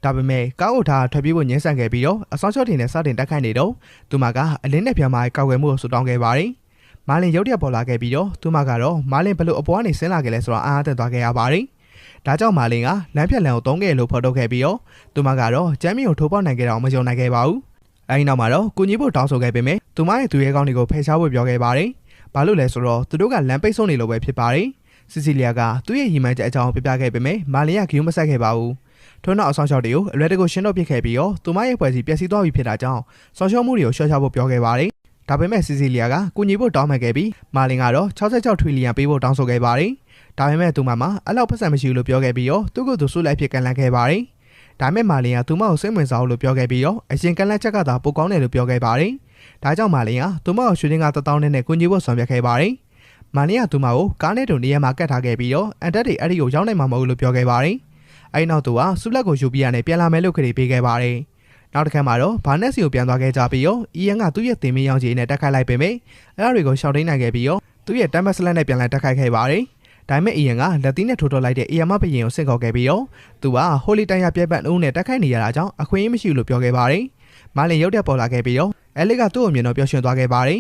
်ဒါပေမဲ့ကားကိုထားထွက်ပြေးဖို့ညှင်းဆန်ခဲ့ပြီးတော့အဆောင်ရှုပ်တွေနဲ့စတင်တိုက်ခိုက်နေတော့သူမကအလင်းနဲ့ပြန်မကောက်ွယ်မှုကိုဆူတောင်းခဲ့ပါတယ်မာလင်ရုတ်တရက်ပေါ်လာခဲ့ပြီးတော့သူမကတော့မာလင်ဘလို့အပေါ်ကနေဆင်းလာခဲ့လဲဆိုတော့အားအသင့်သွားခဲ့ရပါတယ်ဒါကြောင့်မာလင်ကလမ်းဖြတ်လမ်းကိုသုံးခဲ့လို့ဖော်ထုတ်ခဲ့ပြီးတော့သူမကတော့ကျမ်းမီကိုထိုးပေါက်နိုင်ခဲ့တာမယုံနိုင်ခဲ့ပါဘူးအဲဒီနောက်မှာတော့ကုညီဖို့တောင်းဆိုခဲ့ပေမဲ့သူမရဲ့သူရဲကောင်းတွေကိုဖယ်ရှားဖို့ပြောခဲ့ပါတယ်ဘာလို့လဲဆိုတော့သူတို့ကလမ်းပိတ်ဆို့နေလို့ပဲဖြစ်ပါတယ်စီစီလီယာကသူ့ရဲ့ရီမန်ချက်အကြောင်းပြပြခဲ့ပေမဲ့မာလင်ကဂီယူမဆက်ခဲ့ပါဘူးထို့နောက်အဆောင်ရှောက်တွေကိုအလွယ်တကူရှင်းတော့ပစ်ခဲ့ပြီးတော့သူမရဲ့ဖွဲ့စည်းပျက်စီးသွားပြီဖြစ်တာကြောင့်ဆောင်းရှောက်မှုတွေကိုရှော့ချဖို့ပြောခဲ့ပါတယ်ဒါပေမဲ့စီစီလီယာကကုညီဖို့တောင်းပန်ခဲ့ပြီးမာလင်ကတော့66ထရီလီယံပေးဖို့တောင်းဆိုခဲ့ပါတယ်ဒါပေမဲ့သူမအဲ့လောက်ပတ်စံမရှိဘူးလို့ပြောခဲ့ပြီးတော့သူ့ကိုယ်သူဆုလိုက်ဖြစ်ကန်လန့်ခဲ့ပါတယ်ဒါပေမဲ့မာလင်ကသူမကိုစိတ်ဝင်စားလို့ပြောခဲ့ပြီးတော့အရင်ကန်လန့်ချက်ကသာပိုကောင်းတယ်လို့ပြောခဲ့ပါတယ်ဒါကြောင့်မာလင်ကသူမကိုရွှေတင်းက1000နဲ့ကုညီဖို့ဆောင်ရွက်ခဲ့ပါတယ်မာလင်ကသူမကိုကားနဲ့တူနေရာမှာကတ်ထားခဲ့ပြီးတော့အန်တက်တွေအဲ့ဒီကိုရောက်နိုင်မှာမဟုတ်လို့ပြောခဲ့ပါတယ်အဲဒီနောက်သူကဆုလက်ကိုယူပြီးရနဲ့ပြန်လာမယ်လို့ခရီးပေးခဲ့ပါတယ်နောက်တစ်ခါမှာတော့ဘာနက်စီကိုပြန်သွားခဲ့ကြပြီးတော့အီယန်ကသူ့ရဲ့တင်မင်းရောင်ကြီးနဲ့တက်ခိုက်လိုက်ပေမဲ့အဲ့ဒါတွေကိုရှောက်တိန်နိုင်ခဲ့ပြီးတော့သူ့ရဲ့တမ်ဘတ်စလက်နဲ့ပြန်လာတက်ခိုက်ခဲ့ပါတယ်ဒါပေမဲ့အီယန်ကလက်သီးနဲ့ထိုးထုတ်လိုက်တဲ့အီယန်မဘရင်ကိုဆင့်ခေါ်ခဲ့ပြီးတော့သူကဟိုလီတန်ရပြက်ပတ်အုံးနဲ့တက်ခိုက်နေရတာကြောင့်အခွင့်အရေးမရှိဘူးလို့ပြောခဲ့ပါတယ်မာလင်ရုတ်တက်ပေါ်လာခဲ့ပြီးတော့ အဲလစ်ကသူ့ကိုမြင်တော့ပျော်ရွှင်သွားခဲ့ပါတယ်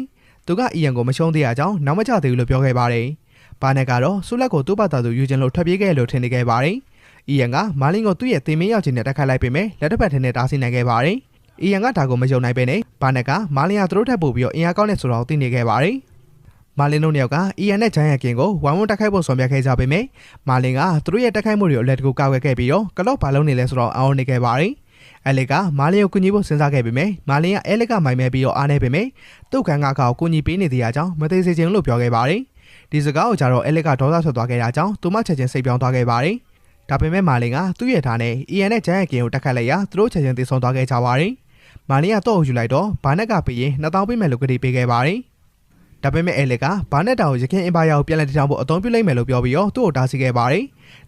သူကအီယန်ကိုမရှုံးသေးရကြောင်းနောက်မကျသေးဘူးလို့ပြောခဲ့ပါတယ်ဘာနက်ကတော့ဆူလက်ကိုသူ့ဘာသာသူယူခြင်းလို့ထွက်ပြေးခဲ့လို့ထင်နေခဲ့ပါတယ်အီယန်ကမာလင်ကိုသူ့ရဲ့တင်မင်းယောက်ျားနဲ့တက်ခိုက်လိုက်ပေမဲ့လက်တစ်ဖက်ထဲနဲ့တားဆီးနိုင်ခဲ့ပါတယ်အီယန်ကဒါကိုမယုံနိုင်ပဲနဲ့ဘာနက်ကမာလင်ကသူတို့ထပ်ပို့ပြီးတော့အင်အားကောင်းတဲ့ဆိုတော့သိနေခဲ့ပါတယ်မာလင်တို့နှစ်ယောက်ကအီယန်နဲ့ဂျိုင်းယန်ကင်ကိုဝိုင်းဝန်းတက်ခိုက်ဖို့ဆောင်ပြခဲ့ကြပေမဲ့မာလင်ကသူတို့ရဲ့တက်ခိုက်မှုတွေကိုလက်တကူကောက်ွယ်ခဲ့ပြီးတော့ကလော့ဘာလုံးနေလဲဆိုတော့အောင်းနေခဲ့ပါတယ်အဲလစ်ကမာလင်ကိုကူညီဖို့စဉ်းစားခဲ့ပေမဲ့မာလင်ကအဲလစ်ကမိုင်မဲပြီးတော့အားနေပေမဲ့သူ့ခံကကောက်ကူညီပေးနေတဲ့အကြောင်းမသေးစေချင်လို့ပြောခဲ့ပါတယ်ဒီစကားကိုကြတော့အဲလစ်ကဒေါသထွက်သွားခဲ့တာကြောင့်သူမချက်ချင်းစိတ်ပြောင်းသွားခဲ့ပါတယ်ဒါပေမဲ့မာလင်ကသူ့ရဲ့ထားနဲ့အီယန်နဲ့ဂျိုင်းယန်ကင်ကိုတက်ခိုက်လိုက်ရာသူတို့ချက်ချင်းတည်ဆုံသွားခဲ့ကြပါတယ်မာလင်ကတော့ယူလိုက်တော့ဘာနက်ကပေးရင်2000ပေးမယ်လို့ကတိပေးခဲ့ပါတယ်ဒါပေမဲ့အဲလစ်ကဘာနက်တာကိုရခင်အင်ပါယာကိုပြန်လည်တည်ထောင်ဖို့အသုံးပြုလိုက်မယ်လို့ပြောပြီးတော့သူ့ကိုတားဆီးခဲ့ပါတယ်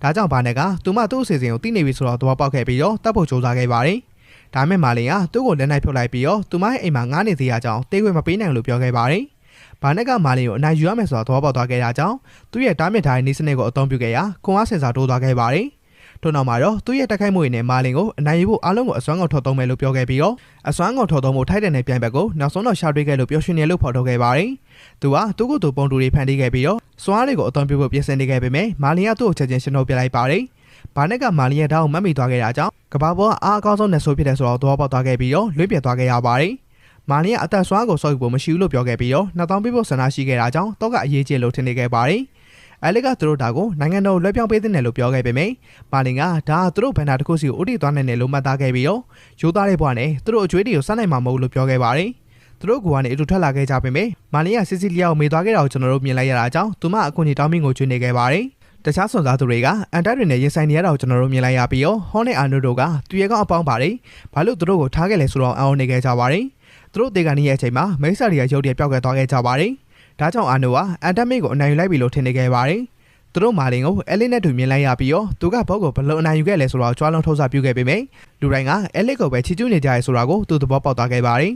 ဒါကြောင့်ဘာနက်ကသူမသူ့အစီအစဉ်ကိုသိနေပြီဆိုတော့သဘောပေါက်ခဲ့ပြီးတော့တပ်ဖို့ကြိုးစားခဲ့ပါတယ်ဒါပေမဲ့မာလင်ကသူ့ကိုလက်နိုင်ဖြုတ်လိုက်ပြီးတော့သူမရဲ့အိမ်မှာငားနေသေးရကြောင်းတေးခွင့်မပေးနိုင်လို့ပြောခဲ့ပါတယ်ဘာနက်ကမာလင်ကိုအနိုင်ယူရမယ်ဆိုတော့သဘောပေါက်သွားခဲ့တာကြောင့်သူ့ရဲ့တားမြစ်ထားတဲ့နေစနစ်ကိုအသုံးပြုခဲ့ရာခွန်အားစင်စာတိုးသွားခဲ့ပါတယ်ထို့နောက်မှာတော့သူ့ရဲ့တက်ခိုက်မှုတွေနဲ့မာလင်ကိုအနိုင်ယူဖို့အားလုံးကိုအစွမ်းကုန်ထောက်သုံးမယ်လို့ပြောခဲ့ပြီးတော့အစွမ်းကုန်ထောက်သုံးဖို့ထိုက်တဲ့နဲ့ပြိုင်ဘက်ကိုနောက်ဆုံးတော့ရှာတွေ့ခဲ့လို့ပျော်ရွှင်နေလို့ဖော်ထုတ်ခဲ့ပါတယ်။သူကသူ့ကိုယ်သူပုံတူတွေဖန်တီးခဲ့ပြီးတော့စွမ်းအားတွေကိုအသုံးပြုဖို့ပြင်ဆင်နေခဲ့ပေမဲ့မာလင်ကသူ့ကိုချက်ချင်းရှင်းထုတ်ပြလိုက်ပါတယ်။ဘာနက်ကမာလင်ရဲ့ဓာတ်ကိုမတ်မိသွားခဲ့တာကြောင့်ကဘာပေါ်ကအားအကောင်းဆုံးနဲ့ဆိုဖြစ်တဲ့ဆိုတော့သဘောပေါက်သွားခဲ့ပြီးတော့လွင့်ပြသွားခဲ့ရပါတယ်။မာလင်ကအသက်စွမ်းကိုစောက်ယူဖို့မရှိဘူးလို့ပြောခဲ့ပြီးတော့2000ပြဖို့ဆန္ဒရှိခဲ့တာကြောင့်တော့ကအရေးကြီးလို့ထင်နေခဲ့ပါတယ်။အဲလစ်ကသူတို့ဒါကိုနိုင်ငံတော်လွှဲပြောင်းပေးတဲ့နယ်လို့ပြောခဲ့ပေမဲ့မာလင်ကဒါသူတို့ဘန်နာတစ်ခုစီကိုဥတီသွားနိုင်တယ်လို့မှတ်သားခဲ့ပြီးတော့ရိုးသားတဲ့ဘဝနဲ့သူတို့အကျွေးတွေကိုစားနိုင်မှာမဟုတ်လို့ပြောခဲ့ပါတယ်။သူတို့ကကနေအတူထွက်လာခဲ့ကြပေမဲ့မာလင်ကစီစီလီယာကိုမေးသွားခဲ့တာကိုကျွန်တော်တို့မြင်လိုက်ရတာကြောင့်သူမအခွင့်အရေးတောင်းမင်းကိုကျွေးနေခဲ့ပါတယ်။တခြားစွန်စားသူတွေကအန်တက်တွေနဲ့ရင်ဆိုင်နေရတာကိုကျွန်တော်တို့မြင်လိုက်ရပြီးတော့ဟောနဲ့အာနိုတို့ကသူရဲကောင်းအပေါင်းပါတယ်။ဘာလို့သူတို့ကိုထားခဲ့လဲဆိုတော့အောင်းနေခဲ့ကြပါတယ်။သူတို့တေကန်နေရဲ့အချိန်မှာမိတ်ဆာတွေကရုပ်တရက်ပျောက်ကွယ်သွားခဲ့ကြပါတယ်။ဒါကြောင့်အာနိုကအန်တက်မင်းကိုအနိုင်ယူလိုက်ပြီလို့ထင်နေခဲ့ပါတယ်။သူတို့မာလင်ကိုအဲလစ်နဲ့တူမြင်လိုက်ရပြီးတော့သူကဘော့ကိုဘလုံးအနိုင်ယူခဲ့လဲဆိုတော့ကြွားလုံးထုတ်စာပြုခဲ့ပေမဲ့လူတိုင်းကအဲလစ်ကိုပဲချီကျူးနေကြရဲဆိုတာကိုသူသဘောပေါက်သွားခဲ့ပါတယ်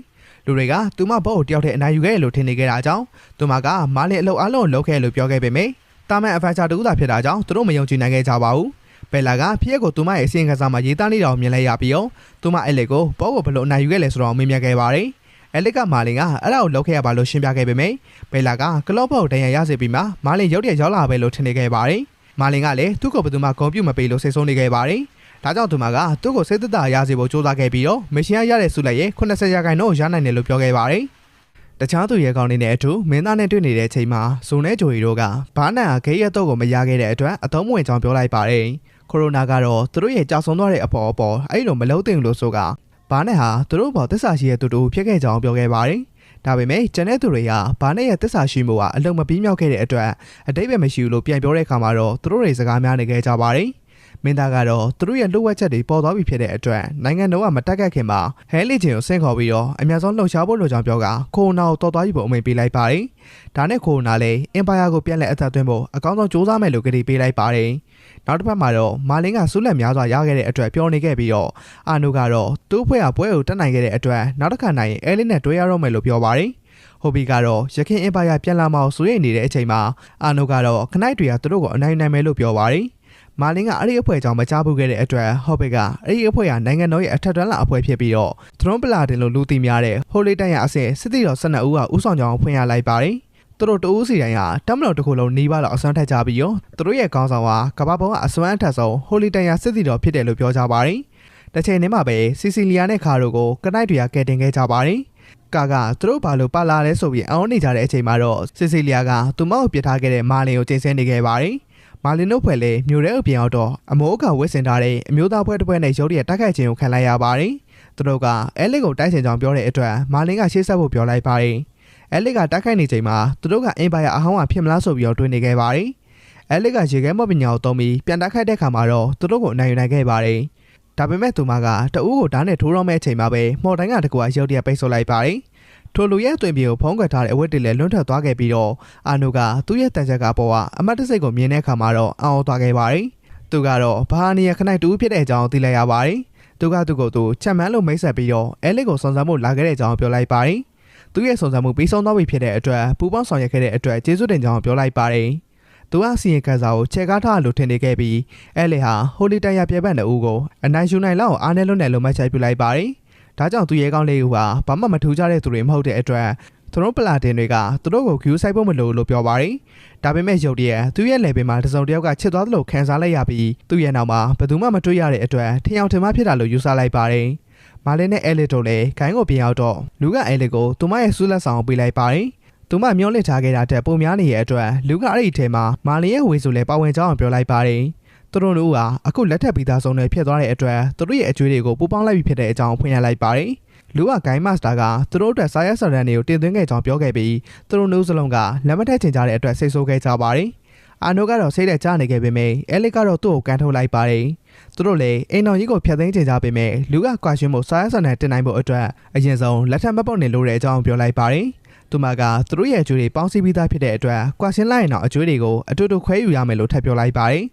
လူတွေကသူမဘော့ကိုတယောက်တည်းအနိုင်ယူခဲ့လို့ထင်နေခဲ့တာကြောင့်သူမကမာလင်အလုပ်အားလုံးကိုလုပ်ခဲ့လို့ပြောခဲ့ပေမဲ့တာမန်အဖန်ချာတူသာဖြစ်တာကြောင့်သူတို့မယုံကြည်နိုင်ခဲ့ကြပါဘူးဘယ်လာကဖျက်ကိုသူမရဲ့အစင်ကစားမှာရေးသားနေတာကိုမြင်လိုက်ရပြီးတော့သူမအဲလစ်ကိုဘော့ကိုဘလုံးအနိုင်ယူခဲ့လဲဆိုတော့မေးမြန်းခဲ့ပါတယ်အဲလစ်ကမာလင်ကအဲ့ဒါကိုလုပ်ခဲ့ရပါလို့ရှင်းပြခဲ့ပေမဲ့ဘယ်လာကကလော့ဘော့ကိုတန်ရရစေပြီးမှမာလင်ရုပ်တရက်ရောက်လာပဲလို့ထင်နေခဲ့ပါတယ်မာလင်ကလည်းသူ့ကိုဘယ်သူမှဂုဏ်ပြုမပေးလို့စိတ်ဆိုးနေခဲ့ပါတယ်။ဒါကြောင့်သူမကသူ့ကိုစိတ်သက်သာရစေဖို့ကြိုးစားခဲ့ပြီးတော့မရှင်ရတဲ့ဆုလက်ရဲ့80ရာခိုင်နှုန်းကိုရနိုင်တယ်လို့ပြောခဲ့ပါတယ်။တခြားသူရဲကောင်းတွေနဲ့အတူမင်းသားနဲ့တွေ့နေတဲ့အချိန်မှာဇုံနဲ့ဂျိုရီတို့ကဘာနန်အခေးရတော့ကိုမရခဲ့တဲ့အတွက်အသုံးမဝင်ကြောင်းပြောလိုက်ပါတယ်။ကိုရိုနာကတော့သူတို့ရဲ့ကြာဆုံးသွားတဲ့အပေါ်အဲ့လိုမလုံးသိဘူးလို့ဆိုကဘာနန်ဟာသူတို့ဘောသစ္စာရှိတဲ့သူတို့ဖြစ်ခဲ့ကြောင်းပြောခဲ့ပါတယ်။ဒါပေမဲ့ကျန်တဲ့သူတွေကဘာနဲ့ရဲ့သစ္စာရှိမှုကအလုံးမပြီးမြောက်ခဲ့တဲ့အတွက်အတိတ်ပဲမရှိဘူးလို့ပြန်ပြောတဲ့အခါမှာတော့သူတို့တွေစကားများနေခဲ့ကြပါတယ်။မင်းသားကတော့သူတို့ရဲ့လှုပ်ဝက်ချက်တွေပေါ်သွားပြီဖြစ်တဲ့အတွက်နိုင်ငံတော်ကမတက်ခတ်ခင်မှာဟဲလီဂျင်ကိုဆင့်ခေါ်ပြီးတော့အများဆုံးလှုပ်ရှားဖို့လိုကြောင်းပြောကကိုရိုနာကိုတော်သွားယူဖို့အမိန့်ပေးလိုက်ပါတယ်။ဒါနဲ့ကိုရိုနာလည်းအင်ပါယာကိုပြန်လည်အသက်သွင်းဖို့အကောင်းဆုံးစူးစမ်းမယ်လို့ကတိပေးလိုက်ပါတယ်။နောက်တစ်ဖက်မှာတော့မာလင်းကဆုလက်များစွာရခဲ့တဲ့အတွက်ပြောနေခဲ့ပြီးတော့အာနိုကတော့သူ့အဖွဲ့ကပွဲကိုတက်နိုင်ခဲ့တဲ့အတွက်နောက်တစ်ခါနိုင်ရင်အဲလီနဲ့တွဲရတော့မယ်လို့ပြောပါတယ်။ဟိုဘီကတော့ရခင်အင်ပါယာပြန်လာမှဆိုရနေတဲ့အချိန်မှာအာနိုကတော့ခနိုက်တွေကသူတို့ကိုအနိုင်နိုင်မယ်လို့ပြောပါတယ်။မာလင်းကအဲ့ဒီအဖွဲ့ကြောင့်မကြားဘူးခဲ့တဲ့အတွက်ဟော့ဘီကအဲ့ဒီအဖွဲ့ကနိုင်ငံတော်ရဲ့အထက်တွန်းလာအဖွဲ့ဖြစ်ပြီးတော့သရွန်ပလာတင်လို့လူသိများတဲ့ဟိုလီတန်ရအဆင့်စစ်တီတော်12ဦးကဥဆောင်ကြောင်းဖွင့်ရလိုက်ပါတယ်။သူတို့တဦးစီတိုင်းကတမတော်တစ်ခုလုံးနှီးပါတော့အစွမ်းထက်ကြပြီးတော့သူတို့ရဲ့ခေါင်းဆောင်ကကဘာပေါ်ကအစွမ်းအထက်ဆုံးဟိုလီတန်ရစစ်တီတော်ဖြစ်တယ်လို့ပြောကြပါတယ်။တစ်ချိန်တည်းမှာပဲစီစီလီယာနဲ့ခါတို့ကိုကနိုက်တွေကကယ်တင်ခဲ့ကြပါတယ်။ကာကသူတို့ဘာလို့ပါလာလဲဆိုပြီးအောင်းနေကြတဲ့အချိန်မှာတော့စီစီလီယာကသူမကိုပြစ်ထားခဲ့တဲ့မာလင်ကိုချိန်ဆနေခဲ့ပါတယ်။မာလင်တို့ဖွဲ့လေမြို့ရဲအပြင်အောင်တော့အမိုးအကာဝစ်စင်ထားတဲ့အမျိုးသားဖွဲ့တစ်ဖွဲ့နဲ့ရုပ်ရည်တိုက်ခိုက်ခြင်းကိုခံလိုက်ရပါတယ်။သူတို့ကအဲလစ်ကိုတိုက်ဆင်ကြောင်ပြောတဲ့အတွက်မာလင်ကရှေ့ဆက်ဖို့ပြောလိုက်ပါတယ်။အဲလစ်ကတိုက်ခိုက်နေချိန်မှာသူတို့ကအင်ပါယာအဟောင်းကဖြစ်မလားဆိုပြီးတော့တွေးနေခဲ့ပါတယ်။အဲလစ်ကရေခဲမော့ပညာကိုသုံးပြီးပြန်တိုက်ခိုက်တဲ့ခါမှာတော့သူတို့ကိုအနိုင်ယူနိုင်ခဲ့ပါတယ်။ဒါပေမဲ့သူမကတအူးကိုဓာတ်နဲ့ထိုးတော့မဲ့အချိန်မှာပဲမော်တိုင်းကတကူကရုပ်ရည်ပိတ်ဆို့လိုက်ပါတယ်။ထိုလူရဲ့အတွင်ပြေကိုဖုံးကွယ်ထားတဲ့အဝတ်တွေလည်းလွန့်ထွက်သွားခဲ့ပြီးတော့အာနိုကသူ့ရဲ့တန်ချက်ကပေါ်ကအမတ်တစိတ်ကိုမြင်တဲ့အခါမှာတော့အောင်းသွားခဲ့ပါတယ်။သူကတော့ဘာနီယခနိုင်တူဖြစ်တဲ့အကြောင်းသိလိုက်ရပါတယ်။သူကသူ့ကိုချက်မှန်းလို့မိတ်ဆက်ပြီးတော့အဲလစ်ကိုစုံစမ်းဖို့လာခဲ့တဲ့အကြောင်းပြောလိုက်ပါတယ်။သူ့ရဲ့စုံစမ်းမှုပြီးဆုံးသွားပြီဖြစ်တဲ့အတွက်ပူပေါင်းဆောင်ရွက်ခဲ့တဲ့အတွက်ကျေးဇူးတင်ကြောင်းပြောလိုက်ပါတယ်။သူကစီရင်ကန်စာကိုချဲကားထားလို့ထင်နေခဲ့ပြီးအဲလစ်ဟာဟိုလီတန်ရပြဲပတ်တဲ့ဦးကိုအနိုင်ယူနိုင်လောက်အားနဲ့လွတ်နယ်လို့မှတ်ချက်ပြုလိုက်ပါတယ်။ ဒါကြောင့်သူရဲကောင်းလေးကဘာမှမထူးခြားတဲ့သူတွေမဟုတ်တဲ့အတွက်သူတို့ပလာတင်တွေကသူတို့ကို queue ဆိုင်ဖို့မလိုလို့ပြောပါတယ်။ဒါပေမဲ့ရုတ်တရက်သူရဲ့ level မှာတစုံတစ်ယောက်ကချစ်သွားသလိုခံစားလိုက်ရပြီးသူ့ရဲ့နောက်မှာဘယ်သူမှမတွေ့ရတဲ့အတွက်ထင်အောင်ထင်မှားဖြစ်တာလို့ယူဆလိုက်ပါတယ်။မာလင်းနဲ့အဲလစ်တို့လည်းခိုင်းကိုပြင်ရောက်တော့လူကအဲလစ်ကိုသူမရဲ့ဆူလက်ဆောင်ပေးလိုက်ပါတယ်။သူမမျောလင့်ထားခဲ့တာတဲ့ပုံများနေရဲ့အတွက်လူကအဲ့ဒီထဲမှာမာလင်းရဲ့ဝေစုလည်းပါဝင်ကြောင်းပြောလိုက်ပါတယ်။သူတို့တို့ကအခုလက်ထပ်ပြီးသားဆုံးတွေဖြစ်သွားတဲ့အတွက်သူတို့ရဲ့အကျွေးတွေကိုပူပေါင်းလိုက်ပြီးဖြစ်တဲ့အကြောင်းဖွင့်ရလိုက်ပါတယ်။လူကဂိုင်းမစတာကသူတို့အတွက်စာရွက်စာတမ်းတွေကိုတင်သွင်းခဲ့ကြောင်းပြောခဲ့ပြီးသူတို့မျိုးစလုံးကလက်မထက်ချင်ကြတဲ့အတွက်စိတ်ဆိုးခဲ့ကြပါတယ်။အာနိုကတော့စိတ်နဲ့ကြားနေခဲ့ပေမဲ့အဲလစ်ကတော့သူ့ကိုကန်ထုတ်လိုက်ပါတယ်။သူတို့လည်းအိမ်တော်ကြီးကိုဖျက်သိမ်းချင်ကြပေမဲ့လူကကွာရှင်းမှုစာရွက်စာတမ်းတင်နိုင်ဖို့အတွက်အရင်ဆုံးလက်ထပ်မပုတ်နေလို့တဲ့အကြောင်းပြောလိုက်ပါတယ်။သူမကသူတို့ရဲ့အကျွေးတွေပေါင်းစည်းပြီးသားဖြစ်တဲ့အတွက်ကွာရှင်းလိုက်ရင်တော့အကျွေးတွေကိုအတူတူခွဲယူရမယ်လို့ထပ်ပြောလိုက်ပါတယ်။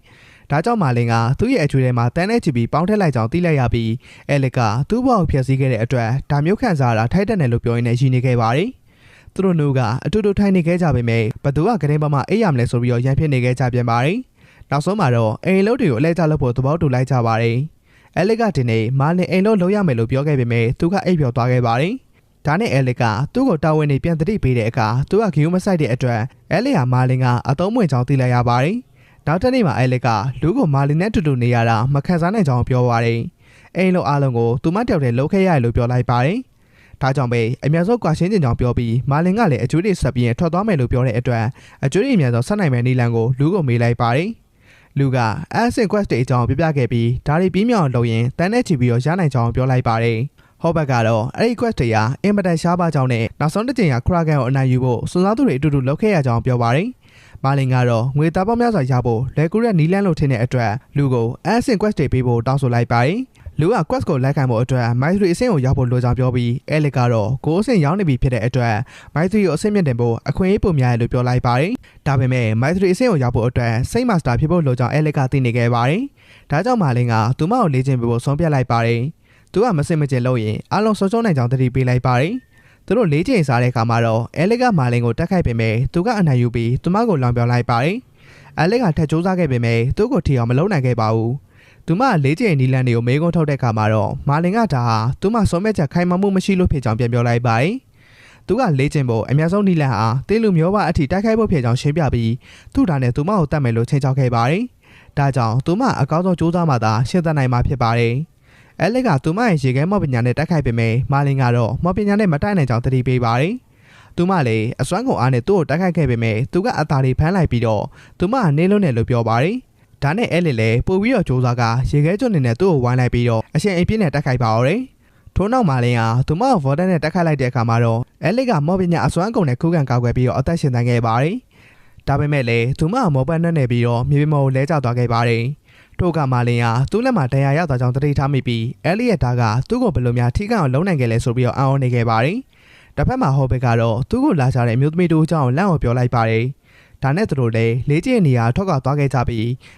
ဒါကြောင့်မာလင်ကသူ့ရဲ့အကျွေးထဲမှာတန်းနဲ့ချီပြီးပေါင်းထည့်လိုက်ကြောင်းသိလိုက်ရပြီးအဲလစ်ကသူ့ဘောက်ဖျက်ဆီးခဲ့တဲ့အတွက်ဒါမျိုးခံစားရတာထိုက်တက်တယ်လို့ပြောရင်းနဲ့ရည်နေခဲ့ပါတယ်။သူတို့ကအတူတူထိုင်နေခဲ့ကြပေမဲ့ဘသူကကတင်းပမာအေးရမလဲဆိုပြီးတော့ရန်ဖြစ်နေခဲ့ကြပြန်ပါတယ်။နောက်ဆုံးမှာတော့အိမ်လုံးတွေကိုအလဲကျလုပ်ဖို့သဘောတူလိုက်ကြပါတယ်။အဲလစ်ကဒီနေ့မာလင်အိမ်လုံးလုံးရမယ်လို့ပြောခဲ့ပေမဲ့သူကအိပ်ပျော်သွားခဲ့ပါတယ်။ဒါနဲ့အဲလစ်ကသူ့ကိုတာဝန်နေပြန်တတိပေးတဲ့အခါသူကဂီယူမဆိုင်တဲ့အတွက်အဲလစ်ဟာမာလင်ကအသုံးဝင်ကြောင်းသိလိုက်ရပါတယ်။နောက်တစ်နေ့မှာအဲလစ်ကလူကိုမာလင်နဲ့တူတူနေရတာမခံစားနိုင်ကြောင်းပြောပါတယ်။အိမ်လုံးအားလုံးကိုသူမတယောက်တည်းလုပ်ခဲ့ရတယ်လို့ပြောလိုက်ပါတယ်။ဒါကြောင့်ပဲအများဆုံးကွာရှင်းကျင်ကြောင်းပြောပြီးမာလင်ကလည်းအကျွေးတွေဆက်ပြီးထွက်သွားမယ်လို့ပြောတဲ့အတွက်အကျွေးတွေအများဆုံးဆက်နိုင်မယ့်နီလန်ကိုလူကိုမေးလိုက်ပါတယ်။လူက Ascent Quest တွေအကြောင်းပြပြခဲ့ပြီးဒါတွေပြီးမြောက်လုပ်ရင်တန်းနဲ့ချီပြီးတော့ရနိုင်ကြောင်းပြောလိုက်ပါတယ်။ဟောဘက်ကတော့အဲ့ဒီ quest တွေကအင်မတန်ရှားပါကြောင်းနဲ့နောက်ဆုံးတစ်ချိန်ကခရာကန်ကိုအနိုင်ယူဖို့စွန်စားသူတွေအတူတူလုပ်ခဲ့ရကြောင်းပြောပါတယ်။မာလင်ကတော့ငွေသားပေါင်းများစွာရဖို့လဲကူတဲ့နီလန်လို့ထင်တဲ့အတွက်လူကို Ascent Quest တွေပေးဖို့တောင်းဆိုလိုက်ပါတယ်။လူက quest ကိုလိုက်ခံဖို့အတွက်မိုက်သရီအဆင့်ကိုရောက်ဖို့လိုကြောင်းပြောပြီးအဲလစ်ကတော့ကိုအဆင့်ရောက်နေပြီဖြစ်တဲ့အတွက်မိုက်သရီကိုအဆင့်မြင့်တင်ဖို့အခွင့်အရေးပုံများရလို့ပြောလိုက်ပါတယ်။ဒါပေမဲ့မိုက်သရီအဆင့်ကိုရောက်ဖို့အတွက်စိတ်မာစတာဖြစ်ဖို့လိုကြောင်းအဲလစ်ကသိနေခဲ့ပါတယ်။ဒါကြောင့်မာလင်ကသူမကိုလေ့ကျင့်ပေးဖို့ဆုံးဖြတ်လိုက်ပါတယ်။သူကမစင်မကျင်လို့ရင်အလုံးစုံစုံနိုင်ကြောင်းတတိပေးလိုက်ပါတယ်။သူတို့လေ့ကျင့်စားတဲ့အခါမှာတော့အဲလစ်ကမာလင်ကိုတက်ခိုက်ပေမဲ့သူကအနိုင်ယူပြီးသူမကိုလောင်ပြောလိုက်ပါတယ်။အဲလစ်ကထက်ကြိုးစားခဲ့ပေမဲ့သူ့ကိုထီအောင်မလုပ်နိုင်ခဲ့ပါဘူး။သူမလေးကျင်နီလန်တွေကိုမေးခွန်းထုတ်တဲ့အခါမှာတော့မာလင်ကဒါဟာသူမဆုံးမဲ့ချက်ခိုင်မာမှုမရှိလို့ဖြစ်ကြောင်းပြန်ပြောလိုက်ပါတယ်။သူကလေးကျင်ဖို့အများဆုံးနီလန်ဟာတင်းလူမျိုးပါအထိတိုက်ခိုက်ဖို့ဖြစ်ကြောင်းရှင်းပြပြီးသူ့ဒါနဲ့သူမကိုတတ်မယ်လို့ချိန်ချောက်ခဲ့ပါတယ်။ဒါကြောင့်သူမအကောင်းဆုံးစူးစမ်းမှသာရှင်းသနိုင်မှာဖြစ်ပါတယ်။အဲလစ်ကသူမရဲ့ရေခဲမော့ပညာနဲ့တိုက်ခိုက်ပေမဲ့မာလင်ကတော့မော့ပညာနဲ့မတိုက်နိုင်ကြောင်းသတိပေးပါတယ်။သူမလည်းအစွမ်းကုန်အားနဲ့သူ့ကိုတိုက်ခိုက်ခဲ့ပေမဲ့သူကအသာတွေဖမ်းလိုက်ပြီးတော့သူမကနေလုံးတယ်လို့ပြောပါတယ်။ဒါနဲ့အဲလစ်လည်းပို့ပြီးတော့စူးစမ်းကရေခဲကျွန်းနေနဲ့သူ့ကိုဝိုင်းလိုက်ပြီးတော့အရှင်အိမ်ပြင်းနဲ့တိုက်ခိုက်ပါတော့တယ်။ထို့နောက်မာလင်ကသူမကိုဗော်ဒန်နဲ့တိုက်ခိုက်လိုက်တဲ့အခါမှာတော့အဲလစ်ကမော့ပညာအစွမ်းကုန်နဲ့ခုခံကောက်ွယ်ပြီးတော့အသက်ရှင်နိုင်ခဲ့ပါတယ်။ဒါပေမဲ့လည်းသူမကမော်ပတ်နဲ့နေပြီးတော့မြေပြင်ပေါ်ကိုလဲကျသွားခဲ့ပါတယ်။ထို့ကမာလင်ကသူ့လက်မှာတရားရသွားကြောင်းတတိထားမိပြီးအဲလီယက်တာကသူ့ကိုဘယ်လိုများထိကန်အောင်လုံးနိုင်ခဲ့လဲဆိုပြီးတော့အံ့ဩနေခဲ့ပါတယ်။တစ်ဖက်မှာဟောဘက်ကတော့သူ့ကိုလာကြတဲ့အမျိုးသမီးတို့အကြောင်းလန့်အောင်ပြောလိုက်ပါတယ်။ဒါနဲ့သူတို့လည်းလေးကျင်းနေရာထွက်ခွာသွားခဲ့ကြပြီ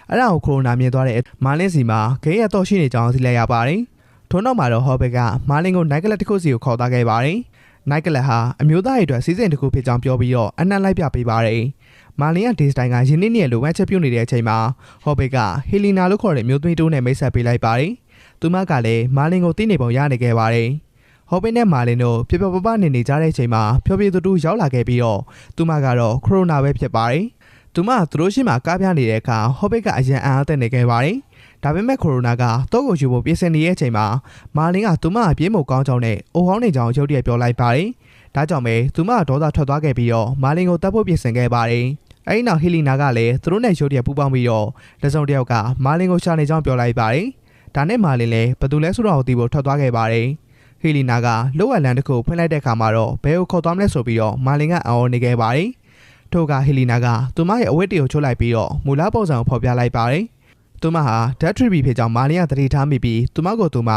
းအဲ့ဒါကိုကိုရိုနာမြင်သွားတဲ့မာလင်စီမှာဂိမ်းရတော့ရှိနေကြောင်းသိလိုက်ရပါတယ်။ထို့နောက်မှာတော့ဟောဘက်ကမာလင်ကိုနိုင်ကလပ်တစ်ခုစီကိုခေါ်သွားခဲ့ပါတယ်။နိုင်ကလပ်ဟာအမျိုးသားရဲ့အတွက်စီစဉ်တစ်ခုဖြစ်ကြောင်းပြောပြီးတော့အနှံ့လိုက်ပြပေးပါတယ်။မာလင်ကဒေးစတိုင်းကယင်းနေ့လိုဝမ်းချက်ပြုတ်နေတဲ့အချိန်မှာဟောဘက်ကဟီလီနာလို့ခေါ်တဲ့မျိုးသမီးတိုးနဲ့မိတ်ဆက်ပေးလိုက်ပါတယ်။သူမကလည်းမာလင်ကိုသိနေပုံရနေခဲ့ပါတယ်။ဟောဘက်နဲ့မာလင်တို့ပြပပနေကြတဲ့အချိန်မှာဖြောပြေတူတူရောက်လာခဲ့ပြီးတော့သူမကတော့ခရိုနာပဲဖြစ်ပါတယ်။သူမသူတို့ရှိမှကားပြနေတဲ့အခါဟောဘက်ကအရန်အားတက်နေခဲ့ပါတယ်။ဒါပေမဲ့ကိုရိုနာကတော့ကိုယူဖို့ပြင်ဆင်နေတဲ့အချိန်မှာမာလင်ကသူမအပြေးမကောင်းကြောင်းနဲ့အိုဟောင်းနေကြောင်းရုတ်တရက်ပြောလိုက်ပါတယ်။ဒါကြောင့်ပဲသူမကဒေါသထွက်သွားခဲ့ပြီးတော့မာလင်ကိုတတ်ဖို့ပြင်ဆင်ခဲ့ပါတယ်။အဲဒီနောက်ဟီလီနာကလည်းသူတို့နဲ့ရုတ်တရက်ပူးပေါင်းပြီးတော့လက်စုံတစ်ယောက်ကမာလင်ကိုရှာနေကြောင်းပြောလိုက်ပါတယ်။ဒါနဲ့မာလင်လည်းဘယ်သူလဲဆိုတော့သိဖို့ထွက်သွားခဲ့ပါတယ်။ဟီလီနာကလောအလန်တစ်ခုဖွင့်လိုက်တဲ့အခါမှာတော့ဘဲကိုခေါ်သွားမလဲဆိုပြီးတော့မာလင်ကအံ့ဩနေခဲ့ပါတယ်။ထို့ကဟီလီနာကသူမရဲ့အဝတ်တွေကိုချိုးလိုက်ပြီးတော့မူလားပုံစံကိုဖော်ပြလိုက်ပါတယ်။သူမဟာဓာတ်ထရီဘီဖြစ်ကြောင်းမာလင်ကသတိထားမိပြီးသူမကိုသူမ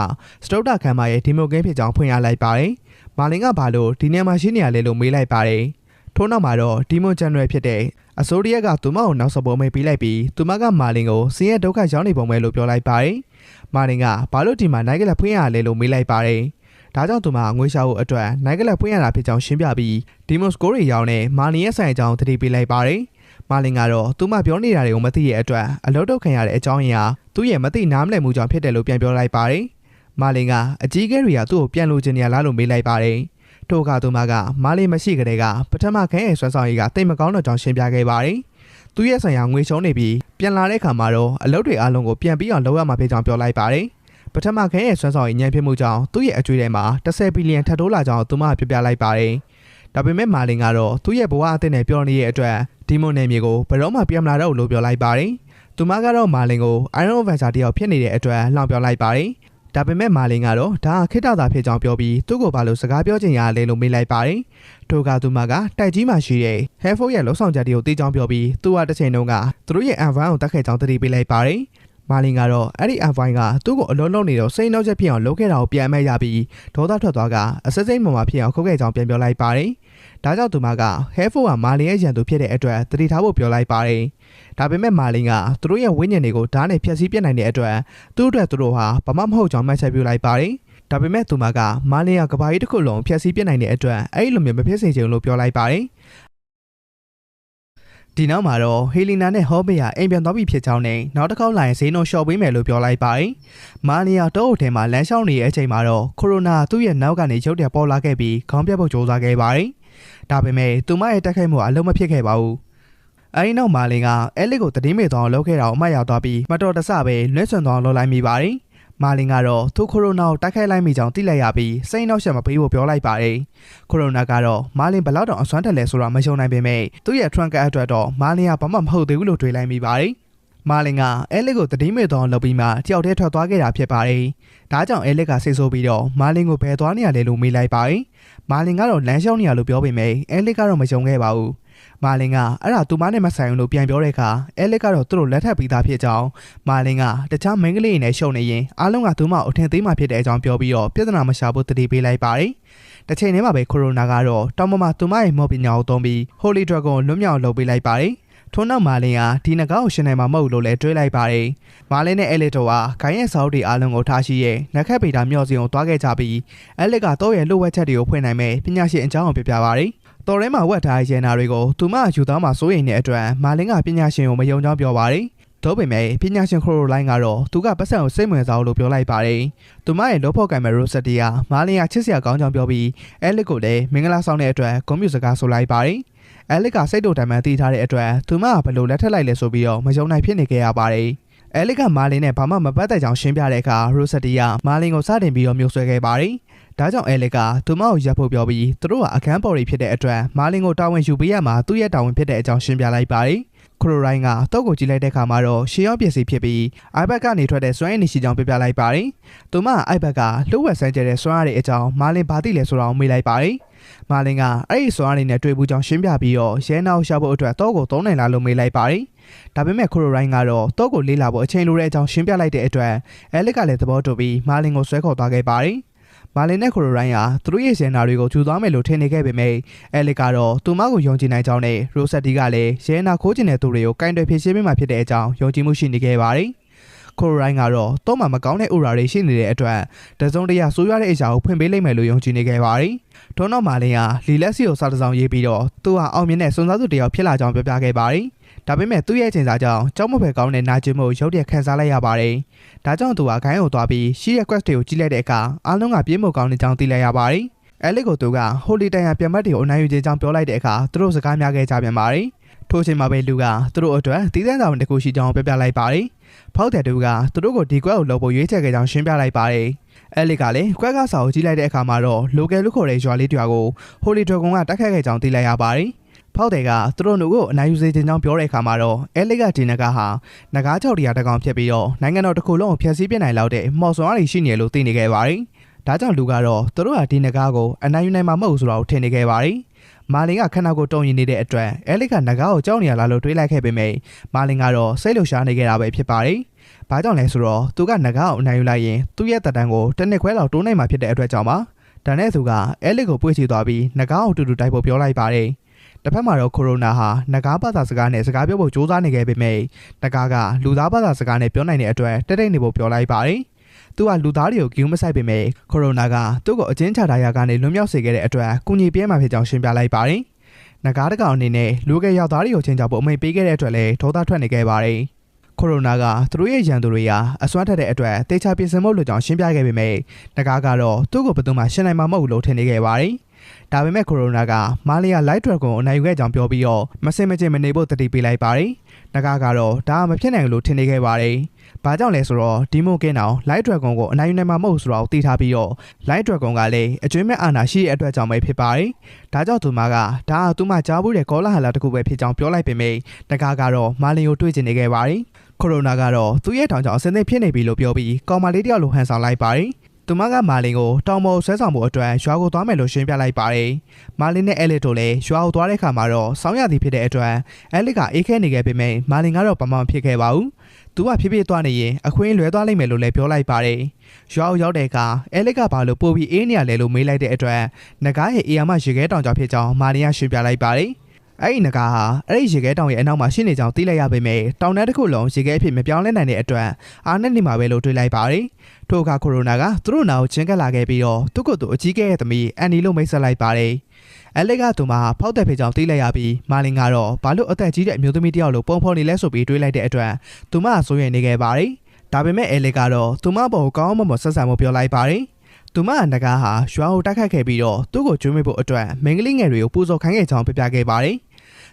စတုတ်တာခံမရဲ့ဒီမိုကင်းဖြစ်ကြောင်းဖွင့်ရလိုက်ပါတယ်။မာလင်ကဘာလို့ဒီနေရာမှာရှိနေရလဲလို့မေးလိုက်ပါတယ်။ထို့နောက်မှာတော့ဒီမွန်ဂျန်နယ်ဖြစ်တဲ့အစိုးရကသူမကိုနောက်ဆက်ပေါ်မေးပေးလိုက်ပြီးသူမကမာလင်ကိုစင်းရဲ့ဒုက္ခရောက်နေပုံပဲလို့ပြောလိုက်ပါတယ်။မာလင်ကဘာလို့ဒီမှာနိုင်ကလပ်ဖွင့်ရလဲလို့မေးလိုက်ပါတယ်။ဒါကြောင့်သူမငွေရှာဖို့အတွက်နိုင်ကလပ်ဖွင့်ရတာဖြစ်ကြောင်းရှင်းပြပြီးဒီမွန်စကိုတွေရောက်နေမာလင်ရဲ့ဆိုင်အကြောင်းသတိပေးလိုက်ပါတယ်။မာလင်ကတော့သူမပြောနေတာတွေကိုမသိရဲ့အတွက်အလုပ်ထုတ်ခံရတဲ့အကြောင်းအရာသူ့ရဲ့မသိနားမလည်မှုကြောင့်ဖြစ်တယ်လို့ပြန်ပြောလိုက်ပါတယ်။ မာလင်ကအကြီးကဲတွေကသူ့ကိုပြန်လို့ခြင်းရလားလို့မေးလိုက်ပါတယ်ထို့ကသူမကမာလင်မရှိကြတဲ့ကပထမခန်းရဲ့ဆွမ်းဆောင်ရည်ကတိတ်မကောင်းတော့ကြောင်းရှင်းပြခဲ့ပါတယ်သူရဲ့ဆိုင်ရာငွေချုံးနေပြီးပြန်လာတဲ့အခါမှာတော့အလုပ်တွေအားလုံးကိုပြန်ပြီးအောင်လုပ်ရမှာဖြစ်ကြောင်းပြောလိုက်ပါတယ်ပထမခန်းရဲ့ဆွမ်းဆောင်ရည်ညံ့ဖြစ်မှုကြောင့်သူ့ရဲ့အကျွေးထဲမှာ10ဘီလီယံထပ်တိုးလာကြောင်းသူမပြပြလိုက်ပါတယ်ဒါပေမဲ့မာလင်ကတော့သူ့ရဲ့ဘဝအသစ်နဲ့ပြောနေတဲ့အတွက်ဒီမွန်နယ်မြေကိုဘယ်တော့မှပြန်မလာတော့လို့ပြောလိုက်ပါတယ်သူမကတော့မာလင်ကို Iron Avenger တယောက်ဖြစ်နေတဲ့အတွက်လှောင်ပြောလိုက်ပါတယ်ဒါပေမဲ့မာလင်ကတော့ဒါခိတ္တသာဖြစ်ကြောင်းပြောပြီးသူ့ကိုဘာလို့စကားပြောချင်ရလဲလို့မေးလိုက်ပါတယ်ထို့ကသူမကတိုက်ကြီးမှရှိတဲ့ Helford ရဲ့လှုပ်ဆောင်ချက်တွေကိုသိကြောင်းပြောပြီးသူကတစ်ချိန်လုံးကသူတို့ရဲ့ Envine ကိုတက်ခဲ့ကြောင်းသတိပေးလိုက်ပါတယ်မာလင်ကတော့အဲ့ဒီ Envine ကသူ့ကိုအလုံးလုံးနေတော့စိတ်နှောက်ချက်ဖြစ်အောင်လုပ်ခဲ့တာကိုပြန်အမဲ့ရပြီးဒေါသထွက်သွားကအစစိမ့်မှဖြစ်အောင်ခုတ်ခဲ့ကြောင်းပြန်ပြောလိုက်ပါတယ်ဒါကြောင့်သူမက Helford ကမာလင်ရဲ့ရန်သူဖြစ်တဲ့အတွက်သတိထားဖို့ပြောလိုက်ပါတယ်ဒါပေမဲ့မာလင်ကသူတို့ရဲ့ဝိညာဉ်တွေကိုဓာတ်နဲ့ဖျက်ဆီးပြစ်နိုင်တဲ့အတွက်သူတို့ဟာဘာမှမဟုတ်ကြောင်းမှတ်ချက်ပြုလိုက်ပါတယ်ဒါပေမဲ့သူမကမာလင်ကကဘာကြီးတစ်ခုလုံးဖျက်ဆီးပြစ်နိုင်တဲ့အတွက်အဲ့လိုမျိုးမဖြစ်စေချင်လို့ပြောလိုက်ပါတယ်ဒီနောက်မှာတော့ဟေလီနာနဲ့ဟောဘေးကအိမ်ပြန်သွားပြီဖြစ်ကြောင်းနဲ့နောက်တစ်ခေါက်လာရင်ဈေးနှုန်းလျှော့ပေးမယ်လို့ပြောလိုက်ပါတယ်မာလင်ကတောအုပ်ထဲမှာလမ်းလျှောက်နေတဲ့အချိန်မှာတော့ကိုရိုနာသူ့ရဲ့နောက်ကနေရုတ်တရက်ပေါ်လာခဲ့ပြီးခေါင်းပြတ်ဖို့ကြိုးစားခဲ့ပါတယ်ဒါပေမဲ့သူမရဲ့တက်ခိုက်မှုအလုံးမဖြစ်ခဲ့ပါဘူးအဲဒီနောက်မာလင်ကအဲလစ်ကိုတတိမေသွားအောင်လုပ်ခဲ့တာကိုအမှတ်ရသွားပြီးမတော်တဆပဲလွှဲဆွန်သွားအောင်လုပ်လိုက်မိပါတယ်မာလင်ကတော့သူကိုရိုနာကိုတိုက်ခိုက်လိုက်မိကြောင်းသိလိုက်ရပြီးစိတ်နှောက်ယှက်မပေးဖို့ပြောလိုက်ပါတယ်ကိုရိုနာကတော့မာလင်ဘလောက်တောင်အစွမ်းတက်လဲဆိုတာမယုံနိုင်ပေမဲ့သူ့ရဲ့ trunk အတွက်တော့မာလင်ကဘာမှမဟုတ်သေးဘူးလို့တွေးလိုက်မိပါတယ်မာလင်ကအဲလစ်ကိုတတိမေသွားအောင်လုပ်ပြီးမှတယောက်တည်းထွက်သွားခဲ့တာဖြစ်ပါတယ်ဒါကြောင့်အဲလစ်ကစိတ်ဆိုးပြီးတော့မာလင်ကိုဘယ်သွားနေရလဲလို့မေးလိုက်ပါတယ်မာလင်ကတော့လမ်းလျှောက်နေရလို့ပြောပေမဲ့အဲလစ်ကတော့မယုံခဲ့ပါဘူးမာလင်ကအဲ့ဒါသူမနဲ့မဆိုင်ဘူးလို့ပြန်ပြောတဲ့အခါအဲလစ်ကတော့သူ့ကိုလက်ထပ်ပြီးသားဖြစ်ကြောင်းမာလင်ကတခြားမိန်းကလေးတွေနဲ့ရှုံနေရင်အားလုံးကသူမကိုအထင်သေးမှဖြစ်တဲ့အကြောင်းပြောပြီးတော့ပြဿနာမရှာဖို့တတိပေးလိုက်ပါတယ်တစ်ချိန်တည်းမှာပဲကိုရိုနာကတော့တောင်ပေါ်မှာသူမရဲ့မော်ပညာကိုသုံးပြီး Holy Dragon လွတ်မြောက်လုပ်ပေးလိုက်ပါတယ်ထို့နောက်မာလင်ကဒီနဂါကိုရှင်နိုင်မှာမဟုတ်လို့လည်းတွေးလိုက်ပါတယ်မာလင်နဲ့အဲလစ်တို့ဟာခိုင်းရဲ့စာအုပ်တွေအားလုံးကိုထားရှိရဲ့နက်ခတ်ပေတာမျှော်စီအောင်သွားခဲ့ကြပြီးအဲလစ်ကတော့ရဲ့လှုပ်ဝက်ချက်တွေကိုဖွင့်နိုင်မဲ့ပညာရှင်အကြောင်းကိုပြပြပါတယ်တော်ထဲမှာဝက်ထားတဲ့ရန်နာတွေကိုသူမယူသားမှာစိုးရိမ်တဲ့အတွက်မာလင်ကပညာရှင်ကိုမယုံကြောင်းပြောပါတယ်။ဒါပေမဲ့ပညာရှင်ခရိုလိုင်းကတော့သူကပတ်စံကိုစိတ်ဝင်စားလို့ပြောလိုက်ပါတယ်။သူမရဲ့လောဖို့ကင်မဲ့ရိုဆက်တီကမာလင်ကချစ်စရာကောင်းကြောင်းပြောပြီးအဲလစ်ကိုလည်းမင်္ဂလာဆောင်တဲ့အတွက်ဂုဏ်ပြုစကားဆိုလိုက်ပါတယ်။အဲလစ်ကစိတ်တူတမ်းမှန်သိထားတဲ့အတွက်သူမကဘယ်လိုလက်ထက်လိုက်လဲဆိုပြီးတော့မယုံနိုင်ဖြစ်နေခဲ့ရပါတယ်။အဲလစ်ကမာလင်နဲ့ဘာမှမပတ်သက်ကြောင်းရှင်းပြတဲ့အခါရိုဆက်တီကမာလင်ကိုစတင်ပြီးတော့မျိုးဆွဲခဲ့ပါတယ်။ဒါကြောင့်အဲလစ်ကသူမကိုရပ်ဖို့ပြောပြီးသူတို့ကအခန်းပေါ်တွေဖြစ်တဲ့အတွက်မာလင်ကိုတာဝန်ယူပေးရမှာသူ့ရဲ့တာဝန်ဖြစ်တဲ့အကြောင်းရှင်းပြလိုက်ပါတယ်။ခရိုရိုင်းကတော့ကိုကြည့်လိုက်တဲ့အခါမှာတော့ရှေးရောက်ပစ္စည်းဖြစ်ပြီး iPad ကနေထွက်တဲ့စွမ်းရည်နေရှိကြောင်းပြပြလိုက်ပါတယ်။သူမ iPad ကလှုပ်ဝက်ဆန်းကျတဲ့စွမ်းရည်အကြောင်းမာလင်ဘာသိလဲဆိုတာကိုမေးလိုက်ပါတယ်။မာလင်ကအဲ့ဒီစွမ်းရည်နဲ့တွေ့ဘူးကြောင်းရှင်းပြပြီးတော့ရဲနောက်ရှာဖို့အတွက်တော့ကိုသုံးနိုင်လားလို့မေးလိုက်ပါတယ်။ဒါပေမဲ့ခရိုရိုင်းကတော့တော့ကိုလေးလာဖို့အချိန်လိုတဲ့အကြောင်းရှင်းပြလိုက်တဲ့အတွက်အဲလစ်ကလည်းသဘောတူပြီးမာလင်ကိုဆွဲခေါ်သွားခဲ့ပါတယ်။မာလင်နဲ့ကိုရိုရိုင်းဟာသူတို့ရဲ့ရဲနာတွေကိုကျူသွားမယ်လို့ထင်နေခဲ့ပေမဲ့အဲလစ်ကတော့သူမကိုယုံကြည်နိုင်ကြောင်းနဲ့ရိုဆက်တီကလည်းရဲနာခိုးကျင်တဲ့သူတွေကိုကင်တွယ်ဖြေရှင်းပေးမှဖြစ်တဲ့အကြောင်းယုံကြည်မှုရှိနေခဲ့ပါတယ်။ကိုရိုရိုင်းကတော့တော့မှမကောင်းတဲ့ဥရာတွေရှိနေတဲ့အတွက်တစုံတရာဆိုးရွားတဲ့အရာကိုဖွင့်ပေးလိုက်မယ်လို့ယုံကြည်နေခဲ့ပါတယ်။ထို့နောက်မာလင်ဟာလီလက်စီကိုစာတစောင်ရေးပြီးတော့သူဟာအောင်မြင်တဲ့စွန်စားသူတစ်ယောက်ဖြစ်လာကြောင်းပြောပြခဲ့ပါတယ်။ဒါပေမဲ့သူ့ရဲ့အချိန်စာကြောင့်ကြောက်မဖယ်ကောင်းတဲ့နာကျင်မှုကိုရုတ်တရက်ခံစားလိုက်ရပါတယ်။ဒါကြောင့်သူဟာခိုင်းကိုသွားပြီးရှိရဲ့ quest တွေကိုကြည့်လိုက်တဲ့အခါအားလုံးကပြေးမှုကောင်းတဲ့ကြောင်းသိလိုက်ရပါတယ်။အဲလစ်ကိုသူက Holy တန်ရပြန်မတ်တွေကိုအနိုင်ယူခြင်းကြောင်းပြောလိုက်တဲ့အခါသူတို့စကားများခဲ့ကြပြန်ပါတယ်။ထို့အချိန်မှာပဲလူကသူတို့အတွက်တည်တံ့စာဝင်တစ်ခုရှိကြောင်းပြောပြလိုက်ပါတယ်။ဖောက်တဲ့သူကသူတို့ကိုဒီ quest ကိုလုပ်ဖို့ရွေးချယ်ခဲ့ကြောင်းရှင်းပြလိုက်ပါတယ်။အဲလစ်ကလည်း quest ကစာကိုကြည့်လိုက်တဲ့အခါမှာတော့ local လို့ခေါ်တဲ့ရွာလေးတွေကို Holy Dragon ကတိုက်ခတ်ခဲ့ကြောင်းသိလိုက်ရပါတယ်။ဖောက်တဲ့ကသူတို့ကိုအနိုင်ယူစေခြင်းကြောင်းပြောတဲ့အခါမှာတော့အဲလစ်ကဒီနဂါဟာနဂါ6တရားတကောင်ဖြစ်ပြီးတော့နိုင်ငံတော်တစ်ခုလုံးကိုဖျက်ဆီးပြစ်နိုင်လောက်တဲ့မော်စွန်အားတွေရှိနေလို့သိနေခဲ့ပါတယ်။ဒါကြောင့်လူကတော့သူတို့ဟာဒီနဂါကိုအနိုင်ယူနိုင်မှာမဟုတ်ဆိုတာကိုထင်နေခဲ့ပါတယ်။မာလင်ကခဏကိုတုံရင်နေတဲ့အတွက်အဲလစ်ကနဂါကိုကြောက်နေရလားလို့တွေးလိုက်ခဲ့ပေမဲ့မာလင်ကတော့စိတ်လှုပ်ရှားနေခဲ့တာပဲဖြစ်ပါတယ်။ဘာကြောင့်လဲဆိုတော့သူကနဂါကိုအနိုင်ယူလိုက်ရင်သူ့ရဲ့တပ်တန်းကိုတစ်နှစ်ခွဲလောက်တိုးနိုင်မှာဖြစ်တဲ့အတွက်ကြောင့်ပါ။ဒါနဲ့သူကအဲလစ်ကိုပွေ့ချသွားပြီးနဂါကိုတူတူတိုက်ဖို့ပြောလိုက်ပါတယ်။တစ်ဖက်မှာတော့ကိုရိုနာဟာနဂါဘာသာစကားနဲ့စကားပြောဖို့ကြိုးစားနေခဲ့ပေမဲ့နဂါကလူသားဘာသာစကားနဲ့ပြောနိုင်တဲ့အတွက်တိတ်နေဖို့ပြောလိုက်ပါတယ်။သူကလူသားတွေကိုဂိူးမဆိုင်ပေမဲ့ကိုရိုနာကသူ့ကိုအချင်းချတာရာကနေလွတ်မြောက်စေခဲ့တဲ့အတွက်ကုညီပြဲမှာဖြစ်ကြောင်းရှင်းပြလိုက်ပါတယ်။နဂါတကောင်အနေနဲ့လူငယ်ရောက်သားတွေကိုချင်းချဖို့အမိန့်ပေးခဲ့တဲ့အတွက်လည်းဒေါသထွက်နေခဲ့ပါတယ်။ ကိုရိုနာကသူတို့ရဲ့ရန်သူတွေဟာအစွမ်းထက်တဲ့အတွက်တေချာပြင်ဆင်မှုလို့ကြောင့်ရှင်းပြခဲ့ပေမဲ့နဂါကတော့သူ့ကိုဘယ်သူမှရှင်းနိုင်မှာမဟုတ်လို့ထင်နေခဲ့ပါတယ်ဒါပေမဲ့ကိုရိုနာကမာလီယာလိုက်ဒရက်ကိုအနိုင်ယူခဲ့ကြောင်းပြောပြီးတော့မစင်မကျင်မနေဖို့တတိပေးလိုက်ပါတယ်နဂါကတော့ဒါမဖြစ်နိုင်လို့ထင်နေခဲ့ပါတယ်ဘာကြောင့်လဲဆိုတော့ဒီမိုကင်းအောင်လိုက်ဒရက်ကိုအနိုင်ယူနိုင်မှာမဟုတ်ဆိုတော့သိထားပြီးတော့လိုက်ဒရက်ကလည်းအကျွမ်းမဲ့အာဏာရှိတဲ့အတွက်ကြောင့်ပဲဖြစ်ပါတယ်ဒါကြောင့်သူမကဒါကသူမကြားဘူးတဲ့ကောလာဟလာတစ်ခုပဲဖြစ်ကြောင်းပြောလိုက်ပေမဲ့နဂါကတော့မာလီကိုတွေ့ကျင်နေခဲ့ပါတယ်ကိုရိုနာကတော့သူ့ရဲ့ထောင်ချောင်းအစင်းသိဖြစ်နေပြီလို့ပြောပြီးကောင်မလေးတယောက်လိုဟန်ဆောင်လိုက်ပါတယ်သူမကမာလင်ကိုတောင်ပေါ်ဆွဲဆောင်မှုအတွက်ရွာကိုသွားမယ်လို့ရှင်းပြလိုက်ပါတယ်။မာလင်နဲ့အဲလစ်တို့လည်းရွာကိုသွားတဲ့အခါမှာတော့စောင်းရသည်ဖြစ်တဲ့အတွက်အဲလစ်ကအေးခဲနေခဲ့ပေမဲ့မာလင်ကတော့ဘာမှမဖြစ်ခဲ့ပါဘူး။သူကဖြည်းဖြည်းသွားနေရင်အခွင့်လွဲသွားလိမ့်မယ်လို့လည်းပြောလိုက်ပါတယ်။ရွာကိုရောက်တဲ့အခါအဲလစ်ကဘာလို့ပို့ပြီးအေးနေရလဲလို့မေးလိုက်တဲ့အတွက်နဂါရဲ့အေယာမရေခဲတောင်ကြောင့်ဖြစ်ကြောင်းမာလင်ကရှင်းပြလိုက်ပါတယ်။အဲ့ဒီနဂါဟာအဲ့ဒီရေခဲတောင်ရဲ့အနောက်မှာရှိနေကြောင်းသိလိုက်ရပေမဲ့တောင်ထဲတစ်ခုလုံးရေခဲအဖြစ်မပြောင်းလဲနိုင်တဲ့အတွက်အားနဲ့နေမှာပဲလို့တွေးလိုက်ပါတယ်။ထို့အခါကိုရိုနာကသူတို့နာကိုချင်းကပ်လာခဲ့ပြီးတော့သူ့ကိုယ်သူအကြီးကဲရဲ့သမီးအန်နီလို့မိတ်ဆက်လိုက်ပါတယ်။အဲလစ်ကသူမဖောက်တဲ့ဖေးကြောင့်သိလိုက်ရပြီးမာလင်ကတော့ဘာလို့အသက်ကြီးတဲ့အမျိုးသမီးတယောက်လိုပုံဖော်နေလဲဆိုပြီးတွေးလိုက်တဲ့အတွက်သူမဆိုရင်နေခဲ့ပါတယ်။ဒါပေမဲ့အဲလစ်ကတော့သူမဘောကောင်းမွန်ဆက်ဆံမှုပြောလိုက်ပါတယ်။သူမနဂါဟာရွာကိုတိုက်ခတ်ခဲ့ပြီးတော့သူ့ကိုကျွေးမွေးဖို့အတွက်မင်္ဂလိငယ်တွေကိုပူဇော်ခိုင်းခဲ့ကြောင်းပြပြခဲ့ပါတယ်။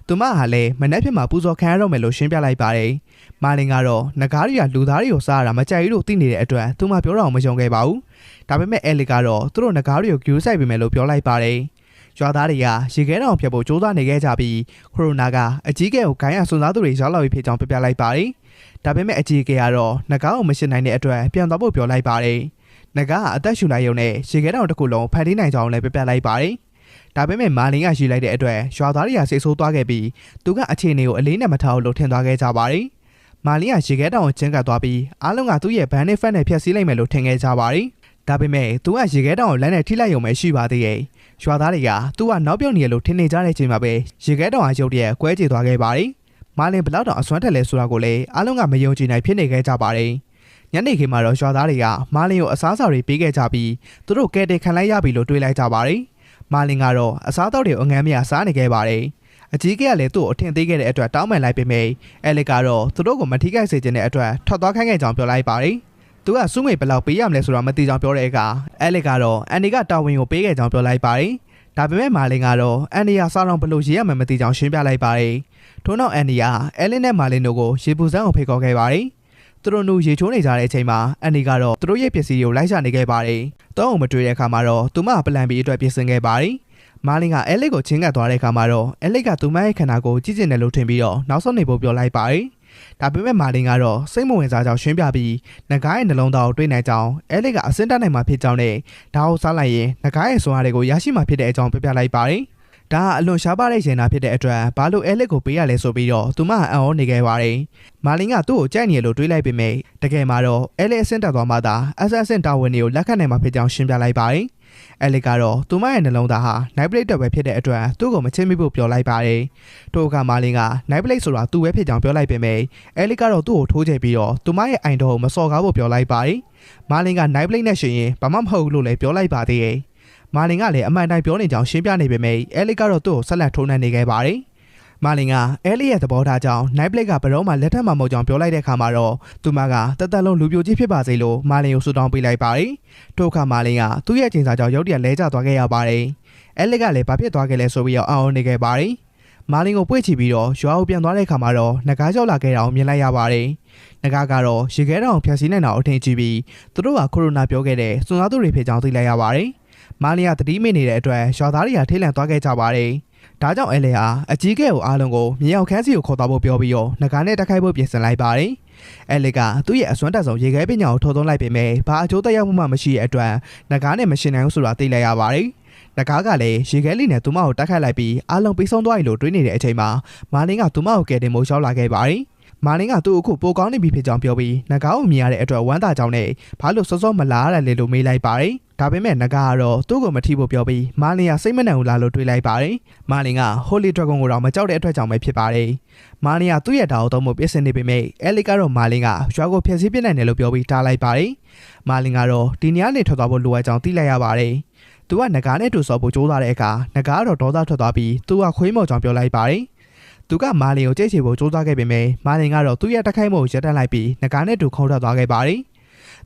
သူမဟာလည်းမနက်ဖြစ်မှာပူဇော်ခံရတော့မယ်လို့ရှင်းပြလိုက်ပါတယ်။မာလင်ကတော့နဂါရီကလူသားတွေကိုစားရတာမကြိုက်ဘူးလို့သိနေတဲ့အတွက်သူမပြောတော့မယုံခဲ့ပါဘူး။ဒါပေမဲ့အဲလစ်ကတော့သူတို့နဂါရီကိုကျူးဆိုင်ပေးမယ်လို့ပြောလိုက်ပါတယ်။ရွာသားတွေကရေခဲတောင်ဖြတ်ဖို့ကြိုးစားနေခဲ့ကြပြီးကိုရိုနာကအကြီးကဲကိုဂိုင်းရဆွန်စားသူတွေရောက်လာပြီးဖြစ်ကြောင်းပြပြလိုက်ပါတယ်။ဒါပေမဲ့အကြီးကဲကတော့နဂါကိုမရှင်းနိုင်တဲ့အတွက်ပြန်သွားဖို့ပြောလိုက်ပါတယ်။နဂါကအသက်ရှူလိုက်ရုံနဲ့ရေခဲတောင်တစ်ခုလုံးဖန်တီးနိုင်ကြောင်းလည်းပြပြလိုက်ပါတယ်။ဒါပေမဲ့မာလင်ကရှိလိုက်တဲ့အတွက်ရွာသားတွေကစိတ်ဆိုးသွားခဲ့ပြီးသူကအခြေအနေကိုအလေးနဲ့မထားဘူးလို့ထင်သွားခဲ့ကြပါတယ်။မာလင်ကရေခဲတောင်ကိုချင်းကပ်သွားပြီးအားလုံးကသူ့ရဲ့ဘန်နဲ့ဖက်နဲ့ဖျက်ဆီးလိုက်မယ်လို့ထင်ခဲ့ကြပါတယ်။ဒါပေမဲ့သူကရေခဲတောင်ကိုလမ်းနဲ့ထိလိုက်ရုံပဲရှိပါသေးရဲ့။ရွာသားတွေကသူကနောက်ပြောက်နေရလို့ထင်နေကြတဲ့အချိန်မှာပဲရေခဲတောင်အရုပ်တရက်ကွဲကြေသွားခဲ့ပါတယ်။မာလင်ဘလောက်တောင်အစွမ်းထက်လဲဆိုတာကိုလည်းအားလုံးကမယုံကြည်နိုင်ဖြစ်နေခဲ့ကြပါတယ်။ညနေခင်းမှာတော့ရွာသားတွေကမာလင်ကိုအစားအစာတွေပေးခဲ့ကြပြီးသူတို့ကဲတင်ခံလိုက်ရပြီလို့တွေးလိုက်ကြပါတယ်။မာလင်ကတော့အစားအသောက်တွေအငန်းမရစားနေခဲ့ပါတယ်။အကြီးကလည်းသူ့ကိုအထင်သေးခဲ့တဲ့အတွက်တောင်းပန်လိုက်ပေမဲ့အဲလစ်ကတော့သူတို့ကိုမထိခိုက်စေချင်တဲ့အတွက်ထွက်သွားခိုင်းခဲ့ကြောင်းပြောလိုက်ပါတယ်။သူကစုငွေဘယ်လောက်ပေးရမလဲဆိုတာမသိကြောင်းပြောတဲ့အခါအဲလစ်ကတော့အန်ဒီကတာဝန်ကိုပေးခဲ့ကြောင်းပြောလိုက်ပါတယ်။ဒါပေမဲ့မာလင်ကတော့အန်ဒီယာစားတော့ဘလို့ရေးရမယ်မသိကြောင်းရှင်းပြလိုက်ပါတယ်။ထို့နောက်အန်ဒီယာအဲလစ်နဲ့မာလင်တို့ကိုရေပူစမ်းကိုဖိတ်ခေါ်ခဲ့ပါတယ်။သူတို့တို့ရေချိုးနေကြတဲ့အချိန်မှာအန်ဒီကတော့သူတို့ရဲ့ပစ္စည်းတွေကိုလိုက်ရှာနေခဲ့ပါတယ်။တောင်းအောင်မတွေ့တဲ့အခါမှာတော့သူမပလန်ပြီးအတွက်ပြင်ဆင်ခဲ့ပါတယ်။မာလင်ကအဲလစ်ကိုချင်းကပ်သွားတဲ့အခါမှာတော့အဲလစ်ကသူမရဲ့ခန္ဓာကိုယ်ကြည့်ကျင်တယ်လို့ထင်ပြီးတော့နောက်ဆုံးနေဖို့ပြောလိုက်ပါတယ်။ဒါပေမဲ့မာလင်ကတော့စိတ်မဝင်စားကြောင်းရှင်းပြပြီးနဂါရဲ့နှလုံးသားကိုတွေးနိုင်ကြောင်းအဲလစ်ကအစင်းတက်နိုင်မှာဖြစ်ကြောင်းနဲ့ဒါကိုစားလိုက်ရင်နဂါရဲ့စွမ်းအားတွေကိုရရှိမှာဖြစ်တဲ့အကြောင်းပြပြလိုက်ပါတယ်။ဒါကအလွန်ရှားပါတဲ့ရင်နာဖြစ်တဲ့အတွက်ဘာလို့အဲလစ်ကိုပေးရလဲဆိုပြီးတော့သူမအံ့ဩနေခဲ့ပါတယ်။မာလင်ကသူ့ကိုကြိုက်နေလို့တွေးလိုက်ပေမဲ့တကယ်မှာတော့အဲလစ်အစင်းတက်သွားမှသာအဆင့်တာဝန်တွေကိုလက်ခံနိုင်မှာဖြစ်ကြောင်းရှင်းပြလိုက်ပါတယ်။အဲလစ်ကတော့သူမရဲ့နှလုံးသားဟာနိုင်ပလိတ်တက်ပဲဖြစ်တဲ့အတွက်သူ့ကိုမချစ်မိဖို့ပြောလိုက်ပါတယ်။ထို့အခါမာလင်ကနိုင်ပလိတ်ဆိုတာသူ့ပဲဖြစ်ကြောင်းပြောလိုက်ပေမဲ့အဲလစ်ကတော့သူ့ကိုထိုးချပြီးတော့သူမရဲ့အိုင်တော်ကိုမစော်ကားဖို့ပြောလိုက်ပါတယ်။မာလင်ကနိုင်ပလိတ်နဲ့ရှင်ရင်ဘာမှမဟုတ်ဘူးလို့လည်းပြောလိုက်ပါသေးတယ်။မာလင်ကလည်းအမှန်တိုင်းပြောနေကြောင်းရှင်းပြနေပေမဲ့အဲလစ်ကတော့သူ့ကိုဆက်လက်ထိုးနှံနေခဲ့ပါတယ်။မာလင်ကအဲလစ်ရဲ့သဘောထားကြောင့်နိုင်ပလိတ်ကဘယ်တော့မှလက်ထပ်မှာမဟုတ်ကြောင်းပြောလိုက်တဲ့အခါမှာတော့သူမကတသက်လုံးလူပြိုကြီးဖြစ်ပါစေလို့မာလင်ကိုဆုတောင်းပေးလိုက်ပါတယ်။ထို့အခါမာလင်ကသူ့ရဲ့ချိန်စာကြောင့်ရုတ်တရက်လဲကျသွားခဲ့ရပါတယ်။အဲလစ်ကလည်းဘာဖြစ်သွားခဲ့လဲဆိုပြီးတော့အော်နေခဲ့ပါတယ်။မာလင်ကိုပွေ့ချပြီးတော့ရွာကိုပြန်သွားတဲ့အခါမှာတော့နဂါးကြောက်လာခဲ့တာကိုမြင်လိုက်ရပါတယ်။နဂါးကတော့ရေခဲတောင်ဖြတ်စည်းနေတာကိုထင်ကြည့်ပြီးသူတို့ကကိုရိုနာပြောခဲ့တဲ့စွန်စားသူတွေဖြစ်ကြောင်းသိလိုက်ရပါတယ်။မာလင်ကတတိမိနေတဲ့အတွက်ရွာသားတွေကထိတ်လန့်သွားခဲ့ကြပါတယ်။ဒါကြောင့်အဲလေဟာအကြီးကဲကိုအားလုံးကိုမြေအောင်ခန်းစီကိုခေါ်သွားဖို့ပြောပြီးတော့နဂါးနဲ့တိုက်ခိုက်ဖို့ပြင်ဆင်လိုက်ပါတယ်။အဲလေကသူ့ရဲ့အစွမ်းတက်ဆုံးရေခဲပညာကိုထော်သွင်းလိုက်ပေမဲ့ဘာအကျိုးသက်ရောက်မှုမှမရှိတဲ့အတွက်နဂါးနဲ့မရှင်နိုင်ဘူးဆိုတာသိလိုက်ရပါတယ်။နဂါးကလည်းရေခဲလေးနဲ့သူမကိုတိုက်ခိုက်လိုက်ပြီးအားလုံးပြီးဆုံးသွားပြီလို့တွေးနေတဲ့အချိန်မှာမာလင်ကသူမကိုကယ်တင်ဖို့ရောက်လာခဲ့ပါတယ်။မာလင်ကသူ့အခုပိုကောင်းနေပြီဖြစ်ကြောင်းပြောပြီးနဂါးကိုမြင်ရတဲ့အတွက်ဝမ်းသာကြောင်းနဲ့ဘာလို့စောစောမလာရလဲလို့မေးလိုက်ပါတယ်။ဒါပေမဲ့နဂါကတော့သူ့ကိုမထိဖို့ပြောပြီးမာလင်ကစိတ်မနှံဘူးလားလို့တွေးလိုက်ပါတယ်။မာလင်က Holy Dragon ကိုတော့မကြောက်တဲ့အတွက်ကြောင့်ပဲဖြစ်ပါတယ်။မာလင်ကသူ့ရဲ့ဓာတ်ကိုသုံးဖို့ပြင်ဆင်နေပေမဲ့အဲလစ်ကတော့မာလင်ကရွာကိုဖျက်ဆီးပစ်နိုင်တယ်လို့ပြောပြီးတားလိုက်ပါတယ်။မာလင်ကတော့ဒီနေရာနေထွက်သွားဖို့လိုအပ်ကြောင်းသိလိုက်ရပါတယ်။သူကနဂါနဲ့တူဆော်ဖို့ကြိုးစားတဲ့အခါနဂါကတော့ဒေါသထွက်သွားပြီးသူကခွေးမော်ကြောင်ပြောလိုက်ပါတယ်။ သူကမာလင်ကိုကြိတ်ချေဖို့စူးစမ်းခဲ့ပေမဲ့မာလင်ကတော့သူ့ရဲ့တက်ခိုက်မှုကိုရပ်တန့်လိုက်ပြီးနဂါနဲ့တူခုံထွက်သွားခဲ့ပါတယ်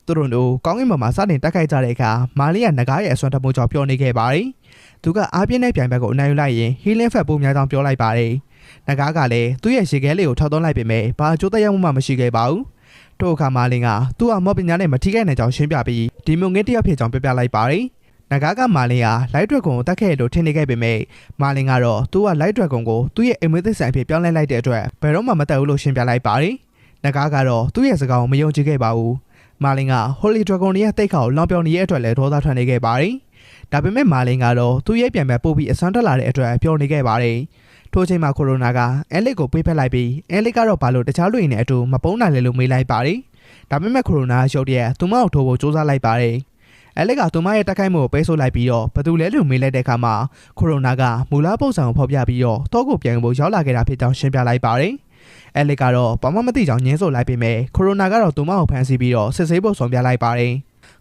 သူတို့တို့ကောင်းကင်ဘက်မှာစတင်တက်ခိုက်ကြတဲ့အခါမာလင်ကနဂါရဲ့အစွမ်းတမှုကြောင့်ပျော်နေခဲ့ပါတယ်သူကအားပြင်းတဲ့ပြိုင်ဘက်ကိုအနိုင်ယူလိုက်ရင်ဟီလင်းဖက်ပိုများကြောင်းပြောလိုက်ပါတယ်နဂါကလည်းသူ့ရဲ့ရေခဲလေးကိုထောက်သွင်းလိုက်ပေမဲ့ဘာအကျိုးသက်ရောက်မှုမှမရှိခဲ့ပါဘူးထို့အခါမာလင်ကသူ့အမော့ပညာနဲ့မထိခိုက်နိုင်ကြောင်းရှင်းပြပြီးဒီမျိုးငင်းတယောက်ဖြစ်ကြောင်းပြပြလိုက်ပါတယ်နဂါကမာလင်ဟာလိုက်ဒရက်ကွန်ကိုတက်ခဲ့လို့ထင်နေခဲ့ပေမဲ့မာလင်ကတော့သူကလိုက်ဒရက်ကွန်ကိုသူ့ရဲ့အိမ်မွေးသစ္စာအဖြစ်ပြောင်းလဲလိုက်တဲ့အတွက်ဘယ်တော့မှမတက်ဘူးလို့ရှင်းပြလိုက်ပါတယ်နဂါကတော့သူ့ရဲ့စကားကိုမယုံကြည်ခဲ့ပါဘူးမာလင်ကဟိုလီဒရက်ကွန်ရဲ့တိတ်ခါကိုလောင်ပြောင်နေတဲ့အတွက်လည်းဒေါသထွက်နေခဲ့ပါတယ်ဒါပေမဲ့မာလင်ကတော့သူ့ရဲ့ပြန်ပဲပို့ပြီးအစွမ်းတက်လာတဲ့အတွက်ပျော်နေခဲ့ပါတယ်ထို့ချိန်မှာကိုရိုနာကအဲလစ်ကိုပေးဖက်လိုက်ပြီးအဲလစ်ကတော့ဘာလို့တခြားလူတွေနဲ့အတူမပုံးနိုင်လဲလို့မေးလိုက်ပါတယ်ဒါပေမဲ့ကိုရိုနာရုတ်တရက်သူမကိုထိုးဖို့စူးစမ်းလိုက်ပါတယ်အဲလစ်ကသူမရဲ့တက်ခိုက်မှုကိုပေးဆို့လိုက်ပြီးတော့ဘသူလဲလို့မေးလိုက်တဲ့အခါမှာကိုရိုနာကမူလားပုံစံကိုဖော်ပြပြီးတော့တောကိုပြန်ဖို့ရောက်လာခဲ့တာဖြစ်ကြောင်းရှင်းပြလိုက်ပါတယ်အဲလစ်ကတော့ဘာမှမသိကြောင်းညင်းဆိုလိုက်ပေမဲ့ကိုရိုနာကတော့သူမကိုဖမ်းဆီးပြီးတော့စစ်ဆေးဖို့ဆောင်ပြလိုက်ပါတယ်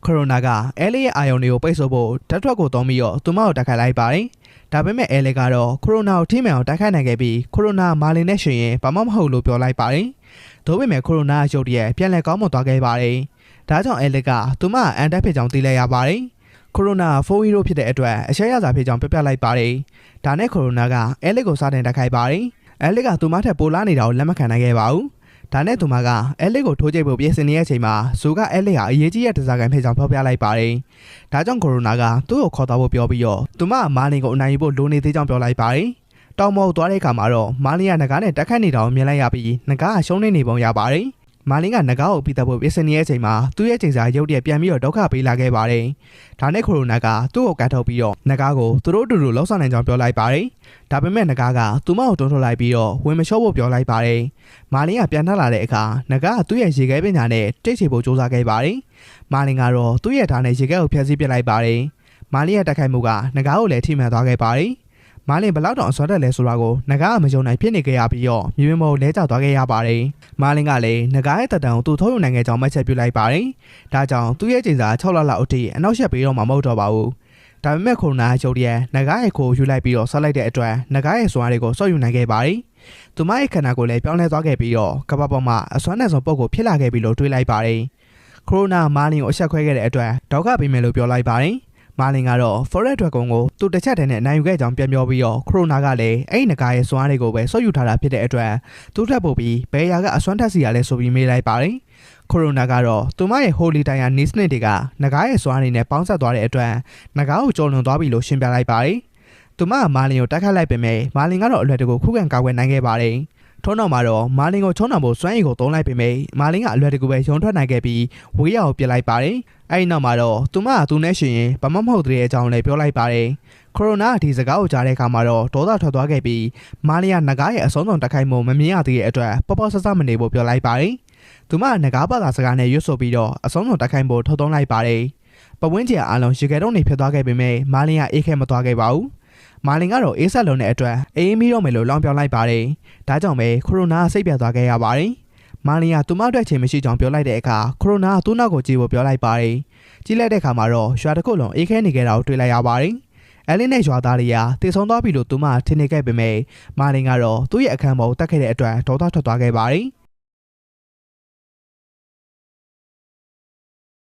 ကိုရိုနာကအဲလစ်ရဲ့အာယုံတွေကိုပိတ်ဆို့ဖို့ဓာတ်ထွက်ကိုသုံးပြီးတော့သူမကိုတက်ခိုက်လိုက်ပါတယ်ဒါပေမဲ့အဲလစ်ကတော့ကိုရိုနာကိုထိမှန်အောင်တိုက်ခိုက်နိုင်ခဲ့ပြီးကိုရိုနာမာလင်နဲ့ရှင်ရင်ဘာမှမဟုတ်လို့ပြောလိုက်ပါတယ်။ဒါပေမဲ့ကိုရိုနာရုတ်တရက်ပြန်လည်ကောင်းမွန်သွားခဲ့ပါတယ်။ဒါကြောင့်အဲလစ်ကသူမအန်တက်ဖြစ်ကြောင်းသိလိုက်ရပါတယ်။ကိုရိုနာ4ဟီးရိုးဖြစ်တဲ့အတွက်အရှက်ရစာဖြစ်ကြောင်းပြပြလိုက်ပါတယ်။ဒါနဲ့ကိုရိုနာကအဲလစ်ကိုစတင်တိုက်ခိုက်ပါတယ်။အဲလစ်ကသူမထက်ပိုလာနေတာကိုလက်မခံနိုင်ခဲ့ပါဘူး။ဒါနဲ့သူမကအဲလစ်ကိုထိုးကြိတ်ဖို့ပြင်ဆင်နေတဲ့အချိန်မှာဇိုကအဲလစ်ဟာအရေးကြီးတဲ့တစားကန်ဖြစ်ကြောင်းဖော်ပြလိုက်ပါတယ်။ဒါကြောင့်ကိုရိုနာကသူ့ကိုခေါ်သွားဖို့ပြောပြီးတော့သူမကမာလင်ကိုအနိုင်ယူဖို့လိုနေသေးကြောင်းပြောလိုက်ပါတယ်။တောင်မောက်သွားတဲ့အခါမှာတော့မာလင်ကနဂါနဲ့တက်ခတ်နေတာကိုမြင်လိုက်ရပြီးနဂါကရှုံးနေပုံရပါတယ်။မာလင်ကနဂါကိုပြီးသက်ဖို့ပြင်ဆင်နေတဲ့အချိန်မှာသူ့ရဲ့ချိန်စာရုတ်တရက်ပြန်ပြီးတော့ဒုက္ခပေးလာခဲ့ပါတယ်။ဒါနဲ့ကိုရိုနာကသူ့ကိုကန်ထုတ်ပြီးတော့နဂါကိုသူတို့အတူတူလှောက်ဆောင်နိုင်ကြောင်းပြောလိုက်ပါတယ်။ဒါပေမဲ့နဂါကသူမကိုတွန်းထုတ်လိုက်ပြီးတော့ဝင်မလျှော့ဖို့ပြောလိုက်ပါတယ်။မာလင်ကပြန်ထွက်လာတဲ့အခါနဂါကသူ့ရဲ့ရေခဲပညာနဲ့တိတ်ချေဖို့စူးစမ်းခဲ့ပါတယ်။မာလင်ကတော့သူ့ရဲ့ဓာတ်နဲ့ရေခဲကိုဖျက်ဆီးပစ်လိုက်ပါတယ်။မာလင်ရဲ့တိုက်ခိုက်မှုကနဂါကိုလည်းထိမှန်သွားခဲ့ပါတယ်။မာလင်ဘလောက်တောင်အစွမ်းတက်လဲဆိုတာကိုနဂါကမယုံနိုင်ဖြစ်နေခဲ့ရပြီးတော့မြေပြင်ပေါ်လဲကျသွားခဲ့ရပါတယ်။မာလင်ကလည်းနဂါရဲ့တက်တံကိုသူ့ထုတ်ယူနိုင်ခဲ့ကြောင်းမှတ်ချက်ပြုလိုက်ပါတယ်။ဒါကြောင့်သူ့ရဲ့ချိန်စာ6လလောက်အထိအနောက်ရှက်ပြီးတော့မှမဟုတ်တော့ပါဘူး။ဒါပေမဲ့ကိုရိုနာရုတ်တရက်နဂါရဲ့ကိုယူလိုက်ပြီးတော့ဆက်လိုက်တဲ့အတွက်နဂါရဲ့စွမ်းအားတွေကိုစော့ယူနိုင်ခဲ့ပါတယ်။သူမရဲ့ခန္ဓာကိုယ်လည်းပြောင်းလဲသွားခဲ့ပြီးတော့ကမ္ဘာပေါ်မှာအစွမ်းနဲ့ဆုံးပုံကိုဖြစ်လာခဲ့ပြီးလို့တွေးလိုက်ပါတယ်။ကိုရိုနာမာလင်ကိုအဆက်ခွဲခဲ့တဲ့အတွက်ဒေါက်ကပေးမယ်လို့ပြောလိုက်ပါတယ်။မာလင်ကတော့ Forex Dragon ကိုသူတစ်ချက်တည်းနဲ့နိုင်ယူခဲ့ကြောင်းပြန်ပြောပြီးတော့ကိုရိုနာကလည်းအဲ့နဂါရဲ့စွမ်းအားတွေကိုပဲစော့ယူထားတာဖြစ်တဲ့အတွက်သူ့ထပ်ပို့ပြီးဘယ်ရာကအစွမ်းထက်စီရလဲဆိုပြီးမေးလိုက်ပါတယ်။ကိုရိုနာကတော့သူမရဲ့ Holy Tire Knee Snake တွေကနဂါရဲ့စွမ်းအားတွေနဲ့ပေါင်းဆက်သွားတဲ့အတွက်နဂါကိုကျော်လွန်သွားပြီလို့ရှင်းပြလိုက်ပါတယ်။သူမကမာလင်ကိုတိုက်ခတ်လိုက်ပေမဲ့မာလင်ကတော့အလွယ်တကူခုခံကာကွယ်နိုင်ခဲ့ပါတယ်။ထို့နောက်မှာတော့မာလင်ကိုချုံနှောင်ဖို့စွမ်းရည်ကိုသုံးလိုက်ပေမဲ့မာလင်ကအလွယ်တကူပဲရုံထွက်နိုင်ခဲ့ပြီးဝေးရကိုပြစ်လိုက်ပါတယ်။အဲဒီနောက်မှာတော့သူမကသူနဲ့ရှင်ရင်ဘာမှမဟုတ်တဲ့အကြောင်းလည်းပြောလိုက်ပါတယ်။ကိုရိုနာကဒီစကားကိုကြားတဲ့အခါမှာတော့ဒေါသထွက်သွားခဲ့ပြီးမာလင်ကနဂါရဲ့အဆုံးစွန်တိုက်ခိုက်မှုမမြင်ရသေးတဲ့အတွက်ပေါ့ပေါ့ဆဆမနေဖို့ပြောလိုက်ပါတယ်။သူမကနဂါဘာသာစကားနဲ့ရွတ်ဆိုပြီးတော့အဆုံးစွန်တိုက်ခိုက်မှုထုတ်သုံးလိုက်ပါတယ်။ပဝင်းကျအားလုံးရေခဲတုံးနေဖြစ်သွားခဲ့ပေမဲ့မာလင်ကအေးခဲမသွားခဲ့ပါဘူး။မာလင်ကတော့အေးဆက်လုံးတဲ့အတွက်အေးမီတော့မယ်လို့လောင်ပြောင်းလိုက်ပါတယ်။ဒါကြောင့်ပဲကိုရိုနာစိတ်ပြတ်သွားခဲ့ရပါတယ်။မာလင်ကသူမအတွက်ချိန်မရှိကြောင်းပြောလိုက်တဲ့အခါကိုရိုနာကသူ့နောက်ကိုကြည့်ဖို့ပြောလိုက်ပါတယ်။ကြည့်လိုက်တဲ့အခါမှာတော့ရွာတစ်ခုလုံးအေးခဲနေခဲ့တာကိုတွေ့လိုက်ရပါတယ်။အဲလင်းနဲ့ရွာသားတွေကတည်ဆုံသွားပြီလို့သူမထင်နေခဲ့ပေမဲ့မာလင်ကတော့သူ့ရဲ့အခန်းပေါ်တက်ခဲ့တဲ့အတွက်ဒေါသထွက်သွားခဲ့ပါတယ်။